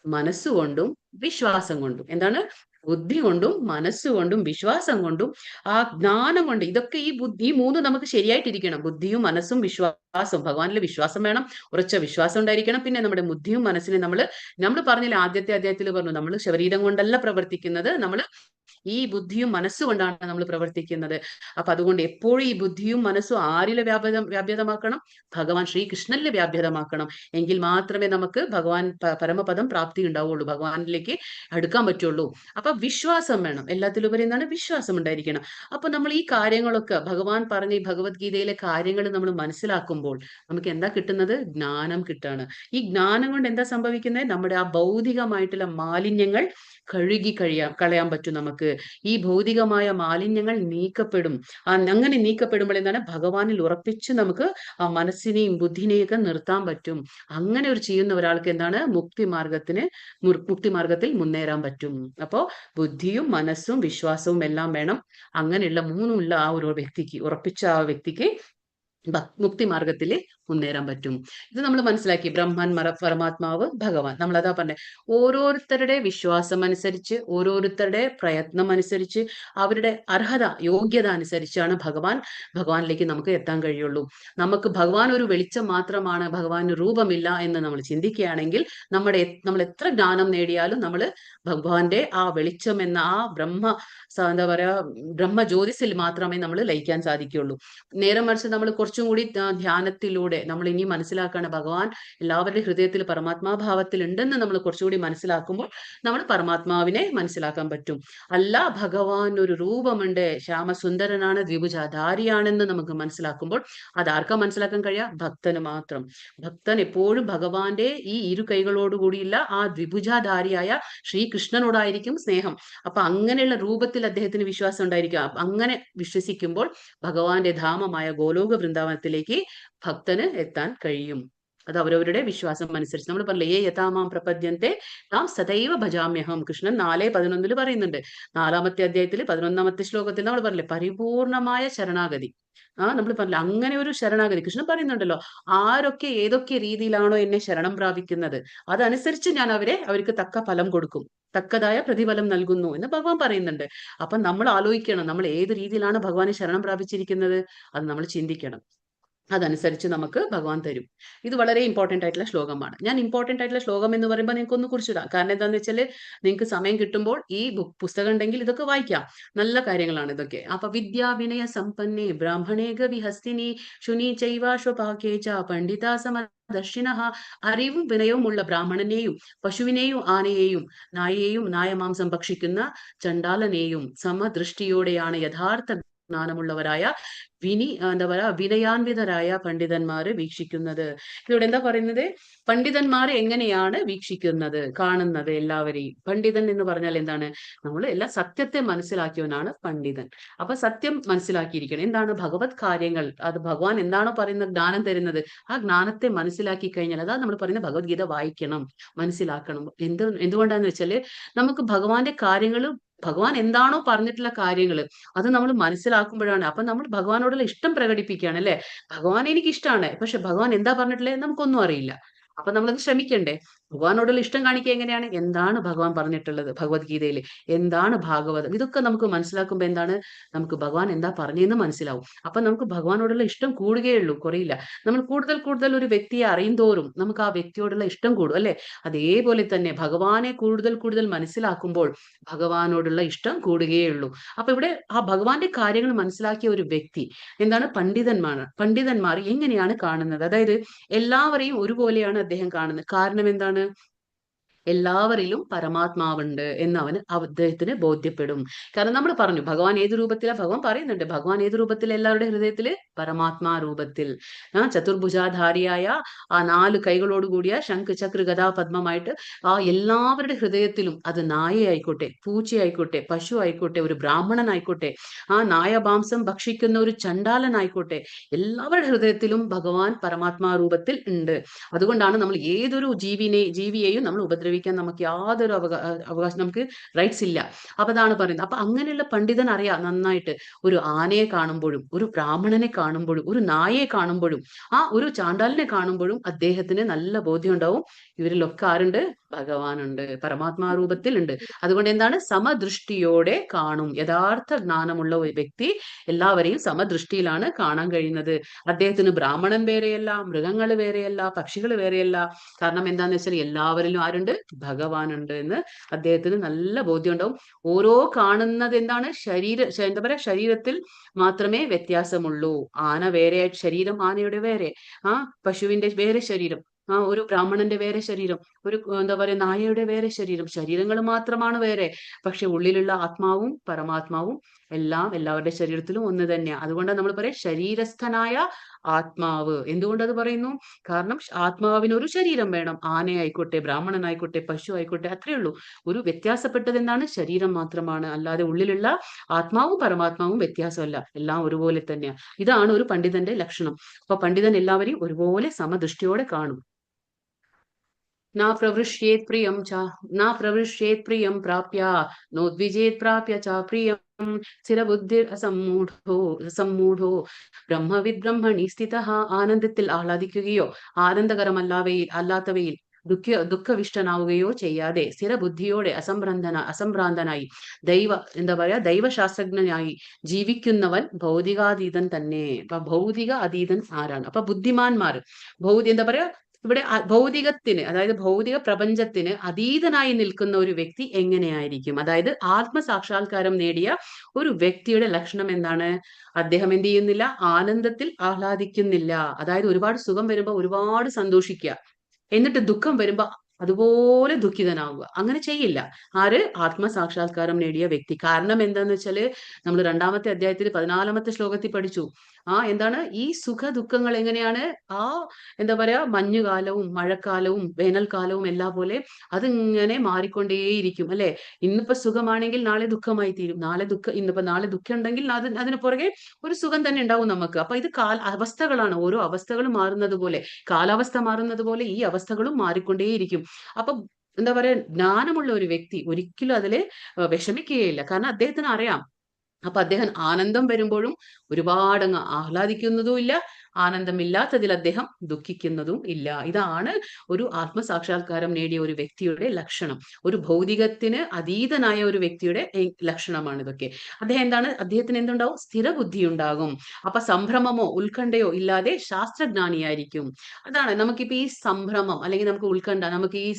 മനസ്സുകൊണ്ടും വിശ്വാസം കൊണ്ടും. എന്താണ്? ബുദ്ധി കൊണ്ടും മനസ്സുകൊണ്ടും വിശ്വാസം കൊണ്ടും ആ ജ്ഞാനം കൊണ്ട്. ഇതൊക്കെ ഈ 3 നമുക്ക് ശരിയായിട്ടിരിക്കണം. ബുദ്ധിയും മനസ്സും വിശ്വാസവും. ഭഗവാനിൽ വിശ്വാസം വേണം, ഉറച്ച വിശ്വാസം ഉണ്ടായിരിക്കണം. പിന്നെ നമ്മുടെ ബുദ്ധിയും മനസ്സിനെ നമ്മൾ പറഞ്ഞില്ല, ആദ്യത്തെ അധ്യായത്തിൽ പറഞ്ഞു, നമ്മൾ ശരീരം കൊണ്ടല്ല പ്രവർത്തിക്കുന്നത്, നമ്മൾ ഈ ബുദ്ധിയും മനസ്സുകൊണ്ടാണ് നമ്മൾ പ്രവർത്തിക്കുന്നത്. അപ്പൊ അതുകൊണ്ട് എപ്പോഴും ഈ ബുദ്ധിയും മനസ്സും ആരിലെ വ്യാപ്യതമാക്കണം? ഭഗവാൻ ശ്രീകൃഷ്ണനിലെ വ്യാപ്യതമാക്കണം. എങ്കിൽ മാത്രമേ നമുക്ക് ഭഗവാൻ പരമപദം പ്രാപ്തി ഉണ്ടാവുള്ളൂ, ഭഗവാനിലേക്ക് അടുക്കാൻ പറ്റുള്ളൂ. അപ്പൊ വിശ്വാസം വേണം. എല്ലാത്തിലുപരി എന്താണ്? വിശ്വാസം ഉണ്ടായിരിക്കണം. അപ്പൊ നമ്മൾ ഈ കാര്യങ്ങളൊക്കെ ഭഗവാൻ പറഞ്ഞ ഈ ഭഗവത്ഗീതയിലെ കാര്യങ്ങൾ നമ്മൾ മനസ്സിലാക്കുമ്പോൾ നമുക്ക് എന്താ കിട്ടുന്നത്? ജ്ഞാനം കിട്ടാണ്. ഈ ജ്ഞാനം കൊണ്ട് എന്താ സംഭവിക്കുന്നത്? നമ്മുടെ ആ ഭൗതികമായിട്ടുള്ള മാലിന്യങ്ങൾ കളയാൻ പറ്റും. നമുക്ക് ഈ ഭൗതികമായ മാലിന്യങ്ങൾ നീക്കപ്പെടും. അങ്ങനെ നീക്കപ്പെടുമ്പോൾ എന്താണ്? ഭഗവാനിൽ ഉറപ്പിച്ച് നമുക്ക് ആ മനസ്സിനെയും ബുദ്ധിനെയും ഒക്കെ നിർത്താൻ പറ്റും. അങ്ങനെ ചെയ്യുന്ന ഒരാൾക്ക് എന്താണ്? മുക്തി മാർഗത്തിൽ മുന്നേറാൻ പറ്റും. അപ്പോ ബുദ്ധിയും മനസ്സും വിശ്വാസവും എല്ലാം വേണം. അങ്ങനെയുള്ള 3 ഉള്ള ആ ഒരു വ്യക്തിക്ക്, ഉറപ്പിച്ച ആ വ്യക്തിക്ക് മുക്തി മാർഗത്തിൽ മുന്നേറാൻ പറ്റും. ഇത് നമ്മൾ മനസ്സിലാക്കി. ബ്രഹ്മൻ, പരമാത്മാവ്, ഭഗവാൻ. നമ്മൾ അതാ പറഞ്ഞത്. ഓരോരുത്തരുടെ വിശ്വാസം അനുസരിച്ച്, ഓരോരുത്തരുടെ പ്രയത്നം അനുസരിച്ച്, അവരുടെ അർഹത, യോഗ്യത അനുസരിച്ചാണ് ഭഗവാനിലേക്ക് നമുക്ക് എത്താൻ കഴിയുള്ളൂ. നമുക്ക് ഭഗവാൻ ഒരു വെളിച്ചം മാത്രമാണ്, ഭഗവാന് രൂപമില്ല എന്ന് നമ്മൾ ചിന്തിക്കുകയാണെങ്കിൽ നമ്മൾ എത്ര ജ്ഞാനം നേടിയാലും നമ്മൾ ഭഗവാന്റെ ആ വെളിച്ചം എന്ന ആ എന്താ പറയാ, ബ്രഹ്മജ്യോതിസിൽ മാത്രമേ നമ്മൾ ലയിക്കാൻ സാധിക്കുകയുള്ളൂ. നേരെ മറിച്ച് നമ്മൾ കുറച്ചും കൂടി ധ്യാനത്തിലൂടെ നമ്മൾ ഇനി മനസ്സിലാക്കാണ്, ഭഗവാൻ എല്ലാവരുടെ ഹൃദയത്തിൽ പരമാത്മാഭാവത്തിൽ ഉണ്ടെന്ന് നമ്മൾ കുറച്ചുകൂടി മനസ്സിലാക്കുമ്പോൾ നമ്മൾ പരമാത്മാവിനെ മനസ്സിലാക്കാൻ പറ്റും. അല്ല, ഭഗവാൻ ഒരു രൂപമുണ്ട്, ശ്യാമസുന്ദരനാണ്, ദ്വിഭുജധാരിയാണെന്ന് നമുക്ക് മനസ്സിലാക്കുമ്പോൾ അതാർക്കാ മനസ്സിലാക്കാൻ കഴിയുക? ഭക്തന് മാത്രം. ഭക്തൻ എപ്പോഴും ഭഗവാന്റെ ഈ 2 കൈകളോടുകൂടിയുള്ള ആ ദ്വിഭുജധാരിയായ ശ്രീകൃഷ്ണനോടായിരിക്കും സ്നേഹം. അപ്പൊ അങ്ങനെയുള്ള രൂപത്തിൽ അദ്ദേഹത്തിന് വിശ്വാസം ഉണ്ടായിരിക്കുക. അങ്ങനെ വിശ്വസിക്കുമ്പോൾ ഭഗവാന്റെ ധാമമായ ഗോലോക വൃന്ദാവനത്തിലേക്ക് ഭക്തന് എത്താൻ കഴിയും. അത് അവരവരുടെ വിശ്വാസം അനുസരിച്ച്. നമ്മൾ പറഞ്ഞില്ലേ, യഥാമാം പ്രപദ്യന്തെ നാം സദൈവ ഭജാമ്യഹം. കൃഷ്ണൻ 4:11 പറയുന്നുണ്ട്. 4-ാമത്തെ അധ്യായത്തിൽ 11-ാമത്തെ ശ്ലോകത്തിൽ നമ്മൾ പറഞ്ഞില്ലേ, പരിപൂർണമായ ശരണാഗതി. നമ്മൾ പറഞ്ഞില്ല, അങ്ങനെ ഒരു ശരണാഗതി കൃഷ്ണൻ പറയുന്നുണ്ടല്ലോ. ആരൊക്കെ ഏതൊക്കെ രീതിയിലാണോ എന്നെ ശരണം പ്രാപിക്കുന്നത് അതനുസരിച്ച് ഞാൻ അവർക്ക് തക്ക ഫലം കൊടുക്കും, തക്കതായ പ്രതിഫലം നൽകുന്നു എന്ന് ഭഗവാൻ പറയുന്നുണ്ട്. അപ്പൊ നമ്മൾ ആലോചിക്കണം, നമ്മൾ ഏത് രീതിയിലാണ് ഭഗവാനെ ശരണം പ്രാപിച്ചിരിക്കുന്നത്, അത് നമ്മൾ ചിന്തിക്കണം. അതനുസരിച്ച് നമുക്ക് ഭഗവാൻ തരും. ഇത് വളരെ ഇമ്പോർട്ടന്റ് ആയിട്ടുള്ള ശ്ലോകമാണ്. ഞാൻ ഇമ്പോർട്ടന്റ് ആയിട്ടുള്ള ശ്ലോകം എന്ന് പറയുമ്പോൾ നിങ്ങൾക്ക് ഒന്ന് കുറിച്ചിടാം. കാരണം എന്താണെന്ന് വെച്ചാൽ നിങ്ങൾക്ക് സമയം കിട്ടുമ്പോൾ ഈ പുസ്തകം ഉണ്ടെങ്കിൽ ഇതൊക്കെ വായിക്കാം. നല്ല കാര്യങ്ങളാണ് ഇതൊക്കെ. അപ്പൊ വിദ്യാ വിനയ സമ്പന്നേ ബ്രാഹ്മണേ ഗവിഹസ്തിനി ശുനി ചൈവാശ്വപാകേച പണ്ഡിതാ സമദർശിനഃ. അറിവും വിനയവും ഉള്ള ബ്രാഹ്മണനെയും പശുവിനെയും ആനയെയും നായയെയും നായമാംസം ഭക്ഷിക്കുന്ന ചണ്ടാലനെയും സമദൃഷ്ടിയോടെയാണ് യഥാർത്ഥ ജ്ഞാനമുള്ളവരായ എന്താ പറയാ വിനയാൻവിതരായ പണ്ഡിതന്മാര് വീക്ഷിക്കുന്നത്. ഇവിടെ എന്താ പറയുന്നത്? പണ്ഡിതന്മാർ എങ്ങനെയാണ് വീക്ഷിക്കുന്നത്, കാണുന്നത് എല്ലാവരെയും. പണ്ഡിതൻ എന്ന് പറഞ്ഞാൽ എന്താണ്? നമ്മൾ എല്ലാ സത്യത്തെ മനസ്സിലാക്കിയവനാണ് പണ്ഡിതൻ. അപ്പൊ സത്യം മനസ്സിലാക്കിയിരിക്കണം. എന്താണ് ഭഗവത് കാര്യങ്ങൾ, അത് ഭഗവാൻ എന്താണോ പറയുന്നത്, ജ്ഞാനം തരുന്നത്, ആ ജ്ഞാനത്തെ മനസ്സിലാക്കി കഴിഞ്ഞാൽ, അതാ നമ്മൾ പറയുന്ന ഭഗവത്ഗീത വായിക്കണം, മനസ്സിലാക്കണം. എന്തുകൊണ്ടാന്ന് വെച്ചാല് നമുക്ക് ഭഗവാന്റെ കാര്യങ്ങൾ, ഭഗവാൻ എന്താണോ പറഞ്ഞിട്ടുള്ള കാര്യങ്ങൾ, അത് നമ്മൾ മനസ്സിലാക്കുമ്പോഴാണ്. അപ്പൊ നമ്മൾ ഭഗവാനോടുള്ള ഇഷ്ടം പ്രകടിപ്പിക്കുകയാണ് അല്ലെ. ഭഗവാൻ എനിക്ക് ഇഷ്ടമാണ്, പക്ഷെ ഭഗവാൻ എന്താ പറഞ്ഞിട്ടുള്ളത് നമുക്കൊന്നും അറിയില്ല. അപ്പൊ നമ്മളത് ശ്രമിക്കണ്ടേ? ഭഗവാനോടുള്ള ഇഷ്ടം കാണിക്കുക എങ്ങനെയാണ്? എന്താണ് ഭഗവാൻ പറഞ്ഞിട്ടുള്ളത് ഭഗവത്ഗീതയിൽ, എന്താണ് ഭാഗവതം, ഇതൊക്കെ നമുക്ക് മനസ്സിലാക്കുമ്പോൾ എന്താണ്, നമുക്ക് ഭഗവാൻ എന്താ പറഞ്ഞതെന്ന് മനസ്സിലാവും. അപ്പൊ നമുക്ക് ഭഗവാനോടുള്ള ഇഷ്ടം കൂടുകയുള്ളൂ, കുറയില്ല. നമ്മൾ കൂടുതൽ കൂടുതൽ ഒരു വ്യക്തിയെ അറിയും തോറും നമുക്ക് ആ വ്യക്തിയോടുള്ള ഇഷ്ടം കൂടും അല്ലെ. അതേപോലെ തന്നെ ഭഗവാനെ കൂടുതൽ കൂടുതൽ മനസ്സിലാക്കുമ്പോൾ ഭഗവാനോടുള്ള ഇഷ്ടം കൂടുകയുള്ളൂ. അപ്പൊ ഇവിടെ ആ ഭഗവാന്റെ കാര്യങ്ങൾ മനസ്സിലാക്കിയ ഒരു വ്യക്തി എന്താണ്? പണ്ഡിതന്മാർ എങ്ങനെയാണ് കാണുന്നത്? അതായത് എല്ലാവരെയും ഒരുപോലെയാണ് അദ്ദേഹം കാണുന്നത്. കാരണം എന്താണ്? എല്ലാവരിലും പരമാത്മാവുണ്ട് എന്ന് അദ്ദേഹത്തിന് ബോധ്യപ്പെടും. കാരണം നമ്മൾ പറഞ്ഞു ഭഗവാൻ ഏത് രൂപത്തിലാണ്, ഭഗവാൻ പറയുന്നുണ്ട് ഭഗവാൻ ഏത് രൂപത്തിൽ, എല്ലാവരുടെ ഹൃദയത്തില് പരമാത്മാ രൂപത്തിൽ. ചതുർഭുജാധാരിയായ ആ 4 കൈകളോട് കൂടിയ ശംഖ് ചക്ര ഗദാ പദ്മമായിട്ട് ആ എല്ലാവരുടെ ഹൃദയത്തിലും, അത് നായയായിക്കോട്ടെ, പൂച്ചയായിക്കോട്ടെ, പശു ആയിക്കോട്ടെ, ഒരു ബ്രാഹ്മണനായിക്കോട്ടെ, ആ നായമാംസം ഭക്ഷിക്കുന്ന ഒരു ചണ്ടാലനായിക്കോട്ടെ, എല്ലാവരുടെ ഹൃദയത്തിലും ഭഗവാൻ പരമാത്മാ രൂപത്തിൽ ഉണ്ട്. അതുകൊണ്ടാണ് നമ്മൾ ഏതൊരു ജീവിയെയും നമ്മൾ ഉപദ്രവിക്കാൻ നമുക്ക് യാതൊരു അവകാശം, നമുക്ക് റൈറ്റ്സ് ഇല്ല. അപ്പൊ അതാണ് പറയുന്നത്. അപ്പൊ അങ്ങനെയുള്ള പണ്ഡിതൻ അറിയാം നന്നായിട്ട്, ഒരു ആനയെ കാണുമ്പോഴും, ഒരു ബ്രാഹ്മണനെ കാണുമ്പോഴും, ഒരു നായയെ കാണുമ്പോഴും, ആ ഒരു ചാണ്ടാലിനെ കാണുമ്പോഴും അദ്ദേഹത്തിന് നല്ല ബോധ്യം ഉണ്ടാവും, ഇവരിലൊക്കെ ആരുണ്ട്? ഭഗവാനുണ്ട്, പരമാത്മാ രൂപത്തിൽ ഉണ്ട്. അതുകൊണ്ട് എന്താണ്? സമദൃഷ്ടിയോടെ കാണും. യഥാർത്ഥ ജ്ഞാനമുള്ള ഒരു വ്യക്തി എല്ലാവരെയും സമദൃഷ്ടിയിലാണ് കാണാൻ കഴിയുന്നത്. അദ്ദേഹത്തിന് ബ്രാഹ്മണൻ വേറെയല്ല, മൃഗങ്ങൾ വേറെയല്ല, പക്ഷികൾ വേറെയല്ല. കാരണം എന്താന്ന് വെച്ചാൽ എല്ലാവരിലും ആരുണ്ട്? ഭഗവാനുണ്ട് എന്ന് അദ്ദേഹത്തിന് നല്ല ബോധ്യം ഉണ്ടാവും. ഓരോ കാണുന്നത് എന്താണ്? എന്താ പറയാ, ശരീരത്തിൽ മാത്രമേ വ്യത്യാസമുള്ളൂ. ആന വേറെ ശരീരം, ആനയുടെ വേറെ, പശുവിന്റെ വേറെ ശരീരം, ഒരു ബ്രാഹ്മണന്റെ വേറെ ശരീരം, ഒരു എന്താ പറയാ നായയുടെ വേറെ ശരീരം. ശരീരങ്ങൾ മാത്രമാണ് വേറെ, പക്ഷെ ഉള്ളിലുള്ള ആത്മാവും പരമാത്മാവും എല്ലാം എല്ലാവരുടെ ശരീരത്തിലും ഒന്ന് തന്നെയാണ്. അതുകൊണ്ടാണ് നമ്മൾ പറയാം ശരീരസ്ഥനായ ആത്മാവ്. എന്തുകൊണ്ടത് പറയുന്നു? കാരണം ആത്മാവിന് ഒരു ശരീരം വേണം. ആനയായിക്കോട്ടെ, ബ്രാഹ്മണനായിക്കോട്ടെ, പശു ആയിക്കോട്ടെ, അത്രയേ ഉള്ളൂ. ഒരു വ്യത്യാസപ്പെട്ടത് എന്താണ്? ശരീരം മാത്രമാണ്. അല്ലാതെ ഉള്ളിലുള്ള ആത്മാവും പരമാത്മാവും വ്യത്യാസമല്ല, എല്ലാം ഒരുപോലെ തന്നെയാണ്. ഇതാണ് ഒരു പണ്ഡിതന്റെ ലക്ഷണം. അപ്പൊ പണ്ഡിതൻ എല്ലാവരെയും ഒരുപോലെ സമദൃഷ്ടിയോടെ കാണും. न प्रवृष्येत् प्रियं प्राप्य नोद्विजेत् प्राप्य च प्रियं സ്ഥിരബുദ്ധിസമ്മൂഢോ ബ്രഹ്മവിദ് ബ്രഹ്മണി സ്ഥിതഃ. ആനന്ദത്തിൽ ആഹ്ലാദിക്കുകയോ അല്ലാത്തവയിൽ ദുഃഖവിഷ്ടനാവുകയോ ചെയ്യാതെ സ്ഥിരബുദ്ധിയോടെ അസംഭ്രാന്തനായി ദൈവശാസ്ത്രജ്ഞനായി ജീവിക്കുന്നവൻ ഭൗതികാതീതൻ തന്നെ. അപ്പൊ ഭൗതിക അതീതൻ ആരാണ്? അപ്പൊ ബുദ്ധിമാന്മാർ എന്താ പറയാ, ഇവിടെ ഭൗതികത്തിന്, അതായത് ഭൗതിക പ്രപഞ്ചത്തിന് അതീതനായി നിൽക്കുന്ന ഒരു വ്യക്തി എങ്ങനെയായിരിക്കും? അതായത് ആത്മസാക്ഷാത്കാരം നേടിയ ഒരു വ്യക്തിയുടെ ലക്ഷണം എന്താണ്? അദ്ദേഹം എന്ത് ചെയ്യുന്നില്ല? ആനന്ദത്തിൽ ആഹ്ലാദിക്കുന്നില്ല. അതായത് ഒരുപാട് സുഖം വരുമ്പോ ഒരുപാട് സന്തോഷിക്കുക, എന്നിട്ട് ദുഃഖം വരുമ്പോ അതുപോലെ ദുഃഖിതനാവുക. അങ്ങനെ ചെയ്യില്ല. ആര്? ആത്മസാക്ഷാത്കാരം നേടിയ വ്യക്തി. കാരണം എന്താന്ന് വെച്ചാല് നമ്മൾ 2-ാമത്തെ അധ്യായത്തിൽ 14-ാമത്തെ ശ്ലോകത്തിൽ പഠിച്ചു. എന്താണ് ഈ സുഖ ദുഃഖങ്ങൾ എങ്ങനെയാണ്? എന്താ പറയാ, മഞ്ഞുകാലവും മഴക്കാലവും വേനൽക്കാലവും എല്ലാം പോലെ അതിങ്ങനെ മാറിക്കൊണ്ടേയിരിക്കും അല്ലെ. ഇന്നിപ്പോ സുഖമാണെങ്കിൽ നാളെ ദുഃഖമായി തീരും, നാളെ ദുഃഖം ഉണ്ടെങ്കിൽ അതിന് പുറകെ ഒരു സുഖം തന്നെ ഉണ്ടാവും നമുക്ക്. അപ്പൊ ഇത് അവസ്ഥകളാണ്. ഓരോ അവസ്ഥകളും മാറുന്നത് പോലെ, കാലാവസ്ഥ മാറുന്നത് പോലെ ഈ അവസ്ഥകളും മാറിക്കൊണ്ടേയിരിക്കും. അപ്പൊ എന്താ പറയാ, ജ്ഞാനമുള്ള ഒരു വ്യക്തി ഒരിക്കലും അതില് വിഷമിക്കുകയില്ല. കാരണം അദ്ദേഹത്തിന് അറിയാം അപ്പൊ അദ്ദേഹം ആനന്ദം വരുമ്പോഴും ഒരുപാട് അങ്ങ് ആഹ്ലാദിക്കുന്നതും ഇല്ല, ആനന്ദമില്ലാത്തതിൽ അദ്ദേഹം ദുഃഖിക്കുന്നതും ഇല്ല. ഇതാണ് ഒരു ആത്മസാക്ഷാത്കാരം നേടിയ ഒരു വ്യക്തിയുടെ ലക്ഷണം. ഒരു ഭൗതികത്തിന് അതീതനായ ഒരു വ്യക്തിയുടെ ലക്ഷണമാണ് ഇതൊക്കെ. അദ്ദേഹത്തിന് എന്തുണ്ടാവും? സ്ഥിരബുദ്ധി ഉണ്ടാകും. അപ്പൊ സംഭ്രമമോ ഉത്കണ്ഠയോ ഇല്ലാതെ ശാസ്ത്രജ്ഞാനിയായിരിക്കും. അതാണ് നമുക്കിപ്പോ ഈ സംഭ്രമം അല്ലെങ്കിൽ നമുക്ക് ഉത്കണ്ഠ, നമുക്ക് ഈ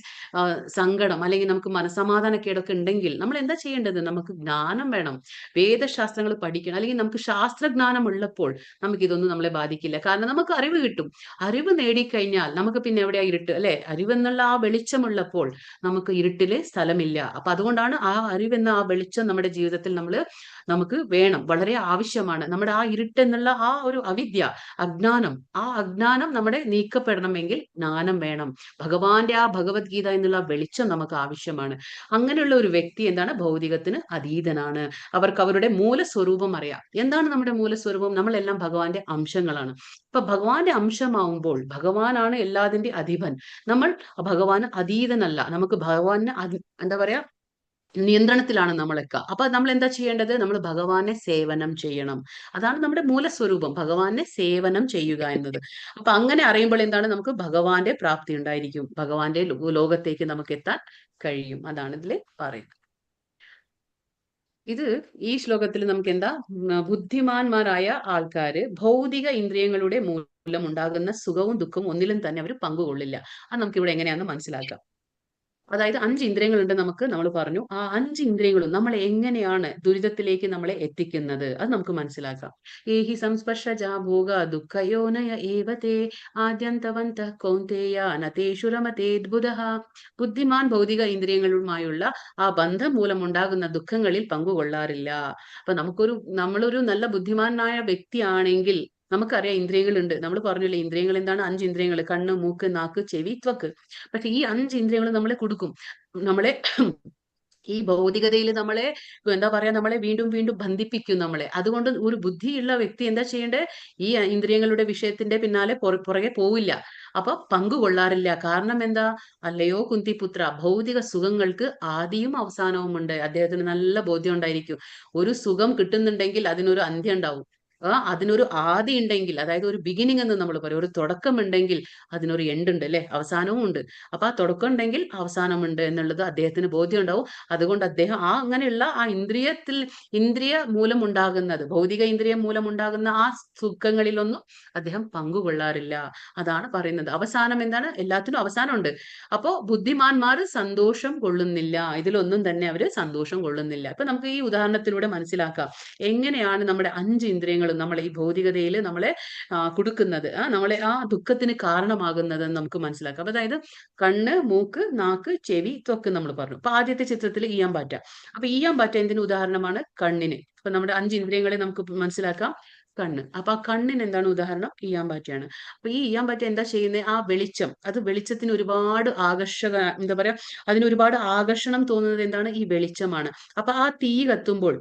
സങ്കടം അല്ലെങ്കിൽ നമുക്ക് മനസമാധാനക്കേടൊക്കെ ഉണ്ടെങ്കിൽ നമ്മൾ എന്താ ചെയ്യേണ്ടത്? നമുക്ക് ജ്ഞാനം വേണം, വേദശാസ്ത്രങ്ങൾ പഠിക്കണം. അല്ലെങ്കിൽ നമുക്ക് ശാസ്ത്രജ്ഞാനം ഉള്ളപ്പോൾ നമുക്കിതൊന്നും നമ്മളെ ബാധിക്കില്ല. കാരണം നമുക്ക് അറിവ് കിട്ടും. അറിവ് നേടിക്കഴിഞ്ഞാൽ നമുക്ക് പിന്നെ എവിടെയാ ഇരുട്ട്, അല്ലെ? അറിവെന്നുള്ള ആ വെളിച്ചമുള്ളപ്പോൾ നമുക്ക് ഇരുട്ടില് സ്ഥലമില്ല. അപ്പൊ അതുകൊണ്ടാണ് ആ അറിവെന്ന ആ വെളിച്ചം നമ്മുടെ ജീവിതത്തിൽ നമുക്ക് വേണം, വളരെ ആവശ്യമാണ്. നമ്മുടെ ആ ഇരുട്ടെന്നുള്ള ആ ഒരു അവിദ്യ, ആ അജ്ഞാനം നമ്മുടെ നീക്കപ്പെടണമെങ്കിൽ ജ്ഞാനം വേണം. ഭഗവാന്റെ ആ ഭഗവത്ഗീത എന്നുള്ള വെളിച്ചം നമുക്ക് ആവശ്യമാണ്. അങ്ങനെയുള്ള ഒരു വ്യക്തി ഭൗതികത്തിന് അതീതനാണ്. അവർക്ക് അവരുടെ മൂലസ്വരൂപം അറിയാം. എന്താണ് നമ്മുടെ മൂലസ്വരൂപം? നമ്മളെല്ലാം ഭഗവാന്റെ അംശങ്ങളാണ്. അപ്പൊ ഭഗവാന്റെ അംശമാവുമ്പോൾ ഭഗവാനാണ് എല്ലാതിന്റെ അധിപൻ. നമ്മൾ ഭഗവാന് അതീതനല്ല. നമുക്ക് ഭഗവാന് എന്താ പറയാ, നിയന്ത്രണത്തിലാണ് നമ്മളൊക്കെ. അപ്പൊ നമ്മൾ എന്താ ചെയ്യേണ്ടത്? നമ്മൾ ഭഗവാനെ സേവനം ചെയ്യണം. അതാണ് നമ്മുടെ മൂലസ്വരൂപം, ഭഗവാനെ സേവനം ചെയ്യുക എന്നത്. അപ്പൊ അങ്ങനെ അറിയുമ്പോൾ നമുക്ക് ഭഗവാന്റെ പ്രാപ്തി ഉണ്ടായിരിക്കും. ഭഗവാന്റെ ലോകത്തേക്ക് നമുക്ക് എത്താൻ കഴിയും. അതാണ് ഇതിൽ പറയുന്നത്. ഇത് ഈ ശ്ലോകത്തിൽ നമുക്ക് എന്താ, ബുദ്ധിമാന്മാരായ ആൾക്കാര് ഭൗതിക ഇന്ദ്രിയങ്ങളുടെ മൂലം ഉണ്ടാകുന്ന സുഖവും ദുഃഖവും ഒന്നിലും തന്നെ അവർ പങ്കുകൊള്ളില്ല. അത് നമുക്ക് ഇവിടെ എങ്ങനെയാണെന്ന് മനസ്സിലാക്കാം. അതായത് 5 ഇന്ദ്രിയങ്ങളുണ്ട് നമ്മൾ പറഞ്ഞു. ആ 5 ഇന്ദ്രിയങ്ങളും നമ്മളെ എങ്ങനെയാണ് ദുരിതത്തിലേക്ക് നമ്മളെ എത്തിക്കുന്നത് അത് നമുക്ക് മനസ്സിലാക്കാം. ഏഹി സംസ്പർശജാ ഭോഗ ദുഃഖയോനയ ഏവതേ ആദ്യന്തവന്ത കൗന്തേയ നതേഷു രമതേദ്ബുധഃ. ബുദ്ധിമാൻ ഭൗതിക ഇന്ദ്രിയങ്ങളുമായുള്ള ആ ബന്ധം മൂലം ഉണ്ടാകുന്ന ദുഃഖങ്ങളിൽ പങ്കുകൊള്ളാറില്ല. അപ്പൊ നമ്മളൊരു നല്ല ബുദ്ധിമാനായ വ്യക്തിയാണെങ്കിൽ നമുക്കറിയാം ഇന്ദ്രിയങ്ങളുണ്ട്. നമ്മൾ പറഞ്ഞില്ലേ, ഇന്ദ്രിയങ്ങൾ എന്താണ്? 5 ഇന്ദ്രിയങ്ങൾ: കണ്ണ്, മൂക്ക്, നാക്ക്, ചെവി, ത്വക്ക്. പക്ഷെ ഈ 5 ഇന്ദ്രിയങ്ങൾ നമ്മളെ കൊടുക്കും, നമ്മളെ ഈ ഭൗതികതയിൽ നമ്മളെ വീണ്ടും വീണ്ടും ബന്ധിപ്പിക്കും നമ്മളെ. അതുകൊണ്ട് ഒരു ബുദ്ധിയുള്ള വ്യക്തി എന്താ ചെയ്യേണ്ടത്? ഈ ഇന്ദ്രിയങ്ങളുടെ വിഷയത്തിന്റെ പിന്നാലെ പുറകെ പോവില്ല. അപ്പൊ പങ്കുകൊള്ളാറില്ല. കാരണം എന്താ? അല്ലയോ കുന്തിപുത്ര, ഭൗതിക സുഖങ്ങൾക്ക് ആദിയും അവസാനവും ഉണ്ട്. അദ്ദേഹത്തിന് നല്ല ബോധ്യം ഉണ്ടായിരിക്കും. ഒരു സുഖം കിട്ടുന്നുണ്ടെങ്കിൽ അതിനൊരു അന്ത്യം ഉണ്ടാവും. അതിനൊരു ആദി ഉണ്ടെങ്കിൽ, അതായത് ഒരു ബിഗിനിങ് എന്ന് നമ്മൾ പറയും, ഒരു തുടക്കം ഉണ്ടെങ്കിൽ അതിനൊരു എൻഡ് ഉണ്ട്, അല്ലെ? അവസാനവും ഉണ്ട്. അപ്പൊ ആ തുടക്കം ഉണ്ടെങ്കിൽ അവസാനമുണ്ട് എന്നുള്ളത് അദ്ദേഹത്തിന് ബോധ്യം ഉണ്ടാവും. അതുകൊണ്ട് അദ്ദേഹം അങ്ങനെയുള്ള ആ ഇന്ദ്രിയ മൂലം ഉണ്ടാകുന്നത്, ഭൗതിക ഇന്ദ്രിയം മൂലം ഉണ്ടാകുന്ന ആ സുഖങ്ങളിലൊന്നും അദ്ദേഹം പങ്കുകൊള്ളാറില്ല. അതാണ് പറയുന്നത്. അവസാനം എന്താണ്? എല്ലാത്തിനും അവസാനമുണ്ട്. അപ്പോ ബുദ്ധിമാന്മാർ സന്തോഷം കൊള്ളുന്നില്ല, ഇതിലൊന്നും തന്നെ അവര് സന്തോഷം കൊള്ളുന്നില്ല. ഇപ്പൊ നമുക്ക് ഈ ഉദാഹരണത്തിലൂടെ മനസ്സിലാക്കാം എങ്ങനെയാണ് നമ്മുടെ 5 ഇന്ദ്രിയങ്ങളും നമ്മളെ ഈ ഭൗതികതയിൽ നമ്മളെ കൊടുക്കുന്നത്, നമ്മളെ ആ ദുഃഖത്തിന് കാരണമാകുന്നത് നമുക്ക് മനസ്സിലാക്കാം. അതായത് കണ്ണ്, മൂക്ക്, നാക്ക്, ചെവി, ത്വക്ക് നമ്മൾ പറഞ്ഞു. അപ്പൊ ആദ്യത്തെ ചിത്രത്തിൽ ഈയാമ്പാറ്റ. അപ്പൊ ഈയാമ്പാറ്റ എന്തിന് ഉദാഹരണമാണ്? കണ്ണിന്. അപ്പൊ നമ്മുടെ 5 ഇന്ദ്രിയങ്ങളെ നമുക്ക് മനസ്സിലാക്കാം. കണ്ണ്. അപ്പൊ ആ കണ്ണിന് എന്താണ് ഉദാഹരണം? ഈയാമ്പാറ്റയാണ്. അപ്പൊ ഈ ഈയാമ്പാറ്റ എന്താ ചെയ്യുന്നത്? ആ വെളിച്ചം, അത് വെളിച്ചത്തിന് ഒരുപാട് എന്താ പറയാ, അതിന് ഒരുപാട് ആകർഷണം തോന്നുന്നത് എന്താണ്? ഈ വെളിച്ചമാണ്. അപ്പൊ ആ തീ കത്തുമ്പോൾ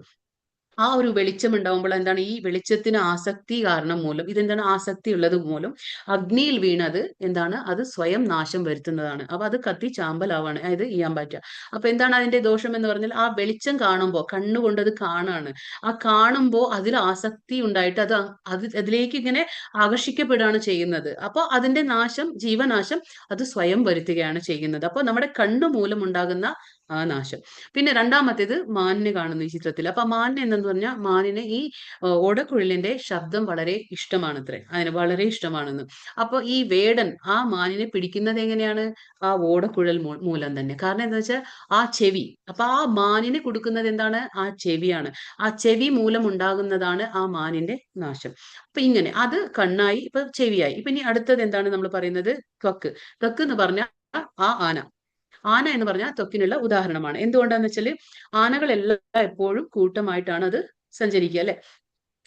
ആ ഒരു വെളിച്ചം ഉണ്ടാവുമ്പോൾ എന്താണ്? ഈ വെളിച്ചത്തിന് ആസക്തി കാരണം മൂലം, ഇതെന്താണ്? ആസക്തി ഉള്ളത് മൂലം അഗ്നിയിൽ വീണത് എന്താണ്? അത് സ്വയം നാശം വരുത്തുന്നതാണ്. അപ്പൊ അത് കത്തി ചാമ്പലാവാണ്, അതായത് ഈയാമ്പാറ്റ. അപ്പൊ എന്താണ് അതിന്റെ ദോഷം എന്ന് പറഞ്ഞാൽ, ആ വെളിച്ചം കാണുമ്പോൾ, കണ്ണുകൊണ്ട് അത് കാണാണ്, ആ കാണുമ്പോൾ അതിൽ ആസക്തി ഉണ്ടായിട്ട് അതിലേക്ക് ഇങ്ങനെ ആകർഷിക്കപ്പെടുകയാണ് ചെയ്യുന്നത്. അപ്പൊ അതിന്റെ നാശം, ജീവനാശം അത് സ്വയം വരുത്തുകയാണ് ചെയ്യുന്നത്. അപ്പൊ നമ്മുടെ കണ്ണു മൂലം ഉണ്ടാകുന്ന ആ നാശം. പിന്നെ രണ്ടാമത്തേത് മാനിനെ കാണുന്നു ഈ ചിത്രത്തിൽ. അപ്പൊ മാനിന് എന്തെന്ന് പറഞ്ഞാൽ, മാനിന് ഈ ഓടക്കുഴലിന്റെ ശബ്ദം വളരെ ഇഷ്ടമാണത്രേ, അതിന് വളരെ ഇഷ്ടമാണെന്ന്. അപ്പൊ ഈ വേടൻ ആ മാനിനെ പിടിക്കുന്നത് എങ്ങനെയാണ്? ആ ഓടക്കുഴൽ മൂലം തന്നെ. കാരണം എന്താ വെച്ചാൽ ആ ചെവി. അപ്പൊ ആ മാനിന് കൊടുക്കുന്നത് എന്താണ്? ആ ചെവിയാണ്. ആ ചെവി മൂലം ഉണ്ടാകുന്നതാണ് ആ മാനിന്റെ നാശം. അപ്പൊ ഇങ്ങനെ അത് കണ്ണായി, ഇപ്പൊ ചെവിയായി. ഇപ്പൊ ഇനി അടുത്തത് എന്താണ് നമ്മൾ പറയുന്നത്? ത്വക്ക്. ത്വക്ക് എന്ന് പറഞ്ഞാൽ ആ ആന എന്ന് പറഞ്ഞാൽ ത്വക്കിനുള്ള ഉദാഹരണമാണ്. എന്തുകൊണ്ടാന്ന് വെച്ചാല് ആനകളെല്ലാം എപ്പോഴും കൂട്ടമായിട്ടാണ് അത് സഞ്ചരിക്കുക, അല്ലെ?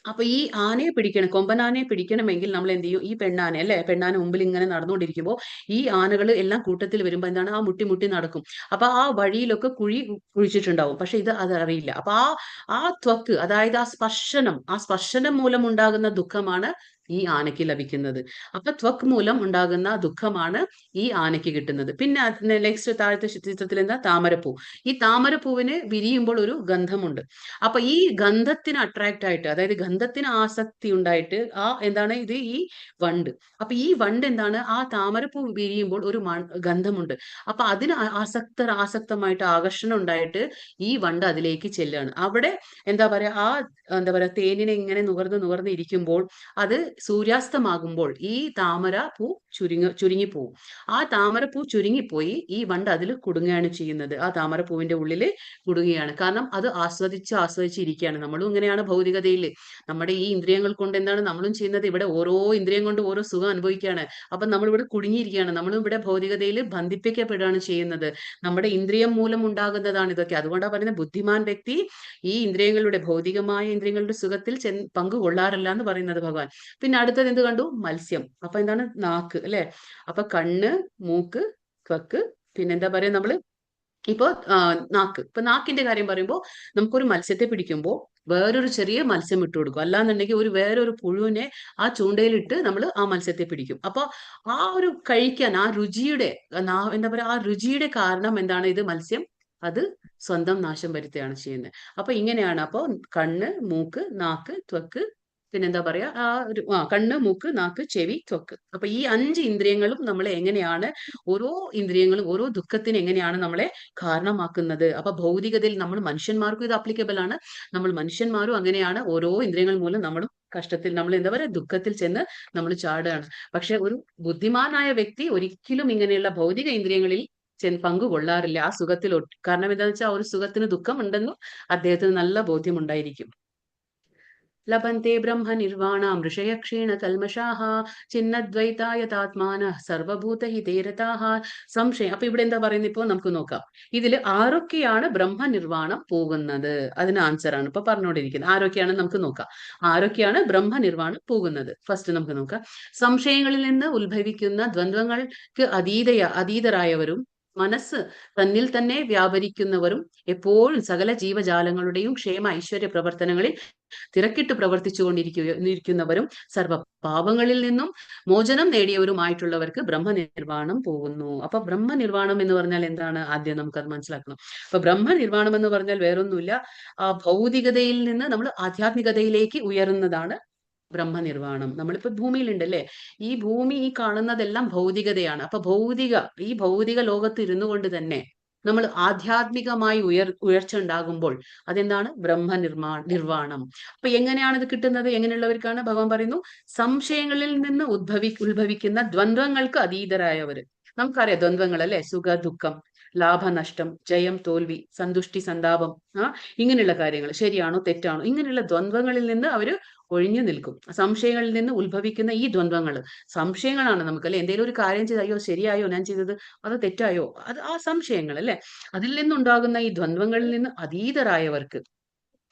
അപ്പൊ ഈ ആനയെ പിടിക്കണം, കൊമ്പനാനയെ പിടിക്കണമെങ്കിൽ നമ്മൾ എന്ത് ചെയ്യും? ഈ പെണ്ണാന, അല്ലെ? പെണ്ണാന മുമ്പിൽ ഇങ്ങനെ നടന്നുകൊണ്ടിരിക്കുമ്പോൾ ഈ ആനകൾ എല്ലാം കൂട്ടത്തിൽ വരുമ്പോ എന്താണ്? ആ മുട്ടി നടക്കും. അപ്പൊ ആ വഴിയിലൊക്കെ കുഴിച്ചിട്ടുണ്ടാവും. പക്ഷെ അത് അറിയില്ല. അപ്പൊ ആ ത്വക്ക്, അതായത് ആ സ്പർശനം മൂലം ഉണ്ടാകുന്ന ദുഃഖമാണ് ഈ ആനയ്ക്ക് ലഭിക്കുന്നത്. അപ്പൊ ത്വക്ക് മൂലം ഉണ്ടാകുന്ന ദുഃഖമാണ് ഈ ആനയ്ക്ക് കിട്ടുന്നത്. പിന്നെ നെക്സ്റ്റ് താഴത്തെ ചിത്രത്തിൽ എന്താ, താമരപ്പൂ. ഈ താമരപ്പൂവിന് വിരിയുമ്പോൾ ഒരു ഗന്ധമുണ്ട്. അപ്പൊ ഈ ഗന്ധത്തിന് അട്രാക്ട് ആയിട്ട്, അതായത് ഗന്ധത്തിന് ആസക്തി ഉണ്ടായിട്ട് എന്താണ് ഇത്, ഈ വണ്ട്. അപ്പൊ ഈ വണ്ട് എന്താണ്, ആ താമരപ്പൂ വിരിയുമ്പോൾ ഒരു ഗന്ധമുണ്ട്. അപ്പൊ അതിന് ആസക്തമായിട്ട് ആകർഷണം ഉണ്ടായിട്ട് ഈ വണ്ട് അതിലേക്ക് ചെല്ലുകയാണ്. അവിടെ എന്താ പറയാ, തേനിനെ ഇങ്ങനെ നുകർന്ന് ഇരിക്കുമ്പോൾ അത് സൂര്യാസ്തമാകുമ്പോൾ ഈ താമര പൂ ചുരുങ്ങിപ്പോവും. ആ താമരപ്പൂ ചുരുങ്ങിപ്പോയി ഈ വണ്ട് അതിൽ കുടുങ്ങുകയാണ് ചെയ്യുന്നത്. ആ താമരപ്പൂവിന്റെ ഉള്ളില് കുടുങ്ങുകയാണ്. കാരണം അത് ആസ്വദിച്ചിരിക്കുകയാണ്. നമ്മളും ഇങ്ങനെയാണ് ഭൗതികതയിൽ. നമ്മുടെ ഈ ഇന്ദ്രിയങ്ങൾ കൊണ്ട് എന്താണ് നമ്മളും ചെയ്യുന്നത്, ഇവിടെ ഓരോ ഇന്ദ്രിയം കൊണ്ട് ഓരോ സുഖം അനുഭവിക്കുകയാണ്. അപ്പൊ നമ്മളിവിടെ കുടുങ്ങിയിരിക്കുകയാണ്. നമ്മളും ഇവിടെ ഭൗതികതയിൽ ബന്ധിപ്പിക്കപ്പെടുകയാണ് ചെയ്യുന്നത്. നമ്മുടെ ഇന്ദ്രിയം മൂലം ഉണ്ടാകുന്നതാണ് ഇതൊക്കെ. അതുകൊണ്ടാണ് പറയുന്നത്, ബുദ്ധിമാൻ വ്യക്തി ഈ ഇന്ദ്രിയങ്ങളുടെ, ഭൗതികമായ ഇന്ദ്രിയങ്ങളുടെ സുഖത്തിൽ പങ്കുകൊള്ളാറില്ല എന്ന് പറയുന്നത് ഭഗവാൻ. പിന്നെ അടുത്തത് എന്ത് കണ്ടു, മത്സ്യം. അപ്പൊ എന്താണ്, നാക്ക് അല്ലെ. അപ്പൊ കണ്ണ്, മൂക്ക്, ത്വക്ക്, പിന്നെന്താ പറയാ നമ്മള് ഇപ്പൊ നാക്ക്. ഇപ്പൊ നാക്കിന്റെ കാര്യം പറയുമ്പോൾ നമുക്കൊരു മത്സ്യത്തെ പിടിക്കുമ്പോൾ വേറൊരു ചെറിയ മത്സ്യം ഇട്ട് കൊടുക്കും. അല്ലാന്നുണ്ടെങ്കിൽ വേറൊരു പുഴുവിനെ ആ ചൂണ്ടയിലിട്ട് നമ്മൾ ആ മത്സ്യത്തെ പിടിക്കും. അപ്പൊ ആ ഒരു കഴിക്കാൻ, ആ രുചിയുടെ എന്താ പറയാ, ആ രുചിയുടെ കാരണം എന്താണ്, ഇത് മത്സ്യം അത് സ്വന്തം നാശം വരുത്തുകയാണ് ചെയ്യുന്നത്. അപ്പൊ ഇങ്ങനെയാണ്. അപ്പൊ കണ്ണ്, മൂക്ക്, നാക്ക്, ത്വക്ക്, പിന്നെന്താ പറയാ, കണ്ണ്, മൂക്ക്, നാക്ക്, ചെവി, ത്വക്ക്. അപ്പൊ ഈ 5 ഇന്ദ്രിയങ്ങളും നമ്മളെ എങ്ങനെയാണ്, ഓരോ ഇന്ദ്രിയങ്ങളും ഓരോ ദുഃഖത്തിന് എങ്ങനെയാണ് നമ്മളെ കാരണമാക്കുന്നത്. അപ്പൊ ഭൗതികതയിൽ നമ്മൾ മനുഷ്യന്മാർക്കും ഇത് അപ്ലിക്കബിൾ ആണ്. നമ്മൾ മനുഷ്യന്മാരും അങ്ങനെയാണ്. ഓരോ ഇന്ദ്രിയങ്ങൾ മൂലം നമ്മളും കഷ്ടത്തിൽ, നമ്മൾ എന്താ പറയാ, ദുഃഖത്തിൽ ചെന്ന് നമ്മൾ ചാടുകയാണ്. പക്ഷെ ഒരു ബുദ്ധിമാനായ വ്യക്തി ഒരിക്കലും ഇങ്ങനെയുള്ള ഭൗതിക ഇന്ദ്രിയങ്ങളിൽ പങ്കുകൊള്ളാറില്ല ആ സുഖത്തിൽ. കാരണം എന്താണെന്ന് വെച്ചാൽ, ഒരു സുഖത്തിന് ദുഃഖം ഉണ്ടെന്നും അദ്ദേഹത്തിന് നല്ല ബോധ്യമുണ്ടായിരിക്കും. ലഭന്തെ ബ്രഹ്മ നിർവാണാം ഋഷയ ക്ഷീണ കൽമഷാഹ ചിന്നദ്വൈതായതാത്മാന സർവഭൂതഹിതേരതാഹ സംശയം. അപ്പൊ ഇവിടെ എന്താ പറയുന്നത്, ഇപ്പൊ നമുക്ക് നോക്കാം. ഇതിൽ ആരൊക്കെയാണ് ബ്രഹ്മ നിർവാണം പോകുന്നത്, അതിന് ആൻസർ ആണ് ഇപ്പൊ പറഞ്ഞുകൊണ്ടിരിക്കുന്നത്. ആരൊക്കെയാണ് നമുക്ക് നോക്കാം. ആരൊക്കെയാണ് ബ്രഹ്മ നിർവാണം പോകുന്നത്. ഫസ്റ്റ് നമുക്ക് നോക്കാം. സംശയങ്ങളിൽ നിന്ന് ഉത്ഭവിക്കുന്ന ദ്വന്ദ്വങ്ങൾക്ക് അതീതരായവരും മനസ്സ് തന്നിൽ തന്നെ വ്യാപരിക്കുന്നവരും എപ്പോഴും സകല ജീവജാലങ്ങളുടെയും ക്ഷേമ ഐശ്വര്യ പ്രവർത്തനങ്ങളിൽ തിരക്കിട്ട് പ്രവർത്തിച്ചുകൊണ്ടിരിക്കുന്നവരും സർവ പാപങ്ങളിൽ നിന്നും മോചനം നേടിയവരുമായിട്ടുള്ളവർക്ക് ബ്രഹ്മനിർവാണം പോകുന്നു. അപ്പൊ ബ്രഹ്മനിർവാണം എന്ന് പറഞ്ഞാൽ എന്താണ്, ആദ്യം നമുക്കത് മനസ്സിലാക്കണം. അപ്പൊ ബ്രഹ്മനിർവാണം എന്ന് പറഞ്ഞാൽ വേറൊന്നുമില്ല, ആ ഭൗതികതയിൽ നിന്ന് നമ്മൾ ആധ്യാത്മികതയിലേക്ക് ഉയരുന്നതാണ് ബ്രഹ്മനിർവാണം. നമ്മളിപ്പോ ഭൂമിയിലുണ്ടല്ലേ, ഈ ഭൂമി, ഈ കാണുന്നതെല്ലാം ഭൗതികതയാണ്. അപ്പൊ ഈ ഭൗതിക ലോകത്ത് ഇരുന്നു കൊണ്ട് തന്നെ നമ്മൾ ആധ്യാത്മികമായി ഉയർച്ച ഉണ്ടാകുമ്പോൾ അതെന്താണ്, നിർവാണം. അപ്പൊ എങ്ങനെയാണ് ഇത് കിട്ടുന്നത്, എങ്ങനെയുള്ളവർക്കാണ്? ഭഗവാൻ പറയുന്നു, സംശയങ്ങളിൽ നിന്ന് ഉത്ഭവിക്കുന്ന ദ്വന്ദ്വങ്ങൾക്ക് അതീതരായവര്. നമുക്കറിയാം ദ്വന്ദ്വങ്ങൾ അല്ലെ, സുഖ ദുഃഖം, ലാഭനഷ്ടം, ജയം തോൽവി, സന്തുഷ്ടി സന്താപം, ഇങ്ങനെയുള്ള കാര്യങ്ങൾ, ശരിയാണോ തെറ്റാണോ, ഇങ്ങനെയുള്ള ദ്വന്ദ്വങ്ങളിൽ നിന്ന് അവര് ഒഴിഞ്ഞു നിൽക്കും. സംശയങ്ങളിൽ നിന്ന് ഉത്ഭവിക്കുന്ന ഈ ദ്വന്ദ്വങ്ങൾ സംശയങ്ങളാണ് നമുക്ക് അല്ലെ. എന്തെങ്കിലും ഒരു കാര്യം ചെയ്ത്, അയ്യോ ശരിയായോ ഞാൻ ചെയ്തത്, അത് തെറ്റായോ, അത് ആ സംശയങ്ങൾ അല്ലെ. അതിൽ നിന്നുണ്ടാകുന്ന ഈ ദ്വന്ദ്വങ്ങളിൽ നിന്ന് അതീതരായവർക്ക്,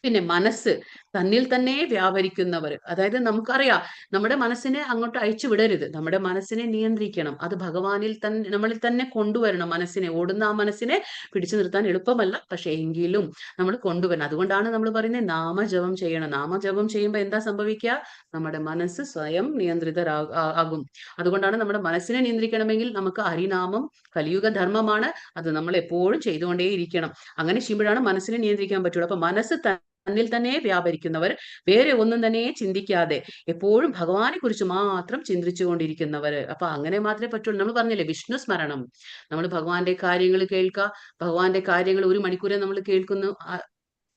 പിന്നെ മനസ്സ് തന്നിൽ തന്നെ വ്യാപരിക്കുന്നവർ. അതായത് നമുക്കറിയാം, നമ്മുടെ മനസ്സിനെ അങ്ങോട്ട് അയച്ചു വിടരുത്, നമ്മുടെ മനസ്സിനെ നിയന്ത്രിക്കണം. അത് ഭഗവാനിൽ തന്നെ, നമ്മളിൽ തന്നെ കൊണ്ടുവരണം. മനസ്സിനെ, ഓടുന്ന ആ മനസ്സിനെ പിടിച്ചു നിർത്താൻ എളുപ്പമല്ല, പക്ഷെ എങ്കിലും നമ്മൾ കൊണ്ടുവരണം. അതുകൊണ്ടാണ് നമ്മൾ പറയുന്നത് നാമജപം ചെയ്യണം. നാമജപം ചെയ്യുമ്പോൾ എന്താ സംഭവിക്കുക, നമ്മുടെ മനസ്സ് സ്വയം നിയന്ത്രിതരാകും. അതുകൊണ്ടാണ് നമ്മുടെ മനസ്സിനെ നിയന്ത്രിക്കണമെങ്കിൽ നമുക്ക് ഹരിനാമം കലിയുഗ ധർമ്മമാണ്, അത് നമ്മൾ എപ്പോഴും ചെയ്തുകൊണ്ടേയിരിക്കണം. അങ്ങനെ ചെയ്യുമ്പോഴാണ് മനസ്സിനെ നിയന്ത്രിക്കാൻ പറ്റുള്ളൂ. അപ്പൊ മനസ്സ് തന്നിൽ തന്നെ വ്യാപരിക്കുന്നവർ, വേറെ ഒന്നും തന്നെ ചിന്തിക്കാതെ എപ്പോഴും ഭഗവാനെ കുറിച്ച് മാത്രം ചിന്തിച്ചുകൊണ്ടിരിക്കുന്നവർ. അപ്പൊ അങ്ങനെ മാത്രമേ പറ്റുള്ളൂ. നമ്മൾ പറഞ്ഞില്ലേ, വിഷ്ണു സ്മരണം, നമ്മൾ ഭഗവാന്റെ കാര്യങ്ങൾ കേൾക്കുക. ഭഗവാന്റെ കാര്യങ്ങൾ 1 മണിക്കൂറേ നമ്മൾ കേൾക്കുന്നു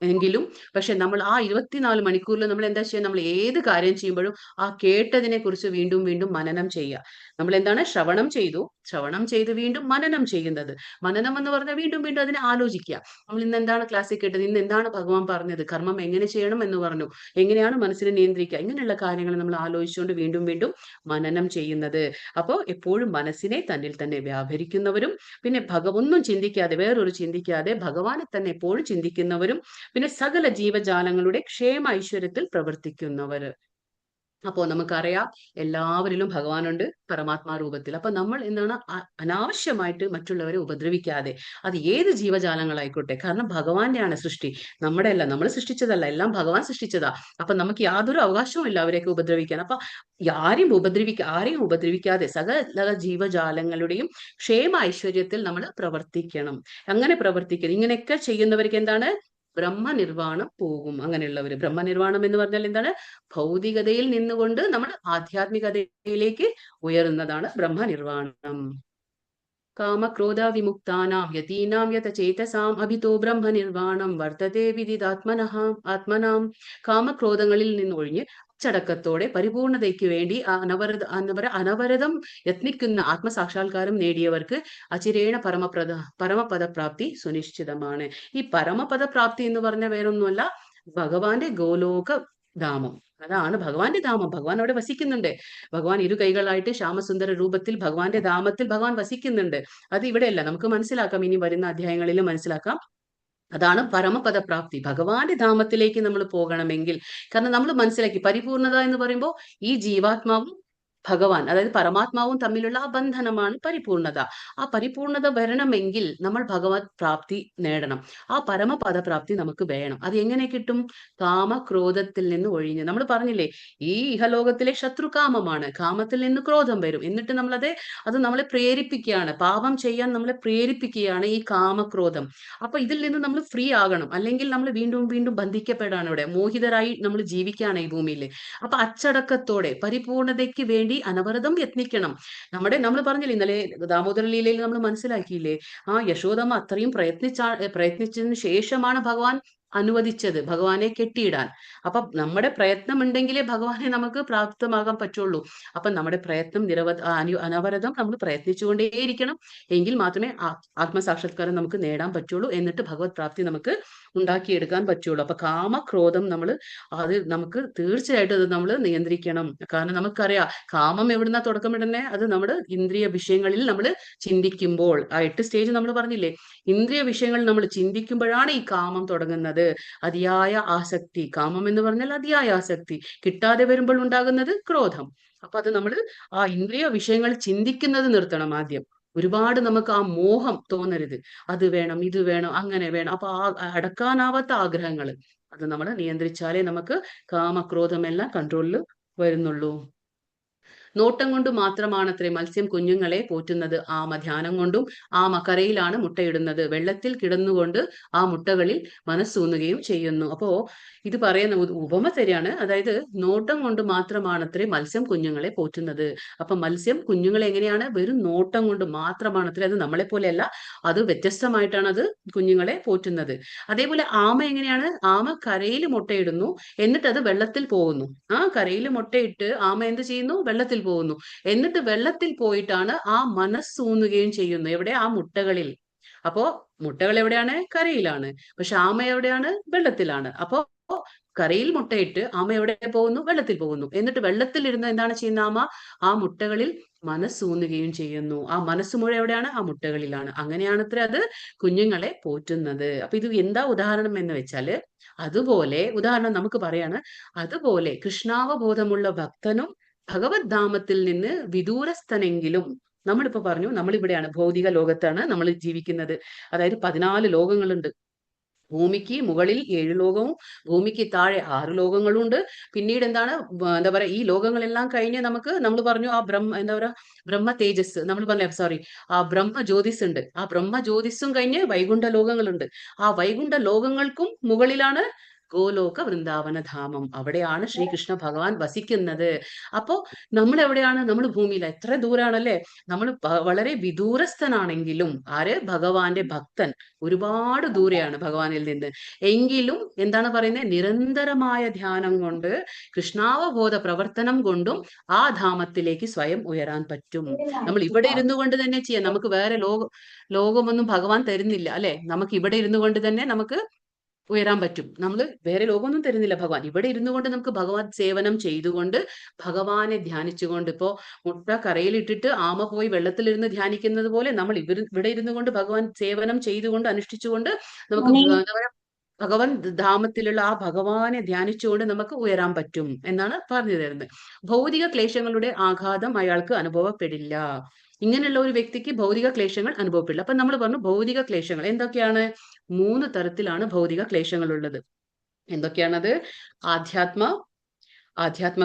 എങ്കിലും, പക്ഷെ നമ്മൾ ആ 24 മണിക്കൂറിൽ നമ്മൾ എന്താ ചെയ്യുക, നമ്മൾ ഏത് കാര്യം ചെയ്യുമ്പോഴും ആ കേട്ടതിനെ കുറിച്ച് വീണ്ടും വീണ്ടും മനനം ചെയ്യുക. നമ്മൾ എന്താണ്, ശ്രവണം ചെയ്ത് വീണ്ടും മനനം ചെയ്യുന്നത്. മനനം എന്ന് പറഞ്ഞാൽ വീണ്ടും വീണ്ടും അതിനെ ആലോചിക്കുക. നമ്മൾ ഇന്ന് എന്താണ് ക്ലാസ്സിൽ കേട്ടത്, ഇന്ന് എന്താണ് ഭഗവാൻ പറഞ്ഞത്, കർമ്മം എങ്ങനെ ചെയ്യണം എന്ന് പറഞ്ഞു, എങ്ങനെയാണ് മനസ്സിനെ നിയന്ത്രിക്കുക, ഇങ്ങനെയുള്ള കാര്യങ്ങൾ നമ്മൾ ആലോചിച്ചുകൊണ്ട് വീണ്ടും വീണ്ടും മനനം ചെയ്യുന്നത്. അപ്പോൾ എപ്പോഴും മനസ്സിനെ തന്നിൽ തന്നെ വ്യാപരിക്കുന്നവരും, പിന്നെ ഒന്നും ചിന്തിക്കാതെ, വേറൊരു ചിന്തിക്കാതെ ഭഗവാനെ തന്നെ എപ്പോഴും ചിന്തിക്കുന്നവരും, പിന്നെ സകല ജീവജാലങ്ങളുടെ ക്ഷേമ ഐശ്വര്യത്തിൽ പ്രവർത്തിക്കുന്നവര്. അപ്പോൾ നമുക്കറിയാം എല്ലാവരിലും ഭഗവാനുണ്ട് പരമാത്മാ രൂപത്തിൽ. അപ്പൊ നമ്മൾ എന്താണ് അനാവശ്യമായിട്ട് മറ്റുള്ളവരെ ഉപദ്രവിക്കാതെ, അത് ഏത് ജീവജാലങ്ങളായിക്കോട്ടെ, കാരണം ഭഗവാന്റെയാണ് സൃഷ്ടി, നമ്മുടെ അല്ല, നമ്മൾ സൃഷ്ടിച്ചതല്ല, എല്ലാം ഭഗവാൻ സൃഷ്ടിച്ചതാ. അപ്പൊ നമുക്ക് യാതൊരു അവകാശവും ഇല്ല അവരെയൊക്കെ ഉപദ്രവിക്കാൻ. അപ്പൊ ആരെയും ഉപദ്രവിക്കാതെ സകല ജീവജാലങ്ങളുടെയും ക്ഷേമ ഐശ്വര്യത്തിൽ നമ്മൾ പ്രവർത്തിക്കണം. അങ്ങനെ പ്രവർത്തിക്കണം. ഇങ്ങനെയൊക്കെ ചെയ്യുന്നവർക്ക് എന്താണ്? ബ്രഹ്മനിർവാണം പോകും. അങ്ങനെയുള്ളവര് ബ്രഹ്മനിർവാണം എന്ന് പറഞ്ഞാൽ എന്താണ്? ഭൗതികതയിൽ നിന്നുകൊണ്ട് നമ്മൾ ആധ്യാത്മികതയിലേക്ക് ഉയരുന്നതാണ് ബ്രഹ്മനിർവാണം. കാമക്രോധ വിമുക്താനാം യതീനാം യത ചേതസാം അഭിതോ ബ്രഹ്മനിർവാണം വർത്തതേ വിദിതാത്മനഃ ആത്മനാം. കാമക്രോധങ്ങളിൽ നിന്നൊഴിഞ്ഞ് അച്ചടക്കത്തോടെ പരിപൂർണതയ്ക്ക് വേണ്ടി അനവരതം യത്നിക്കുന്ന ആത്മസാക്ഷാത്കാരം നേടിയവർക്ക് അചിരേണ പരമപദപ്രാപ്തി സുനിശ്ചിതമാണ്. ഈ പരമപദപ്രാപ്തി എന്ന് പറഞ്ഞ വേറൊന്നുമല്ല, ഭഗവാന്റെ ഗോലോക ധാമം. അതാണ് ഭഗവാന്റെ ധാമം. ഭഗവാൻ അവിടെ വസിക്കുന്നുണ്ട്. ഭഗവാൻ ഇരു കൈകളായിട്ട് ശ്യാമസുന്ദര രൂപത്തിൽ ഭഗവാന്റെ ധാമത്തിൽ ഭഗവാൻ വസിക്കുന്നുണ്ട്. അത് ഇവിടെയല്ല, നമുക്ക് മനസ്സിലാക്കാം, ഇനി വരുന്ന അധ്യായങ്ങളിലും മനസ്സിലാക്കാം. അതാണ് പരമപദപ്രാപ്തി. ഭഗവാന്റെ ധാമത്തിലേക്ക് നമ്മൾ പോകണമെങ്കിൽ, കാരണം നമ്മൾ മനസ്സിലാക്കി പരിപൂർണത എന്ന് പറയുമ്പോൾ ഈ ജീവാത്മാവും ഭഗവാൻ, അതായത് പരമാത്മാവും തമ്മിലുള്ള ആ ബന്ധനമാണ് പരിപൂർണത. ആ പരിപൂർണത വരണമെങ്കിൽ നമ്മൾ ഭഗവത് പ്രാപ്തി നേടണം. ആ പരമപദപ്രാപ്തി നമുക്ക് വേണം. അത് എങ്ങനെ കിട്ടും? കാമക്രോധത്തിൽ നിന്ന് ഒഴിഞ്ഞ്. നമ്മൾ പറഞ്ഞില്ലേ, ഈ ഇഹലോകത്തിലെ ശത്രു കാമമാണ്. കാമത്തിൽ നിന്ന് ക്രോധം വരും. എന്നിട്ട് അത് നമ്മളെ പ്രേരിപ്പിക്കുകയാണ്, പാപം ചെയ്യാൻ നമ്മളെ പ്രേരിപ്പിക്കുകയാണ് ഈ കാമക്രോധം. അപ്പൊ ഇതിൽ നിന്ന് നമ്മൾ ഫ്രീ ആകണം, അല്ലെങ്കിൽ നമ്മൾ വീണ്ടും വീണ്ടും ബന്ധിക്കപ്പെടാണ്, ഇവിടെ മോഹിതരായി നമ്മൾ ജീവിക്കുകയാണ് ഈ ഭൂമിയിൽ. അപ്പൊ അച്ചടക്കത്തോടെ പരിപൂർണതയ്ക്ക് വേണ്ടി അനവരതം യത്നിക്കണം. നമ്മൾ പറഞ്ഞില്ലേ ഇന്നലെ ദാമോദര ലീലയിൽ നമ്മൾ മനസ്സിലാക്കിയില്ലേ, ആ യശോദമ്മ അത്രയും പ്രയത്നിച്ചതിന് ശേഷമാണ് ഭഗവാൻ അനുവദിച്ചത് ഭഗവാനെ കെട്ടിയിടാൻ. അപ്പൊ നമ്മുടെ പ്രയത്നം ഉണ്ടെങ്കിലേ ഭഗവാനെ നമുക്ക് പ്രാപ്തമാകാൻ പറ്റുള്ളൂ. അപ്പൊ നമ്മുടെ പ്രയത്നം അനവരതം നമ്മൾ പ്രയത്നിച്ചുകൊണ്ടേയിരിക്കണം. എങ്കിൽ മാത്രമേ ആത്മസാക്ഷാത്കാരം നമുക്ക് നേടാൻ പറ്റുള്ളൂ. എന്നിട്ട് ഭഗവത് പ്രാപ്തി നമുക്ക് ഉണ്ടാക്കിയെടുക്കാൻ പറ്റുള്ളൂ. അപ്പൊ കാമക്രോധം അത് നമുക്ക് തീർച്ചയായിട്ടും അത് നമ്മൾ നിയന്ത്രിക്കണം. കാരണം നമുക്കറിയാം, കാമം എവിടുന്ന തുടക്കമിടുന്നേ? അത് നമ്മുടെ ഇന്ദ്രിയ വിഷയങ്ങളിൽ നമ്മൾ ചിന്തിക്കുമ്പോൾ. ആ 8 സ്റ്റേജ് നമ്മൾ പറഞ്ഞില്ലേ, ഇന്ദ്രിയ വിഷയങ്ങൾ നമ്മൾ ചിന്തിക്കുമ്പോഴാണ് ഈ കാമം തുടങ്ങുന്നത്. അതിയായ ആസക്തി. കാമം എന്ന് പറഞ്ഞാൽ അതിയായ ആസക്തി. കിട്ടാതെ വരുമ്പോൾ ഉണ്ടാകുന്നത് ക്രോധം. അപ്പൊ അത് നമ്മൾ ആ ഇന്ദ്രിയ വിഷയങ്ങൾ ചിന്തിക്കുന്നത് നിർത്തണം ആദ്യം. ഒരുപാട് നമുക്ക് ആ മോഹം തോന്നരുത്. അത് വേണം, ഇത് വേണം, അങ്ങനെ വേണം. അപ്പൊ അടക്കാനാവാത്ത ആഗ്രഹങ്ങൾ അത് നമ്മൾ നിയന്ത്രിച്ചാലേ നമുക്ക് കാമക്രോധമെല്ലാം കൺട്രോളിൽ വരുന്നുള്ളൂ. നോട്ടം കൊണ്ട് മാത്രമാണത്രേ മത്സ്യം കുഞ്ഞുങ്ങളെ പോറ്റുന്നത്. ആമ ധ്യാനം കൊണ്ടും ആമ കരയിലാണ് മുട്ടയിടുന്നത്. വെള്ളത്തിൽ കിടന്നുകൊണ്ട് ആ മുട്ടകളിൽ മനസ്സൂന്നുകയും ചെയ്യുന്നു. അപ്പോ ഇത് പറയുന്ന ഉപമ ശരിയാണ്. അതായത് നോട്ടം കൊണ്ട് മാത്രമാണത്രേ മത്സ്യം കുഞ്ഞുങ്ങളെ പോറ്റുന്നത്. അപ്പൊ മത്സ്യം കുഞ്ഞുങ്ങളെ എങ്ങനെയാണ്? വെറും നോട്ടം കൊണ്ട് മാത്രമാണത്രേ. അത് നമ്മളെ പോലെയല്ല, അത് വ്യത്യസ്തമായിട്ടാണ് അത് കുഞ്ഞുങ്ങളെ പോറ്റുന്നത്. അതേപോലെ ആമ എങ്ങനെയാണ്? ആമ കരയിൽ മുട്ടയിടുന്നു, എന്നിട്ട് അത് വെള്ളത്തിൽ പോകുന്നു. ആ കരയിൽ മുട്ടയിട്ട് ആമ എന്ത് ചെയ്യുന്നു? വെള്ളത്തിൽ പോകുന്നു. എന്നിട്ട് വെള്ളത്തിൽ പോയിട്ടാണ് ആ മനസ്സൂന്നുകയും ചെയ്യുന്നു. എവിടെ? ആ മുട്ടകളിൽ. അപ്പോ മുട്ടകൾ എവിടെയാണ്? കരയിലാണ്. പക്ഷെ ആമ എവിടെയാണ്? വെള്ളത്തിലാണ്. അപ്പോ കരയിൽ മുട്ടയിട്ട് ആമ എവിടെ പോകുന്നു? വെള്ളത്തിൽ പോകുന്നു. എന്നിട്ട് വെള്ളത്തിൽ ഇരുന്ന് എന്താണ് ചെയ്യുന്ന ആമ? ആ മുട്ടകളിൽ മനസ്സൂന്നുകയും ചെയ്യുന്നു. ആ മനസ്സുമുഴ എവിടെയാണ്? ആ മുട്ടകളിലാണ്. അങ്ങനെയാണ് അത്ര അത് കുഞ്ഞുങ്ങളെ പോറ്റുന്നത്. അപ്പൊ ഇത് എന്താ ഉദാഹരണം എന്ന് വെച്ചാല്, അതുപോലെ ഉദാഹരണം നമുക്ക് പറയാണ്, അതുപോലെ കൃഷ്ണാവബോധമുള്ള ഭക്തനും ഭഗവത് ധാമത്തിൽ നിന്ന് വിദൂരസ്ഥനെങ്കിലും, നമ്മളിപ്പോ പറഞ്ഞു നമ്മളിവിടെയാണ്, ഭൗതിക ലോകത്താണ് നമ്മൾ ജീവിക്കുന്നത്. അതായത് 14 ലോകങ്ങളുണ്ട്. ഭൂമിക്ക് മുകളിൽ 7 ലോകവും ഭൂമിക്ക് താഴെ 6 ലോകങ്ങളും ഉണ്ട്. പിന്നീട് എന്താ പറയാ, ഈ ലോകങ്ങളെല്ലാം കഴിഞ്ഞ് നമ്മൾ പറഞ്ഞു ആ ബ്രഹ്മ തേജസ്, നമ്മൾ പറഞ്ഞ ആ ബ്രഹ്മ ജ്യോതിസ് ഉണ്ട്. ആ ബ്രഹ്മ ജ്യോതിസും കഴിഞ്ഞ് വൈകുണ്ഠ ലോകങ്ങളുണ്ട്. ആ വൈകുണ്ഠ ലോകങ്ങൾക്കും മുകളിലാണ് ഗോലോക വൃന്ദാവന ധാമം. അവിടെയാണ് ശ്രീകൃഷ്ണ ഭഗവാൻ വസിക്കുന്നത്. അപ്പോ നമ്മൾ എവിടെയാണ്? നമ്മൾ ഭൂമിയിൽ. എത്ര ദൂരാണല്ലേ? നമ്മൾ വളരെ വിദൂരസ്ഥനാണെങ്കിലും ഭഗവാന്റെ ഭക്തൻ ഒരുപാട് ദൂരെയാണ് ഭഗവാനിൽ നിന്ന്. എങ്കിലും എന്താണ് പറയുന്നത്? നിരന്തരമായ ധ്യാനം കൊണ്ട്, കൃഷ്ണാവബോധ പ്രവർത്തനം കൊണ്ടും ആ ധാമത്തിലേക്ക് സ്വയം ഉയരാൻ പറ്റും. നമ്മൾ ഇവിടെ ഇരുന്നു കൊണ്ട് തന്നെ ചെയ്യാം. നമുക്ക് വേറെ ലോകമൊന്നും ഭഗവാൻ തരുന്നില്ല, അല്ലെ? നമുക്ക് ഇവിടെ ഇരുന്നു കൊണ്ട് തന്നെ നമുക്ക് ഉയരാൻ പറ്റും. നമ്മൾ വേറെ ലോകമൊന്നും തരുന്നില്ല ഭഗവാൻ. ഇവിടെ ഇരുന്നു കൊണ്ട് നമുക്ക് ഭഗവത് സേവനം ചെയ്തുകൊണ്ട്, ഭഗവാനെ ധ്യാനിച്ചുകൊണ്ട്, ഇപ്പോ മുട്ട കരയിലിട്ടിട്ട് ആമ പോയി വെള്ളത്തിലിരുന്ന് ധ്യാനിക്കുന്നത് പോലെ നമ്മൾ ഇവിടെ ഇരുന്നു കൊണ്ട് ഭഗവാൻ സേവനം ചെയ്തുകൊണ്ട് അനുഷ്ഠിച്ചുകൊണ്ട് നമുക്ക് എന്താ പറയാ, ഭഗവാൻ ധാമത്തിലുള്ള ആ ഭഗവാനെ ധ്യാനിച്ചുകൊണ്ട് നമുക്ക് ഉയരാൻ പറ്റും എന്നാണ് പറഞ്ഞു തരുന്നത്. ഭൗതിക ക്ലേശങ്ങളുടെ ആഘാതം അയാൾക്ക് അനുഭവപ്പെടില്ല. ഇങ്ങനെയുള്ള ഒരു വ്യക്തിക്ക് ഭൗതിക ക്ലേശങ്ങൾ അനുഭവപ്പെടില്ല. അപ്പൊ നമ്മൾ പറഞ്ഞു ഭൗതിക ക്ലേശങ്ങൾ എന്തൊക്കെയാണ്? 3 തരത്തിലാണ് ഭൗതിക ക്ലേശങ്ങൾ ഉള്ളത്. എന്തൊക്കെയാണത്? ആധ്യാത്മ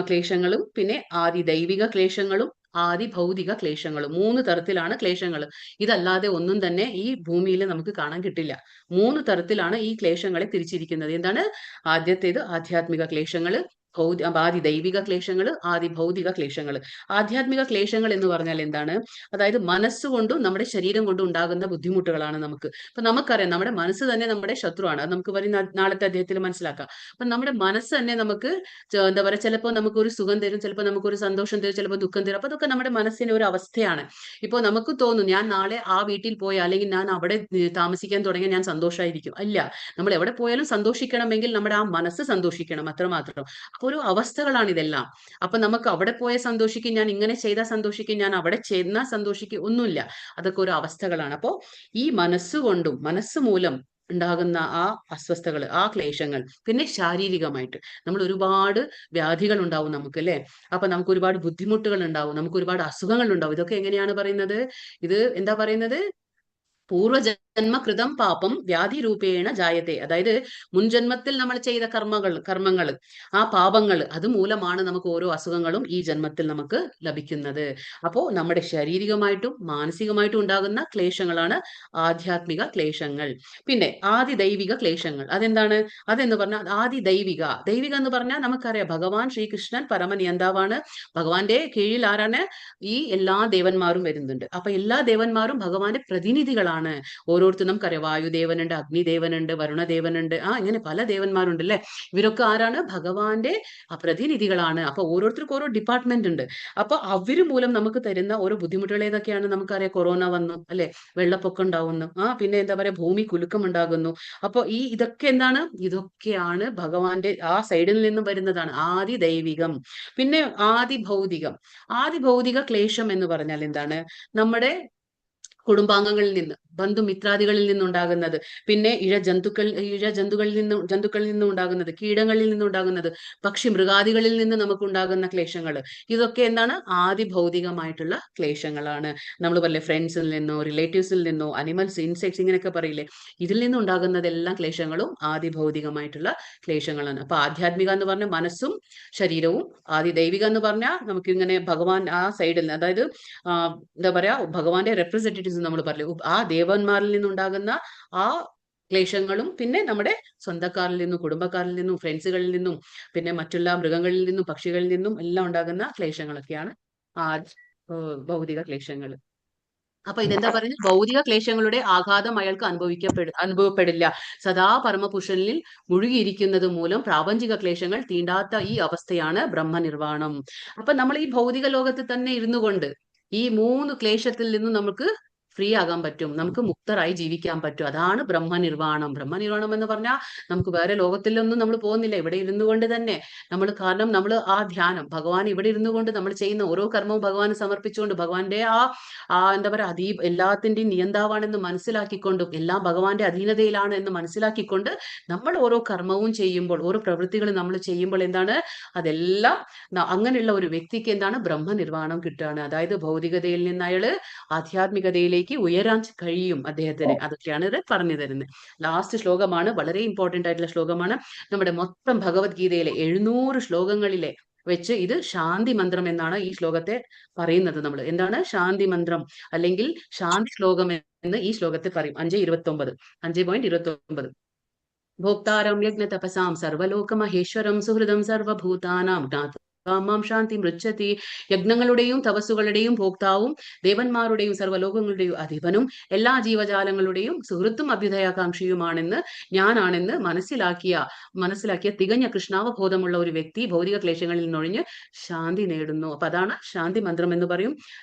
ക്ലേശങ്ങളും പിന്നെ ആദി ദൈവിക ക്ലേശങ്ങളും ആദി ഭൗതിക ക്ലേശങ്ങളും. 3 തരത്തിലാണ് ക്ലേശങ്ങൾ. ഇതല്ലാതെ ഒന്നും തന്നെ ഈ ഭൂമിയിൽ നമുക്ക് കാണാൻ കിട്ടില്ല. 3 തരത്തിലാണ് ഈ ക്ലേശങ്ങളെ തിരിച്ചിരിക്കുന്നത്. എന്താണ്? ആദ്യത്തേത് ആധ്യാത്മിക ക്ലേശങ്ങൾ, ആദി ദൈവിക ക്ലേശങ്ങൾ, ആദി ഭൗതിക ക്ലേശങ്ങൾ. ആധ്യാത്മിക ക്ലേശങ്ങൾ എന്ന് പറഞ്ഞാൽ എന്താണ്? അതായത് മനസ്സുകൊണ്ടും നമ്മുടെ ശരീരം കൊണ്ടും ഉണ്ടാകുന്ന ബുദ്ധിമുട്ടുകളാണ് നമുക്ക്. അപ്പൊ നമുക്കറിയാം നമ്മുടെ മനസ്സ് തന്നെ നമ്മുടെ ശത്രുവാണ്. അത് നമുക്ക് വരും നാളത്തെ അധ്യായത്തിൽ മനസ്സിലാക്കാം. അപ്പൊ നമ്മുടെ മനസ്സ് തന്നെ നമുക്ക് എന്താ പറയുക, ചിലപ്പോൾ നമുക്ക് ഒരു സുഖം തരും, ചിലപ്പോൾ നമുക്കൊരു സന്തോഷം തരും, ചിലപ്പോൾ ദുഃഖം തരും. അപ്പൊ അതൊക്കെ നമ്മുടെ മനസ്സിന്റെ ഒരു അവസ്ഥയാണ്. ഇപ്പോൾ നമുക്ക് തോന്നും ഞാൻ നാളെ ആ വീട്ടിൽ പോയി അല്ലെങ്കിൽ ഞാൻ അവിടെ താമസിക്കാൻ തുടങ്ങിയാൽ ഞാൻ സന്തോഷമായിരിക്കും. അല്ല, നമ്മൾ എവിടെ പോയാലും സന്തോഷിക്കണമെങ്കിൽ നമ്മുടെ ആ മനസ്സ് സന്തോഷിക്കണം, അത്രമാത്രം. ഒരു അവസ്ഥകളാണ് ഇതെല്ലാം. അപ്പൊ നമുക്ക് അവിടെ പോയ സന്തോഷിക്കും, ഞാൻ ഇങ്ങനെ ചെയ്താൽ സന്തോഷിക്കും, ഞാൻ അവിടെ ചെന്നാൽ സന്തോഷിക്കും, ഒന്നുമില്ല. അതൊക്കെ ഒരു അവസ്ഥകളാണ്. അപ്പോ ഈ മനസ്സുകൊണ്ടും മനസ്സ് മൂലം ഉണ്ടാകുന്ന ആ അസ്വസ്ഥകൾ, ആ ക്ലേശങ്ങൾ, പിന്നെ ശാരീരികമായിട്ട് നമ്മൾ ഒരുപാട് വ്യാധികൾ ഉണ്ടാവും നമുക്ക്, അല്ലെ? അപ്പൊ നമുക്ക് ഒരുപാട് ബുദ്ധിമുട്ടുകൾ ഉണ്ടാവും, നമുക്ക് ഒരുപാട് അസുഖങ്ങൾ ഉണ്ടാവും. ഇതൊക്കെ എങ്ങനെയാണ് പറയുന്നത്? ഇത് എന്താ പറയുന്നത്? പൂർവജന്മ കൃതം പാപം വ്യാധി രൂപേണ ജായത്തെ. അതായത് മുൻജന്മത്തിൽ നമ്മൾ ചെയ്ത കർമ്മങ്ങൾ, ആ പാപങ്ങൾ, അത് മൂലമാണ് നമുക്ക് ഓരോ അസുഖങ്ങളും ഈ ജന്മത്തിൽ നമുക്ക് ലഭിക്കുന്നത്. അപ്പോ നമ്മുടെ ശാരീരികമായിട്ടും മാനസികമായിട്ടും ഉണ്ടാകുന്ന ക്ലേശങ്ങളാണ് ആധ്യാത്മിക ക്ലേശങ്ങൾ. പിന്നെ ആദി ദൈവിക ക്ലേശങ്ങൾ അതെന്താണ്? അതെന്ന് പറഞ്ഞാൽ ആദി ദൈവിക എന്ന് പറഞ്ഞാൽ നമുക്കറിയാം ഭഗവാൻ ശ്രീകൃഷ്ണൻ പരമനിയന്താവാണ്. ഭഗവാന്റെ കീഴിൽ ആരാണ്? ഈ എല്ലാ ദേവന്മാരും വരുന്നുണ്ട്. അപ്പൊ എല്ലാ ദേവന്മാരും ഭഗവാന്റെ പ്രതിനിധികളാണ്. ഓരോരുത്തരും നമുക്കറിയാം, വായുദേവനുണ്ട്, അഗ്നിദേവനുണ്ട്, വരുണദേവനുണ്ട്, ഇങ്ങനെ പല ദേവന്മാരുണ്ട്, അല്ലെ? ഇവരൊക്കെ ആരാണ്? ഭഗവാന്റെ പ്രതിനിധികളാണ്. അപ്പൊ ഓരോരുത്തർക്കും ഓരോ ഡിപ്പാർട്ട്മെന്റ് ഉണ്ട്. അപ്പൊ അവര് മൂലം നമുക്ക് തരുന്ന ഓരോ ബുദ്ധിമുട്ടുകൾ ഏതൊക്കെയാണ്? നമുക്കറിയാം, കൊറോണ വന്നു, അല്ലെ? വെള്ളപ്പൊക്കം ഉണ്ടാവുന്നു, പിന്നെ എന്താ പറയാ, ഭൂമി കുലുക്കം ഉണ്ടാകുന്നു. അപ്പൊ ഇതൊക്കെ എന്താണ്? ഇതൊക്കെയാണ് ഭഗവാന്റെ ആ സൈഡിൽ നിന്നും വരുന്നതാണ് ആദി ദൈവികം. പിന്നെ ആദി ഭൗതിക ക്ലേശം എന്ന് പറഞ്ഞാൽ എന്താണ്? നമ്മുടെ കുടുംബാംഗങ്ങളിൽ നിന്ന്, ബന്ധുമിത്രാദികളിൽ നിന്നുണ്ടാകുന്നത്, പിന്നെ ജന്തുക്കളിൽ നിന്നും ഉണ്ടാകുന്നത്, കീടങ്ങളിൽ നിന്നുണ്ടാകുന്നത്, പക്ഷി മൃഗാദികളിൽ നിന്ന് നമുക്ക് ഉണ്ടാകുന്ന ക്ലേശങ്ങൾ, ഇതൊക്കെ എന്താണ്? ആദി ഭൗതികമായിട്ടുള്ള ക്ലേശങ്ങളാണ്. നമ്മൾ പറയില്ലേ, ഫ്രണ്ട്സിൽ നിന്നോ റിലേറ്റീവ്സിൽ നിന്നോ അനിമൽസ്, ഇൻസെക്ട്സ്, ഇങ്ങനെയൊക്കെ പറയില്ലേ, ഇതിൽ നിന്നുണ്ടാകുന്നതെല്ലാം ക്ലേശങ്ങളും ആദി ഭൗതികമായിട്ടുള്ള ക്ലേശങ്ങളാണ്. അപ്പൊ ആധ്യാത്മിക എന്ന് പറഞ്ഞാൽ മനസ്സും ശരീരവും, ആദി ദൈവിക എന്ന് പറഞ്ഞാൽ നമുക്ക് ഇങ്ങനെ ഭഗവാൻ ആ സൈഡിൽ, അതായത് എന്താ പറയാ, ഭഗവാന്റെ റെപ്രസെന്റേറ്റീവ്സ് നമ്മൾ പറയും, ആ ദേവന്മാരിൽ നിന്നുണ്ടാകുന്ന ആ ക്ലേശങ്ങളും, പിന്നെ നമ്മുടെ സ്വന്തക്കാരിൽ നിന്നും, കുടുംബക്കാരിൽ നിന്നും, ഫ്രണ്ട്സുകളിൽ നിന്നും, പിന്നെ മറ്റുള്ള മൃഗങ്ങളിൽ നിന്നും, പക്ഷികളിൽ നിന്നും എല്ലാം ഉണ്ടാകുന്ന ക്ലേശങ്ങളൊക്കെയാണ് ഭൗതിക ക്ലേശങ്ങൾ. അപ്പൊ ഇതെന്താ പറയുന്നത്? ഭൗതിക ക്ലേശങ്ങളുടെ ആഘാതം അയാൾക്ക് അനുഭവപ്പെടില്ല. സദാ പരമപുരുഷനിൽ മുഴുകിയിരിക്കുന്നത് മൂലം പ്രാപഞ്ചിക ക്ലേശങ്ങൾ തീണ്ടാത്ത ഈ അവസ്ഥയാണ് ബ്രഹ്മനിർവാണം. അപ്പൊ നമ്മൾ ഈ ഭൗതിക ലോകത്തിൽ തന്നെ ഇരുന്നു കൊണ്ട് ഈ 3 ക്ലേശത്തിൽ നിന്നും നമുക്ക് ഫ്രീ ആകാൻ പറ്റും, നമുക്ക് മുക്തരായി ജീവിക്കാൻ പറ്റും. അതാണ് ബ്രഹ്മനിർവാണം. ബ്രഹ്മനിർവാണം എന്ന് പറഞ്ഞാൽ നമുക്ക് വേറെ ലോകത്തിലൊന്നും നമ്മൾ പോകുന്നില്ല, ഇവിടെ ഇരുന്നു കൊണ്ട് തന്നെ കാരണം നമ്മൾ ആ ധ്യാനം, ഭഗവാൻ ഇവിടെ ഇരുന്നു കൊണ്ട് നമ്മൾ ചെയ്യുന്ന ഓരോ കർമ്മവും ഭഗവാന് സമർപ്പിച്ചുകൊണ്ട്, ഭഗവാന്റെ എന്താ പറയുക, എല്ലാത്തിന്റെയും നിയന്താവാണെന്ന് മനസ്സിലാക്കിക്കൊണ്ടും, എല്ലാം ഭഗവാന്റെ അധീനതയിലാണ് എന്ന് മനസ്സിലാക്കിക്കൊണ്ട് നമ്മൾ ഓരോ കർമ്മവും ചെയ്യുമ്പോൾ, ഓരോ പ്രവൃത്തികൾ നമ്മൾ ചെയ്യുമ്പോൾ എന്താണ്? അതെല്ലാം അങ്ങനെയുള്ള ഒരു വ്യക്തിക്ക് എന്താണ്? ബ്രഹ്മനിർവാണം കിട്ടുകയാണ്. അതായത് ഭൗതികതയിൽ നിന്ന് അയാള് ആധ്യാത്മികതയിലേക്ക് ഉയരാൻ കഴിയും അദ്ദേഹത്തിന്. അതൊക്കെയാണ് ഇത് പറഞ്ഞു തരുന്നത്. ലാസ്റ്റ് ശ്ലോകമാണ്, വളരെ ഇമ്പോർട്ടന്റ് ആയിട്ടുള്ള ശ്ലോകമാണ്. നമ്മുടെ മൊത്തം ഭഗവത്ഗീതയിലെ 700 ശ്ലോകങ്ങളിലെ വെച്ച് ഇത് ശാന്തി മന്ത്രം എന്നാണ് ഈ ശ്ലോകത്തെ പറയുന്നത്. നമ്മൾ എന്താണ്? ശാന്തി മന്ത്രം അല്ലെങ്കിൽ ശാന്തി ശ്ലോകം എന്ന് ഈ ശ്ലോകത്തെ പറയും. 5.29 ഭോക്താരം യജ്ഞ തപസാം സർവലോക മഹേശ്വരം സുഹൃദം സർവഭൂതാനാം മാം ശാന്തി മൃച്ഛതി. യജ്ഞങ്ങളുടെയും തപസ്സുകളുടെയും ഭോക്താവും ദേവന്മാരുടെയും സർവ്വലോകങ്ങളുടെയും അധിപനും എല്ലാ ജീവജാലങ്ങളുടെയും സുഹൃത്തും അഭ്യുദയാകാംക്ഷിയുമാണെന്ന് ഞാനാണെന്ന് മനസ്സിലാക്കിയ തികഞ്ഞ കൃഷ്ണാവബോധമുള്ള ഒരു വ്യക്തി ഭൗതിക ക്ലേശങ്ങളിൽ നിന്നൊഴിഞ്ഞ് ശാന്തി നേടുന്നു. അപ്പൊ അതാണ് ശാന്തി മന്ത്രം എന്ന് പറയും,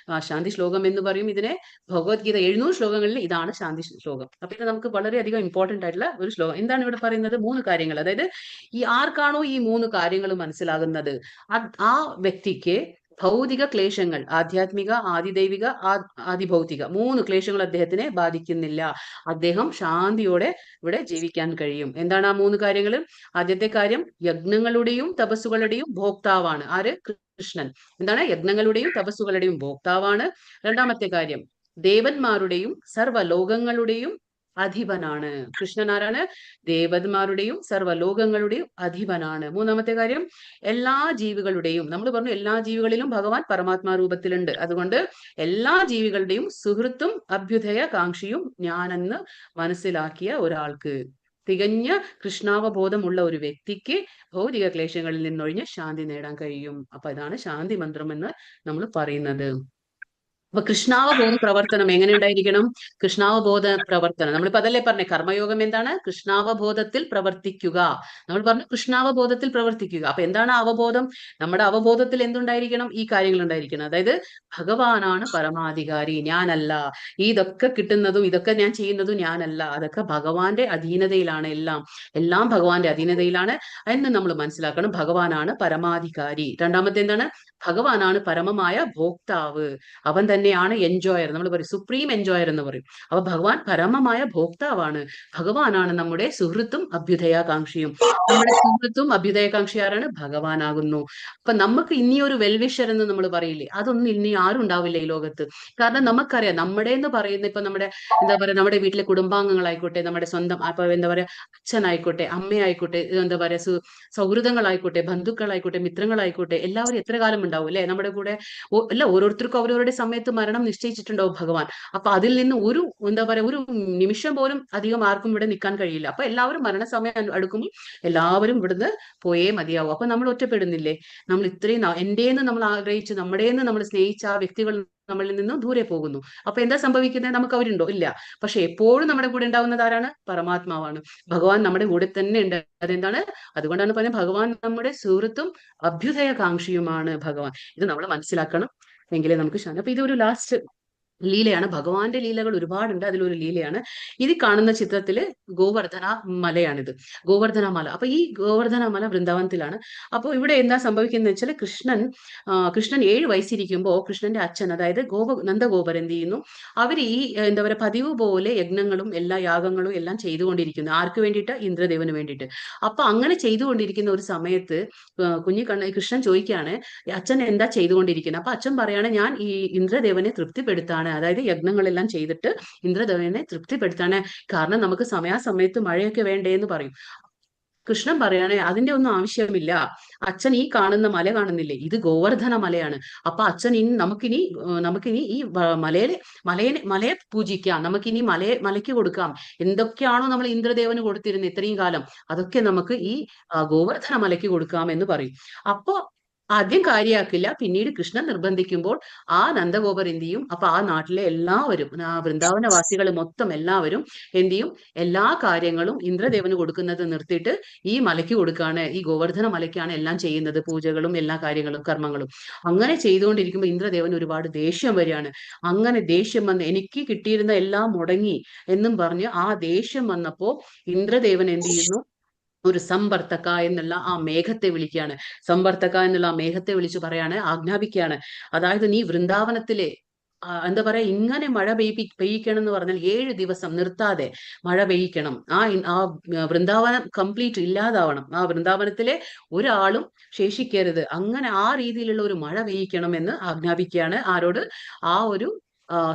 ശാന്തി ശ്ലോകം എന്ന് പറയും ഇതിനെ. ഭഗവത്ഗീത 700 ശ്ലോകങ്ങളിൽ ഇതാണ് ശാന്തി ശ്ലോകം. അപ്പൊ ഇത് നമുക്ക് വളരെയധികം ഇമ്പോർട്ടന്റ് ആയിട്ടുള്ള ഒരു ശ്ലോകം. എന്താണ് ഇവിടെ പറയുന്നത്? 3 കാര്യങ്ങൾ. അതായത് ആർക്കാണോ ഈ 3 കാര്യങ്ങൾ മനസ്സിലാകുന്നത് ആ വ്യക്തിക്ക് ഭൗതിക ക്ലേശങ്ങൾ, ആധ്യാത്മിക, ആദിദൈവിക, ആദിഭൗതിക, 3 ക്ലേശങ്ങൾ അദ്ദേഹത്തിനെ ബാധിക്കുന്നില്ല. അദ്ദേഹം ശാന്തിയോടെ ഇവിടെ ജീവിക്കാൻ കഴിയും. എന്താണ് ആ 3 കാര്യങ്ങൾ? ആദ്യത്തെ കാര്യം, യജ്ഞങ്ങളുടെയും തപസ്സുകളുടെയും ഭോക്താവാണ്. ആര്? കൃഷ്ണൻ. എന്താണ്? യജ്ഞങ്ങളുടെയും തപസ്സുകളുടെയും ഭോക്താവാണ്. രണ്ടാമത്തെ കാര്യം, ദേവന്മാരുടെയും സർവ്വലോകങ്ങളുടെയും അധിപനാണ്. കൃഷ്ണൻ ആരാണ്? ദേവന്മാരുടെയും സർവ്വലോകങ്ങളുടെയും അധിപനാണ്. മൂന്നാമത്തെ കാര്യം, എല്ലാ ജീവികളുടെയും, നമ്മൾ പറഞ്ഞു എല്ലാ ജീവികളിലും ഭഗവാൻ പരമാത്മാ രൂപത്തിലുണ്ട്. അതുകൊണ്ട് എല്ലാ ജീവികളുടെയും സുഹൃത്തും അഭ്യുദയ കാംക്ഷിയും ഞാനെന്ന് മനസ്സിലാക്കിയ ഒരാൾക്ക്, തികഞ്ഞ കൃഷ്ണാവബോധമുള്ള ഒരു വ്യക്തിക്ക് ഭൗതിക ക്ലേശങ്ങളിൽ നിന്നൊഴിഞ്ഞ് ശാന്തി നേടാൻ കഴിയും. അപ്പൊ ഇതാണ് ശാന്തി മന്ത്രം എന്ന് നമ്മൾ പറയുന്നത്. അപ്പൊ കൃഷ്ണാവബോധ പ്രവർത്തനം എങ്ങനെ ഉണ്ടായിരിക്കണം? കൃഷ്ണാവബോധ പ്രവർത്തനം നമ്മളിപ്പോ അതല്ലേ പറഞ്ഞേ, കർമ്മയോഗം എന്താണ്? കൃഷ്ണാവബോധത്തിൽ പ്രവർത്തിക്കുക. നമ്മൾ പറഞ്ഞു കൃഷ്ണാവബോധത്തിൽ പ്രവർത്തിക്കുക. അപ്പൊ എന്താണ് അവബോധം? നമ്മുടെ അവബോധത്തിൽ എന്തുണ്ടായിരിക്കണം? ഈ കാര്യങ്ങൾ ഉണ്ടായിരിക്കണം. അതായത് ഭഗവാനാണ് പരമാധികാരി, ഞാനല്ല. ഇതൊക്കെ കിട്ടുന്നതും ഇതൊക്കെ ഞാൻ ചെയ്യുന്നതും ഞാനല്ല, അതൊക്കെ ഭഗവാന്റെ അധീനതയിലാണ്. എല്ലാം ഭഗവാന്റെ അധീനതയിലാണ് എന്ന് നമ്മൾ മനസ്സിലാക്കണം. ഭഗവാനാണ് പരമാധികാരി. രണ്ടാമത്തെ എന്താണ്? ഭഗവാനാണ് പരമമായ ഭോക്താവ്. അവൻ തന്നെയാണ് എൻജോയർ. നമ്മൾ പറയും സുപ്രീം എൻജോയർ എന്ന് പറയും. അപ്പൊ ഭഗവാൻ പരമമായ ഭോക്താവാണ്. ഭഗവാനാണ് നമ്മുടെ സുഹൃത്തും അഭ്യുദയാകാംക്ഷിയും. നമ്മുടെ സുഹൃത്തും അഭ്യുദയാകാംക്ഷി ആരാണ്? ഭഗവാനാകുന്നു. അപ്പൊ നമുക്ക് ഇനി ഒരു വെൽവിഷർ എന്ന് നമ്മൾ പറയില്ലേ, അതൊന്നും ഇനി ആരും ഉണ്ടാവില്ല ഈ ലോകത്ത്. കാരണം നമുക്കറിയാം, നമ്മുടെ എന്ന് പറയുന്ന ഇപ്പൊ നമ്മുടെ എന്താ പറയാ, നമ്മുടെ വീട്ടിലെ കുടുംബാംഗങ്ങളായിക്കോട്ടെ, നമ്മുടെ സ്വന്തം അപ്പൊ എന്താ പറയാ, അച്ഛനായിക്കോട്ടെ, അമ്മയായിക്കോട്ടെ, എന്താ പറയാ, സൗഹൃദങ്ങളായിക്കോട്ടെ, ബന്ധുക്കളായിക്കോട്ടെ, മിത്രങ്ങളായിക്കോട്ടെ, എല്ലാവരും എത്ര കാലം ഉണ്ടാവും അല്ലെ നമ്മുടെ കൂടെ? അല്ല, ഓരോരുത്തർക്കും അവരവരുടെ സമയത്ത് മരണം നിശ്ചയിച്ചിട്ടുണ്ടാവും ഭഗവാൻ. അപ്പൊ അതിൽ നിന്ന് ഒരു എന്താ പറയാ, ഒരു നിമിഷം പോലും അധികം ആർക്കും ഇവിടെ നിൽക്കാൻ കഴിയില്ല. അപ്പൊ എല്ലാവരും മരണസമയം അടുക്കുമ്പോൾ എല്ലാവരും ഇവിടുന്ന് പോയേ മതിയാവും. അപ്പൊ നമ്മൾ ഒറ്റപ്പെടുന്നില്ലേ? നമ്മൾ ഇത്രയും എന്റേന്ന് നമ്മൾ ആഗ്രഹിച്ച്, നമ്മുടേന്ന് നമ്മൾ സ്നേഹിച്ച ആ വ്യക്തികൾ നമ്മളിൽ നിന്നും ദൂരെ പോകുന്നു. അപ്പൊ എന്താ സംഭവിക്കുന്നത്? നമുക്ക് അവരുണ്ടോ? ഇല്ല. പക്ഷെ എപ്പോഴും നമ്മുടെ കൂടെ ഉണ്ടാവുന്നത് ആരാണ്? പരമാത്മാവാണ്. ഭഗവാൻ നമ്മുടെ കൂടെ തന്നെ ഉണ്ട്. അതെന്താണ്? അതുകൊണ്ടാണ് പറഞ്ഞത് ഭഗവാൻ നമ്മുടെ സുഹൃത്തും അഭ്യുദയകാംക്ഷിയുമാണ് ഭഗവാൻ. ഇത് നമ്മൾ മനസ്സിലാക്കണം, എങ്കിലേ നമുക്ക് ശാന്തി. അപ്പൊ ഇതൊരു ലാസ്റ്റ് ലീലയാണ്. ഭഗവാന്റെ ലീലകൾ ഒരുപാടുണ്ട്, അതിലൊരു ലീലയാണ് ഇത്. കാണുന്ന ചിത്രത്തില് ഗോവർദ്ധന മലയാണിത്, ഗോവർദ്ധന മല. അപ്പൊ ഈ ഗോവർദ്ധന മല വൃന്ദാവനത്തിലാണ്. അപ്പോൾ ഇവിടെ എന്താ സംഭവിക്കുന്നത് വെച്ചാൽ, കൃഷ്ണൻ 7 വയസ്സിരിക്കുമ്പോൾ കൃഷ്ണന്റെ അച്ഛൻ, അതായത് നന്ദഗോപർ എന്ത് ചെയ്യുന്നു? അവർ ഈ എന്താ പറയുക, പതിവ് പോലെ യജ്ഞങ്ങളും എല്ലാ യാഗങ്ങളും എല്ലാം ചെയ്തുകൊണ്ടിരിക്കുന്നു. ആർക്ക് വേണ്ടിയിട്ട്? ഇന്ദ്രദേവന് വേണ്ടിയിട്ട്. അപ്പൊ അങ്ങനെ ചെയ്തുകൊണ്ടിരിക്കുന്ന ഒരു സമയത്ത് കൃഷ്ണൻ ചോദിക്കുകയാണ്, അച്ഛൻ എന്താ ചെയ്തുകൊണ്ടിരിക്കുന്നത്? അപ്പൊ അച്ഛൻ പറയാണ്, ഞാൻ ഈ ഇന്ദ്രദേവനെ തൃപ്തിപ്പെടുത്താണ്, അതായത് യജ്ഞങ്ങളെല്ലാം ചെയ്തിട്ട് ഇന്ദ്രദേവനെ തൃപ്തിപ്പെടുത്താണ്. കാരണം നമുക്ക് സമയാസമയത്ത് മഴയൊക്കെ വേണ്ടേ എന്ന് പറയും. കൃഷ്ണൻ പറയാണ്, അതിന്റെ ഒന്നും ആവശ്യമില്ല. അച്ഛൻ ഈ കാണുന്ന മല കാണുന്നില്ലേ, ഇത് ഗോവർദ്ധന മലയാണ്. അപ്പൊ അച്ഛൻ നമുക്കിനി ഈ മലയെ പൂജിക്കാം, നമുക്കിനി മലയ്ക്ക് കൊടുക്കാം. എന്തൊക്കെയാണോ നമ്മൾ ഇന്ദ്രദേവന് കൊടുത്തിരുന്നത് ഇത്രയും കാലം, അതൊക്കെ നമുക്ക് ഈ ഗോവർദ്ധന മലയ്ക്ക് കൊടുക്കാം എന്ന് പറയും. അപ്പോ ആദ്യം കാര്യമാക്കില്ല, പിന്നീട് കൃഷ്ണൻ നിർബന്ധിക്കുമ്പോൾ ആ നന്ദഗോപർ എന്ത് ചെയ്യും? അപ്പൊ ആ നാട്ടിലെ എല്ലാവരും, വൃന്ദാവനവാസികൾ മൊത്തം എല്ലാവരും എന്ത് ചെയ്യും? എല്ലാ കാര്യങ്ങളും ഇന്ദ്രദേവന് കൊടുക്കുന്നത് നിർത്തിയിട്ട് ഈ മലയ്ക്ക് കൊടുക്കാണ്, ഈ ഗോവർദ്ധന മലയ്ക്കാണ് എല്ലാം ചെയ്യുന്നത്, പൂജകളും എല്ലാ കാര്യങ്ങളും കർമ്മങ്ങളും. അങ്ങനെ ചെയ്തുകൊണ്ടിരിക്കുമ്പോൾ ഇന്ദ്രദേവൻ ഒരുപാട് ദേഷ്യം വരികയാണ്. അങ്ങനെ ദേഷ്യം വന്ന് എനിക്ക് കിട്ടിയിരുന്ന എല്ലാം മുടങ്ങി എന്നും പറഞ്ഞ് ആ ദേഷ്യം വന്നപ്പോ ഇന്ദ്രദേവൻ എന്ത് ചെയ്യുന്നു? ഒരു സമ്പർത്തക എന്നുള്ള ആ മേഘത്തെ വിളിക്കുകയാണ്. സമ്പർത്തക എന്നുള്ള ആ മേഘത്തെ വിളിച്ചു പറയാണ്, ആജ്ഞാപിക്കുകയാണ്. അതായത് നീ വൃന്ദാവനത്തിലെ എന്താ പറയാ, ഇങ്ങനെ മഴ പെയ്യിക്കണം എന്ന് പറഞ്ഞാൽ 7 ദിവസം നിർത്താതെ മഴ പെയ്യിക്കണം. ആ വൃന്ദാവനം കംപ്ലീറ്റ് ഇല്ലാതാവണം, ആ വൃന്ദാവനത്തിലെ ഒരാളും ശേഷിക്കരുത്. അങ്ങനെ ആ രീതിയിലുള്ള ഒരു മഴ പെയ്യിക്കണം എന്ന് ആജ്ഞാപിക്കുകയാണ്. ആരോട്? ആ ഒരു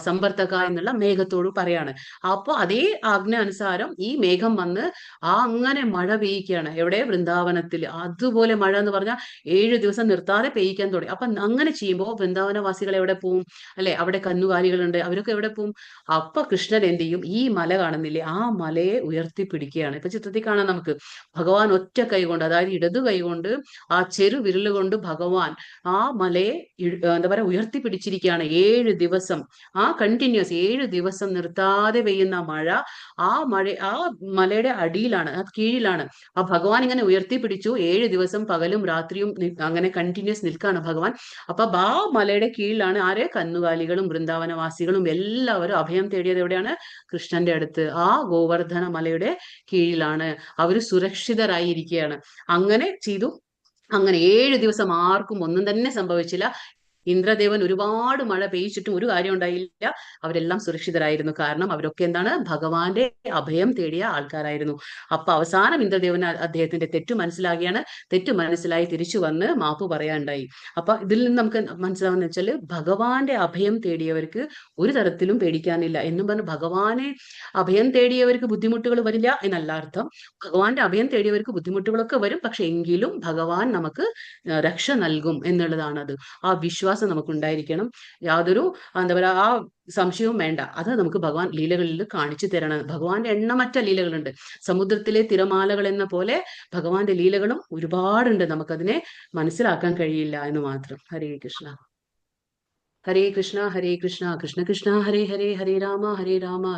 സമ്പർത്തക എന്നുള്ള മേഘത്തോട് പറയാണ്. അപ്പൊ അതേ ആജ്ഞ അനുസാരം ഈ മേഘം വന്ന് അങ്ങനെ മഴ പെയ്യിക്കുകയാണ്. എവിടെ? വൃന്ദാവനത്തിൽ. അതുപോലെ മഴ എന്ന് പറഞ്ഞാൽ 7 ദിവസം നിർത്താതെ പെയ്യിക്കാൻ തുടങ്ങി. അപ്പൊ അങ്ങനെ ചെയ്യുമ്പോൾ വൃന്ദാവനവാസികൾ എവിടെ പോവും? അല്ലെ, അവിടെ കന്നുകാലികളുണ്ട്, അവരൊക്കെ എവിടെ പോവും? അപ്പൊ കൃഷ്ണൻ എന്ത് ചെയ്യും? ഈ മല കാണുന്നില്ലേ, ആ മലയെ ഉയർത്തിപ്പിടിക്കുകയാണ്. ഇപ്പൊ ചിത്രത്തിൽ കാണാം നമുക്ക്, ഭഗവാൻ ഒറ്റ കൈ കൊണ്ട്, അതായത് ഇടതു കൈ കൊണ്ട്, ആ ചെറു വിരലുകൊണ്ട് ഭഗവാൻ ആ മലയെ എന്താ പറയാ ഉയർത്തിപ്പിടിച്ചിരിക്കുകയാണ്. 7 ദിവസം കണ്ടിന്യൂസ് 7 ദിവസം നിർത്താതെ പെയ്യുന്ന മഴ, ആ മലയുടെ അടിയിലാണ്, കീഴിലാണ് ആ ഭഗവാൻ ഇങ്ങനെ ഉയർത്തിപ്പിടിച്ചു. 7 ദിവസം പകലും രാത്രിയും അങ്ങനെ കണ്ടിന്യൂസ് നിൽക്കാണ് ഭഗവാൻ. അപ്പൊ ആ മലയുടെ കീഴിലാണ് ആര്? കന്നുകാലികളും വൃന്ദാവനവാസികളും എല്ലാവരും അഭയം തേടിയത് എവിടെയാണ്? കൃഷ്ണന്റെ അടുത്ത്. ആ ഗോവർദ്ധന മലയുടെ കീഴിലാണ് അവര് സുരക്ഷിതരായിരിക്കുകയാണ്. അങ്ങനെ ചെയ്തു. അങ്ങനെ 7 ദിവസം ആർക്കും ഒന്നും തന്നെ സംഭവിച്ചില്ല. ഇന്ദ്രദേവൻ ഒരുപാട് മഴ പെയ്യിച്ചിട്ടും ഒരു കാര്യം ഉണ്ടായില്ല. അവരെല്ലാം സുരക്ഷിതരായിരുന്നു. കാരണം അവരൊക്കെ എന്താണ്, ഭഗവാന്റെ അഭയം തേടിയ ആൾക്കാരായിരുന്നു. അപ്പൊ അവസാനം ഇന്ദ്രദേവന് അദ്ദേഹത്തിന്റെ തെറ്റു മനസ്സിലാകിയാണ്. തെറ്റു മനസ്സിലായി തിരിച്ചു വന്ന് മാപ്പ് പറയാനുണ്ടായി. അപ്പൊ ഇതിൽ നിന്ന് നമുക്ക് മനസ്സിലാവുന്ന വെച്ചാൽ ഭഗവാന്റെ അഭയം തേടിയവർക്ക് ഒരു തരത്തിലും പേടിക്കാനില്ല എന്നും പറഞ്ഞ് ഭഗവാനെ അഭയം തേടിയവർക്ക് ബുദ്ധിമുട്ടുകൾ വരില്ല എന്നല്ല അർത്ഥം. ഭഗവാന്റെ അഭയം തേടിയവർക്ക് ബുദ്ധിമുട്ടുകളൊക്കെ വരും, പക്ഷെ എങ്കിലും ഭഗവാൻ നമുക്ക് രക്ഷ നൽകും എന്നുള്ളതാണ്. അത് ആ വിശ്വാസം നമുക്ക് ഉണ്ടായിരിക്കണം. യാതൊരു എന്താ പറയുക ആ സംശയവും വേണ്ട. അത് നമുക്ക് ഭഗവാൻ ലീലകളിൽ കാണിച്ചു തരണം. ഭഗവാന്റെ എണ്ണമറ്റ ലീലകളുണ്ട്. സമുദ്രത്തിലെ തിരമാലകൾ എന്ന പോലെ ഭഗവാന്റെ ലീലകളും ഒരുപാടുണ്ട്. നമുക്കതിനെ മനസ്സിലാക്കാൻ കഴിയില്ല എന്ന് മാത്രം. ഹരേ കൃഷ്ണ. ഹരേ കൃഷ്ണ ഹരേ കൃഷ്ണ കൃഷ്ണ കൃഷ്ണ ഹരേ ഹരേ ഹരേ രാമ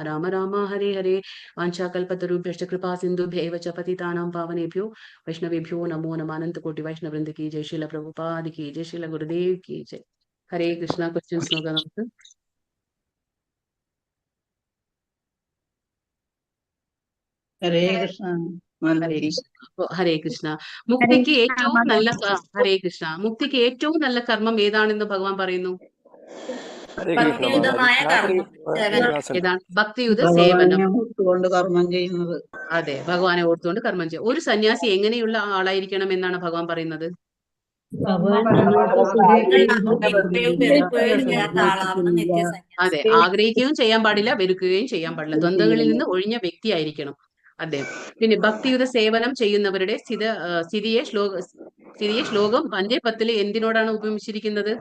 രാമ രാമ ഹരേ ഹരേ. വാഞ്ചാകൽപതരുഭ്യശ്ച കൃപാ സിന്ധുഭ്യൈവ ച പതിതാനാം പാവനേഭ്യോ വൈഷ്ണവേഭ്യോ നമോ നമഃ. അനന്ത കോടി വൈഷ്ണവൃന്ദ കി ജയ്. ശീല പ്രഭുപാദ് കി ജയ്. ശീല ഗുരുദേവ് കി ജയ്. ഹരേ കൃഷ്ണ. ക്വസ്റ്റ്യൻസ് നോക്കാം നമുക്ക്. ഹരേ കൃഷ്ണ. ഹരേ കൃഷ്ണ. ഹരേ കൃഷ്ണ. മുക്തിക്ക് ഏറ്റവും നല്ല ഹരേ കൃഷ്ണ. മുക്തിക്ക് ഏറ്റവും നല്ല കർമ്മം ഏതാണെന്ന് ഭഗവാൻ പറയുന്നു? ഏതാണ്? ഭക്തിയുത സേവനം. കർമ്മം ചെയ്യുന്നത്. അതെ, ഭഗവാനെ ഓർത്തുകൊണ്ട് കർമ്മം ചെയ്യുക. ഒരു സന്യാസി എങ്ങനെയുള്ള ആളായിരിക്കണം എന്നാണ് ഭഗവാൻ പറയുന്നത്? അതെ, ആഗ്രഹിക്കുകയും ചെയ്യാൻ പാടില്ല, വെറുക്കുകയും ചെയ്യാൻ പാടില്ല. ദ്വന്ദ്ങ്ങളിൽ നിന്ന് ഒഴിഞ്ഞ വ്യക്തി ആയിരിക്കണം അദ്ദേഹം. പിന്നെ ഭക്തിയുത സേവനം ചെയ്യുന്നവരുടെ സ്ഥിതിയെ ശ്ലോകം 5:10 എന്തിനോടാണ് ഉപമിച്ചിരിക്കുന്നത്?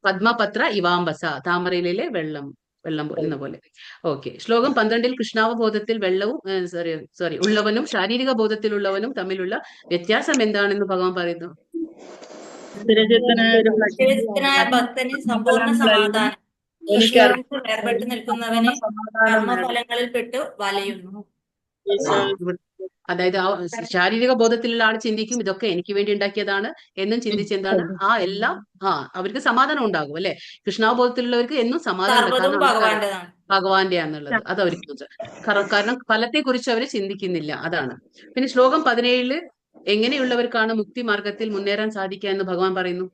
പത്മപത്ര ഇവാംബസ, താമരയിലെ വെള്ളം എന്ന പോലെ. ഓക്കെ. ശ്ലോകം 12 കൃഷ്ണാവബോധത്തിൽ ഉള്ളവനും ശാരീരിക ബോധത്തിലുള്ളവനും തമ്മിലുള്ള വ്യത്യാസം എന്താണെന്ന് ഭഗവാൻ പറയുന്നു? ഭക്തന് സമ്പൂർണ്ണ സമാധാനം, വേർപെട്ട് നിൽക്കുന്നവന് കർമ്മഫലങ്ങളിൽ പെട്ട് വലയുന്നു. അതായത് ആ ശാരീരിക ബോധത്തിലുള്ള ആൾ ചിന്തിക്കും ഇതൊക്കെ എനിക്ക് വേണ്ടി ഉണ്ടാക്കിയതാണ് എന്നും ചിന്തിച്ച് എന്താണ് എല്ലാം അവർക്ക് സമാധാനം ഉണ്ടാകും അല്ലെ. കൃഷ്ണാബോധത്തിലുള്ളവർക്ക് എന്നും സമാധാനം, ഭഗവാന്റെ ആണെന്നുള്ളത് അത് അവർക്ക്. കാരണം ഫലത്തെ കുറിച്ച് അവർ ചിന്തിക്കുന്നില്ല, അതാണ്. പിന്നെ ശ്ലോകം 17 എങ്ങനെയുള്ളവർക്കാണ് മുക്തി മാർഗത്തിൽ മുന്നേറാൻ സാധിക്കുക എന്ന് ഭഗവാൻ പറയുന്നു?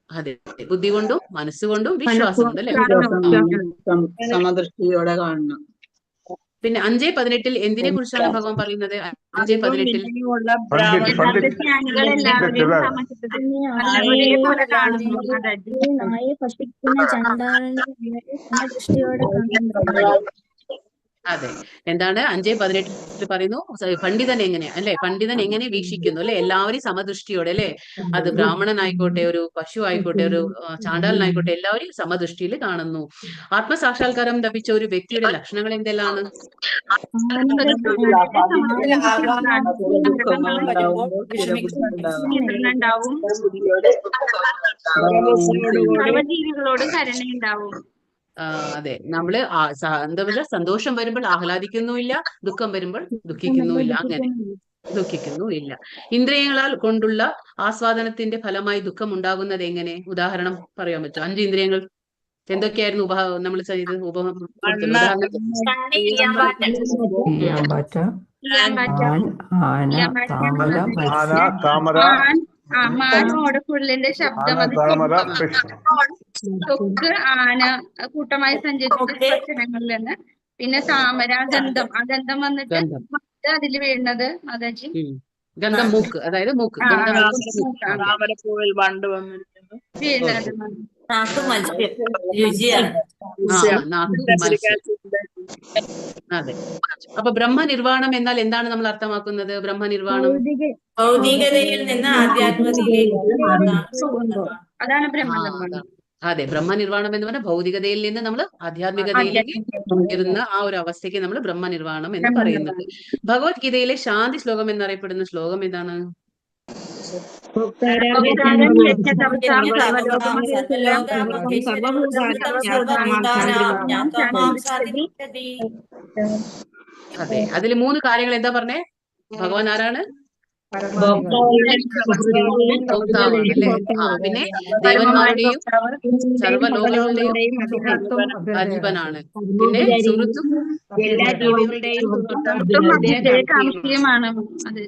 അതെ, ബുദ്ധി കൊണ്ടും മനസ്സുകൊണ്ടും വിശ്വാസം കൊണ്ട് അല്ലെ. സമദൃഷ്ടിയോടെ കാണണം. പിന്നെ 5:18 എന്തിനെ കുറിച്ചാണ് ഭഗവാൻ പറയുന്നത്? 5:18 അതെ, എന്താണ് 5:18 പറയുന്നു? പണ്ഡിതൻ എങ്ങനെ അല്ലെ, പണ്ഡിതൻ എങ്ങനെ വീക്ഷിക്കുന്നു അല്ലെ, എല്ലാവരും സമദൃഷ്ടിയോടെ അല്ലെ. അത് ബ്രാഹ്മണനായിക്കോട്ടെ, ഒരു പശു ആയിക്കോട്ടെ, ഒരു ചാണ്ടാലനായിക്കോട്ടെ, എല്ലാവരും സമദൃഷ്ടിയിൽ കാണുന്നു. ആത്മസാക്ഷാത്കാരം ലഭിച്ച ഒരു വ്യക്തിയുടെ ലക്ഷണങ്ങൾ എന്തെല്ലാണ്? ജീവികളോടും കരുണയുണ്ടാവും. അതെ, നമ്മള് എന്താ പറയുക, സന്തോഷം വരുമ്പോൾ ആഹ്ലാദിക്കുന്നുമില്ല, ദുഃഖം വരുമ്പോൾ ദുഃഖിക്കുന്നുമില്ല, അങ്ങനെ ദുഃഖിക്കുന്നുമില്ല. ഇന്ദ്രിയങ്ങളാൽ കൊണ്ടുള്ള ആസ്വാദനത്തിന്റെ ഫലമായി ദുഃഖം ഉണ്ടാകുന്നത് എങ്ങനെ? ഉദാഹരണം പറയാൻ പറ്റും? 5 ഇന്ദ്രിയങ്ങൾ എന്തൊക്കെയായിരുന്നു നമ്മൾ ചെയ്ത് ഓടക്കുഴലിന്റെ ശബ്ദം, തൊക്ക് ആന കൂട്ടമായി സഞ്ചരിച്ച ഭക്ഷണങ്ങളിൽ നിന്ന്. പിന്നെ താമര ഗന്ധം, ആ ഗന്ധം വന്നിട്ട് അതിൽ വീഴുന്നത് മാതാജി ഗന്ധം, മൂക്ക്, അതായത് മൂക്ക്, താമരപ്പൂവിൽ വണ്ട് വന്നിരിക്കുന്നു വീഴുന്നത്. അതെ. അപ്പൊ ബ്രഹ്മനിർവാണം എന്നാൽ എന്താണ് നമ്മൾ അർത്ഥമാക്കുന്നത്? ബ്രഹ്മനിർവാണം ഭൗതികതയിൽ നിന്ന് ആധ്യാത്മികതയിലേക്ക്, അതാണ് ബ്രഹ്മനിർവാണം. അതെ, ബ്രഹ്മനിർവാണം എന്ന് പറഞ്ഞാൽ ഭൗതികതയിൽ നിന്ന് നമ്മൾ ആധ്യാത്മികതയിലേക്ക് ഇരുന്ന ആ ഒരു അവസ്ഥയ്ക്ക് നമ്മൾ ബ്രഹ്മനിർവാണം എന്ന് പറയുന്നത്. ഭഗവത്ഗീതയിലെ ശാന്തി ശ്ലോകം എന്നറിയപ്പെടുന്ന ശ്ലോകം ഏതാണ്? അതെ, അതിൽ 3 കാര്യങ്ങൾ എന്താ പറഞ്ഞേ? ഭഗവാൻ ആരാണ്? ഭോക്താവാണ് അല്ലേ? പിന്നെ ദേവന്മാരുടെയും സർവ്വലോകങ്ങളുടെയും അധിപനാണ്. പിന്നെ സുഹൃത്തും എല്ലാ ജീവികളുടെയും സുഹൃത്തും അഭ്യുദയകാംക്ഷിയുമാണ്. അതെ.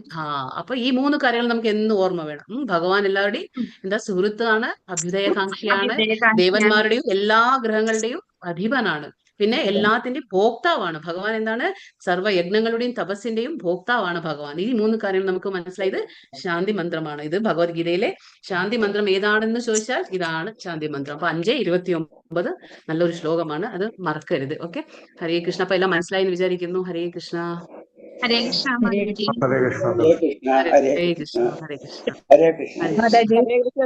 അപ്പൊ ഈ 3 കാര്യങ്ങൾ നമുക്ക് എന്നും ഓർമ്മ വേണം. ഭഗവാൻ എല്ലാവരുടെയും എന്താ സുഹൃത്താണ്, അഭ്യുദയകാംക്ഷിയാണ്, ദേവന്മാരുടെയും എല്ലാ ഗ്രഹങ്ങളുടെയും അധിപനാണ്, പിന്നെ എല്ലാത്തിന്റെയും ഭോക്താവാണ്. ഭഗവാൻ എന്താണ്? സർവ്വയജ്ഞങ്ങളുടെയും തപസ്സിന്റെയും ഭോക്താവാണ് ഭഗവാൻ. ഈ 3 കാര്യങ്ങൾ നമുക്ക് മനസ്സിലായത് ശാന്തി മന്ത്രമാണ്. ഇത് ഭഗവത്ഗീതയിലെ ശാന്തി മന്ത്രം ഏതാണെന്ന് ചോദിച്ചാൽ ഇതാണ് ശാന്തി മന്ത്രം. അപ്പൊ 5:29 നല്ലൊരു ശ്ലോകമാണ്, അത് മറക്കരുത്. ഓക്കെ, ഹരേ കൃഷ്ണ. അപ്പൊ എല്ലാം മനസ്സിലായി എന്ന് വിചാരിക്കുന്നു. ഹരേ കൃഷ്ണ. ഹരേ കൃഷ്ണ. ഹരേ കൃഷ്ണ. ഹരേ കൃഷ്ണ. ഹരേ കൃഷ്ണ. ഹരേ കൃഷ്ണ. ഹരേ കൃഷ്ണ.